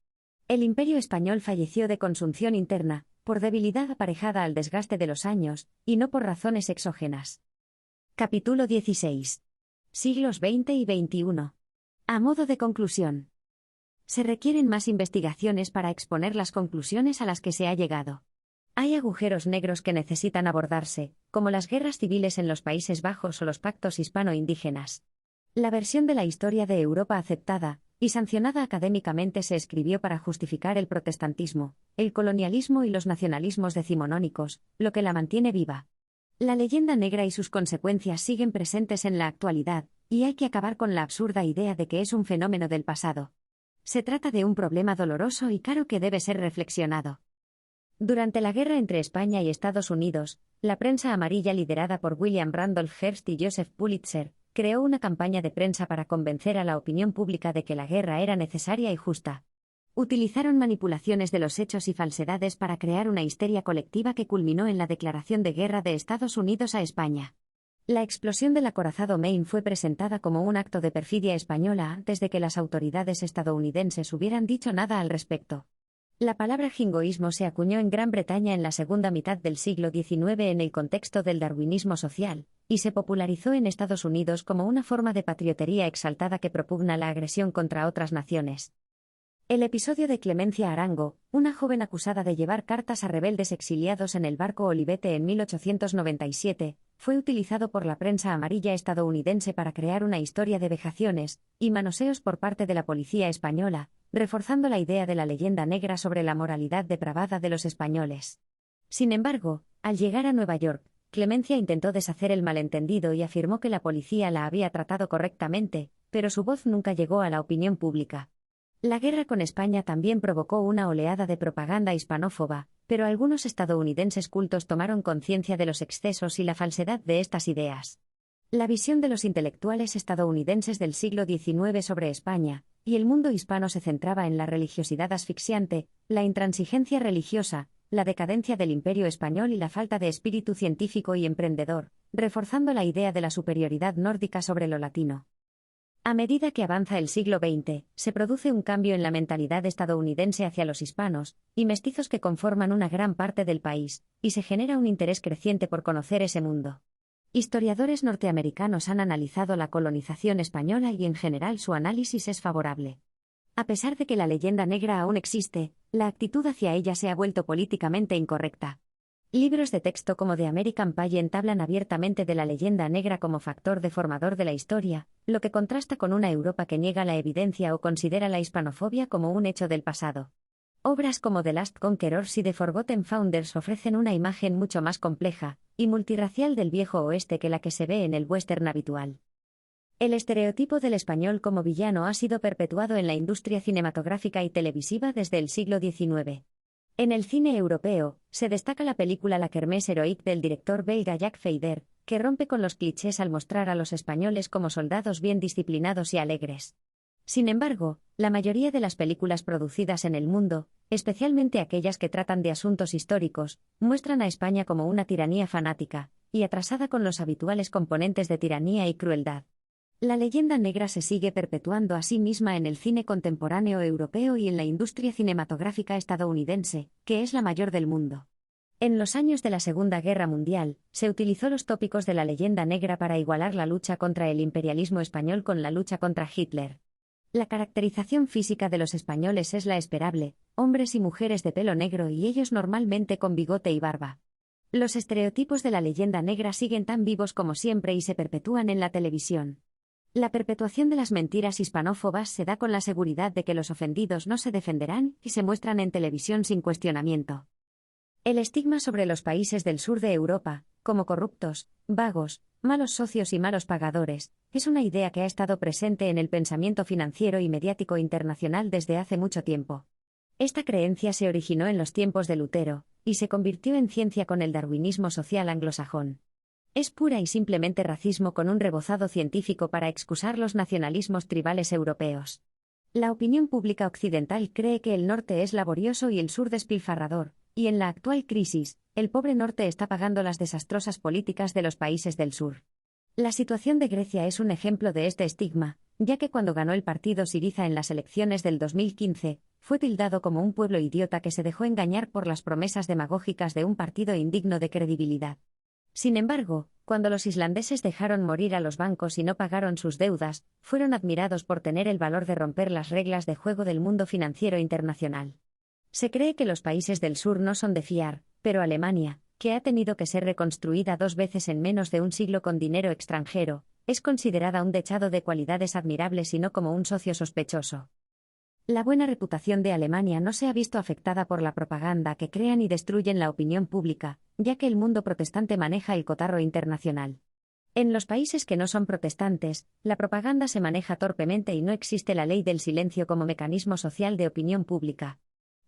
El imperio español falleció de consunción interna, por debilidad aparejada al desgaste de los años, y no por razones exógenas. Capítulo 16. Siglos XX y XXI. A modo de conclusión. Se requieren más investigaciones para exponer las conclusiones a las que se ha llegado. Hay agujeros negros que necesitan abordarse, como las guerras civiles en los Países Bajos o los pactos hispano-indígenas. La versión de la historia de Europa aceptada y sancionada académicamente se escribió para justificar el protestantismo, el colonialismo y los nacionalismos decimonónicos, lo que la mantiene viva. La leyenda negra y sus consecuencias siguen presentes en la actualidad, y hay que acabar con la absurda idea de que es un fenómeno del pasado. Se trata de un problema doloroso y caro que debe ser reflexionado. Durante la guerra entre España y Estados Unidos, la prensa amarilla liderada por William Randolph Hearst y Joseph Pulitzer, creó una campaña de prensa para convencer a la opinión pública de que la guerra era necesaria y justa. Utilizaron manipulaciones de los hechos y falsedades para crear una histeria colectiva que culminó en la declaración de guerra de Estados Unidos a España. La explosión del acorazado Maine fue presentada como un acto de perfidia española antes de que las autoridades estadounidenses hubieran dicho nada al respecto. La palabra jingoísmo se acuñó en Gran Bretaña en la segunda mitad del siglo XIX en el contexto del darwinismo social, y se popularizó en Estados Unidos como una forma de patriotería exaltada que propugna la agresión contra otras naciones. El episodio de Clemencia Arango, una joven acusada de llevar cartas a rebeldes exiliados en el barco Olivete en 1897, fue utilizado por la prensa amarilla estadounidense para crear una historia de vejaciones y manoseos por parte de la policía española, reforzando la idea de la leyenda negra sobre la moralidad depravada de los españoles. Sin embargo, al llegar a Nueva York, Clemencia intentó deshacer el malentendido y afirmó que la policía la había tratado correctamente, pero su voz nunca llegó a la opinión pública. La guerra con España también provocó una oleada de propaganda hispanófoba, pero algunos estadounidenses cultos tomaron conciencia de los excesos y la falsedad de estas ideas. La visión de los intelectuales estadounidenses del siglo XIX sobre España y el mundo hispano se centraba en la religiosidad asfixiante, la intransigencia religiosa, la decadencia del imperio español y la falta de espíritu científico y emprendedor, reforzando la idea de la superioridad nórdica sobre lo latino. A medida que avanza el siglo XX, se produce un cambio en la mentalidad estadounidense hacia los hispanos y mestizos que conforman una gran parte del país, y se genera un interés creciente por conocer ese mundo. Historiadores norteamericanos han analizado la colonización española y en general su análisis es favorable. A pesar de que la leyenda negra aún existe, la actitud hacia ella se ha vuelto políticamente incorrecta. Libros de texto como The American Pageant hablan abiertamente de la leyenda negra como factor deformador de la historia, lo que contrasta con una Europa que niega la evidencia o considera la hispanofobia como un hecho del pasado. Obras como The Last Conquerors y The Forgotten Founders ofrecen una imagen mucho más compleja y multirracial del viejo oeste que la que se ve en el western habitual. El estereotipo del español como villano ha sido perpetuado en la industria cinematográfica y televisiva desde el siglo XIX. En el cine europeo, se destaca la película La Kermesse Heroique del director belga Jacques Feyder, que rompe con los clichés al mostrar a los españoles como soldados bien disciplinados y alegres. Sin embargo, la mayoría de las películas producidas en el mundo, especialmente aquellas que tratan de asuntos históricos, muestran a España como una tiranía fanática y atrasada con los habituales componentes de tiranía y crueldad. La leyenda negra se sigue perpetuando a sí misma en el cine contemporáneo europeo y en la industria cinematográfica estadounidense, que es la mayor del mundo. En los años de la Segunda Guerra Mundial, se utilizó los tópicos de la leyenda negra para igualar la lucha contra el imperialismo español con la lucha contra Hitler. La caracterización física de los españoles es la esperable, hombres y mujeres de pelo negro y ellos normalmente con bigote y barba. Los estereotipos de la leyenda negra siguen tan vivos como siempre y se perpetúan en la televisión. La perpetuación de las mentiras hispanófobas se da con la seguridad de que los ofendidos no se defenderán y se muestran en televisión sin cuestionamiento. El estigma sobre los países del sur de Europa, como corruptos, vagos, malos socios y malos pagadores, es una idea que ha estado presente en el pensamiento financiero y mediático internacional desde hace mucho tiempo. Esta creencia se originó en los tiempos de Lutero, y se convirtió en ciencia con el darwinismo social anglosajón. Es pura y simplemente racismo con un rebozado científico para excusar los nacionalismos tribales europeos. La opinión pública occidental cree que el norte es laborioso y el sur despilfarrador, y en la actual crisis, el pobre norte está pagando las desastrosas políticas de los países del sur. La situación de Grecia es un ejemplo de este estigma, ya que cuando ganó el partido Syriza en las elecciones del 2015, fue tildado como un pueblo idiota que se dejó engañar por las promesas demagógicas de un partido indigno de credibilidad. Sin embargo, cuando los islandeses dejaron morir a los bancos y no pagaron sus deudas, fueron admirados por tener el valor de romper las reglas de juego del mundo financiero internacional. Se cree que los países del sur no son de fiar, pero Alemania, que ha tenido que ser reconstruida 2 veces en menos de un siglo con dinero extranjero, es considerada un dechado de cualidades admirables y no como un socio sospechoso. La buena reputación de Alemania no se ha visto afectada por la propaganda que crean y destruyen la opinión pública, ya que el mundo protestante maneja el cotarro internacional. En los países que no son protestantes, la propaganda se maneja torpemente y no existe la ley del silencio como mecanismo social de opinión pública.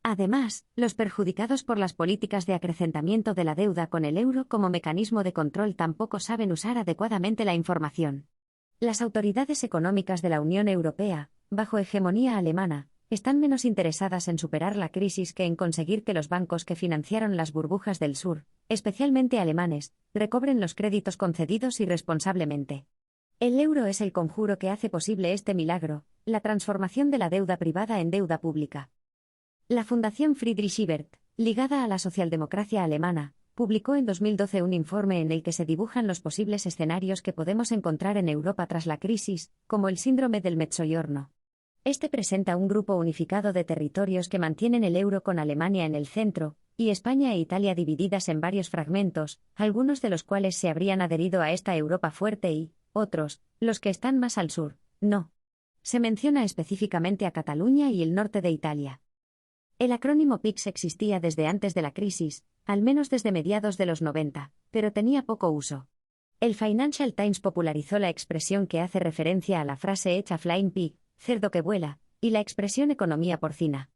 Además, los perjudicados por las políticas de acrecentamiento de la deuda con el euro como mecanismo de control tampoco saben usar adecuadamente la información. Las autoridades económicas de la Unión Europea, bajo hegemonía alemana, están menos interesadas en superar la crisis que en conseguir que los bancos que financiaron las burbujas del sur, especialmente alemanes, recobren los créditos concedidos irresponsablemente. El euro es el conjuro que hace posible este milagro, la transformación de la deuda privada en deuda pública. La Fundación Friedrich Ebert, ligada a la socialdemocracia alemana, publicó en 2012 un informe en el que se dibujan los posibles escenarios que podemos encontrar en Europa tras la crisis, como el síndrome del Mezzogiorno. Este presenta un grupo unificado de territorios que mantienen el euro con Alemania en el centro, y España e Italia divididas en varios fragmentos, algunos de los cuales se habrían adherido a esta Europa fuerte y, otros, los que están más al sur, no. Se menciona específicamente a Cataluña y el norte de Italia. El acrónimo PIGS existía desde antes de la crisis, al menos desde mediados de los 90, pero tenía poco uso. El Financial Times popularizó la expresión que hace referencia a la frase hecha Flying Pig, cerdo que vuela, y la expresión economía porcina.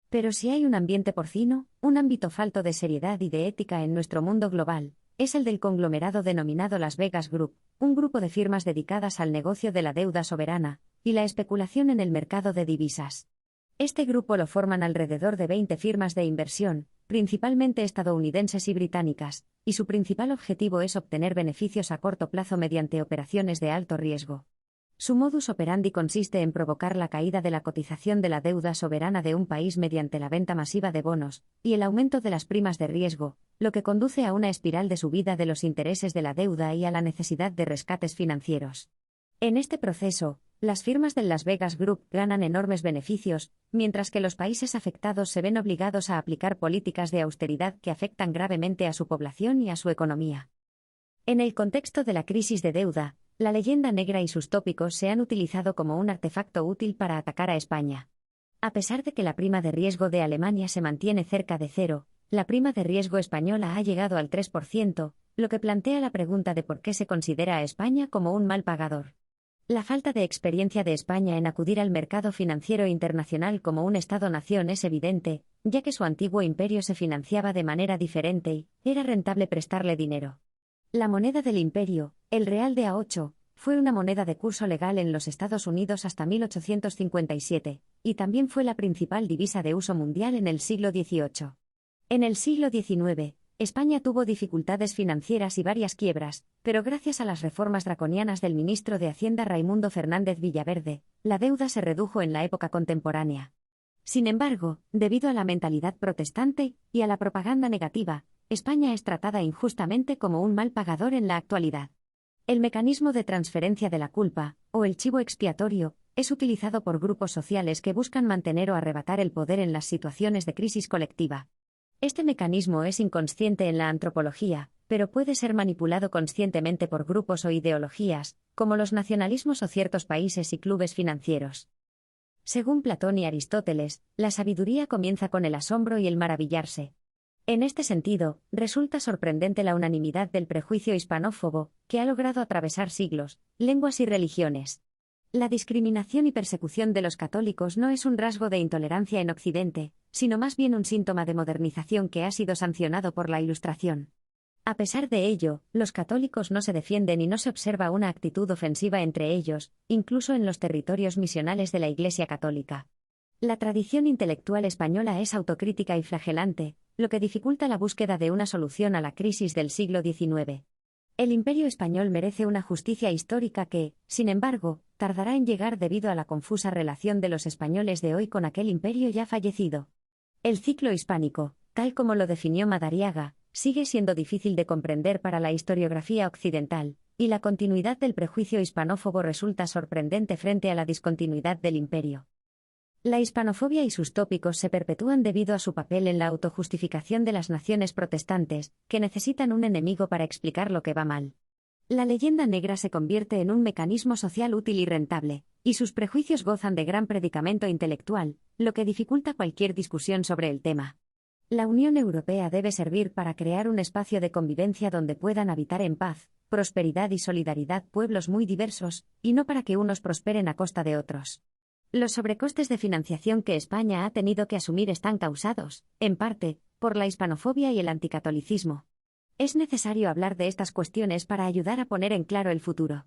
Pero si hay un ambiente porcino, un ámbito falto de seriedad y de ética en nuestro mundo global, es el del conglomerado denominado Las Vegas Group, un grupo de firmas dedicadas al negocio de la deuda soberana y la especulación en el mercado de divisas. Este grupo lo forman alrededor de 20 firmas de inversión, principalmente estadounidenses y británicas, y su principal objetivo es obtener beneficios a corto plazo mediante operaciones de alto riesgo. Su modus operandi consiste en provocar la caída de la cotización de la deuda soberana de un país mediante la venta masiva de bonos y el aumento de las primas de riesgo, lo que conduce a una espiral de subida de los intereses de la deuda y a la necesidad de rescates financieros. En este proceso, las firmas del Las Vegas Group ganan enormes beneficios, mientras que los países afectados se ven obligados a aplicar políticas de austeridad que afectan gravemente a su población y a su economía. En el contexto de la crisis de deuda, la leyenda negra y sus tópicos se han utilizado como un artefacto útil para atacar a España. A pesar de que la prima de riesgo de Alemania se mantiene cerca de cero, la prima de riesgo española ha llegado al 3%, lo que plantea la pregunta de por qué se considera a España como un mal pagador. La falta de experiencia de España en acudir al mercado financiero internacional como un Estado-nación es evidente, ya que su antiguo imperio se financiaba de manera diferente y era rentable prestarle dinero. La moneda del imperio, el real de A8, fue una moneda de curso legal en los Estados Unidos hasta 1857, y también fue la principal divisa de uso mundial en el siglo XVIII. En el siglo XIX, España tuvo dificultades financieras y varias quiebras, pero gracias a las reformas draconianas del ministro de Hacienda Raimundo Fernández Villaverde, la deuda se redujo en la época contemporánea. Sin embargo, debido a la mentalidad protestante y a la propaganda negativa, España es tratada injustamente como un mal pagador en la actualidad. El mecanismo de transferencia de la culpa, o el chivo expiatorio, es utilizado por grupos sociales que buscan mantener o arrebatar el poder en las situaciones de crisis colectiva. Este mecanismo es inconsciente en la antropología, pero puede ser manipulado conscientemente por grupos o ideologías, como los nacionalismos o ciertos países y clubes financieros. Según Platón y Aristóteles, la sabiduría comienza con el asombro y el maravillarse. En este sentido, resulta sorprendente la unanimidad del prejuicio hispanófobo, que ha logrado atravesar siglos, lenguas y religiones. La discriminación y persecución de los católicos no es un rasgo de intolerancia en Occidente, sino más bien un síntoma de modernización que ha sido sancionado por la Ilustración. A pesar de ello, los católicos no se defienden y no se observa una actitud ofensiva entre ellos, incluso en los territorios misionales de la Iglesia católica. La tradición intelectual española es autocrítica y flagelante, lo que dificulta la búsqueda de una solución a la crisis del siglo XIX. El Imperio español merece una justicia histórica que, sin embargo, tardará en llegar debido a la confusa relación de los españoles de hoy con aquel imperio ya fallecido. El ciclo hispánico, tal como lo definió Madariaga, sigue siendo difícil de comprender para la historiografía occidental, y la continuidad del prejuicio hispanófobo resulta sorprendente frente a la discontinuidad del imperio. La hispanofobia y sus tópicos se perpetúan debido a su papel en la autojustificación de las naciones protestantes, que necesitan un enemigo para explicar lo que va mal. La leyenda negra se convierte en un mecanismo social útil y rentable, y sus prejuicios gozan de gran predicamento intelectual, lo que dificulta cualquier discusión sobre el tema. La Unión Europea debe servir para crear un espacio de convivencia donde puedan habitar en paz, prosperidad y solidaridad pueblos muy diversos, y no para que unos prosperen a costa de otros. Los sobrecostes de financiación que España ha tenido que asumir están causados, en parte, por la hispanofobia y el anticatolicismo. Es necesario hablar de estas cuestiones para ayudar a poner en claro el futuro.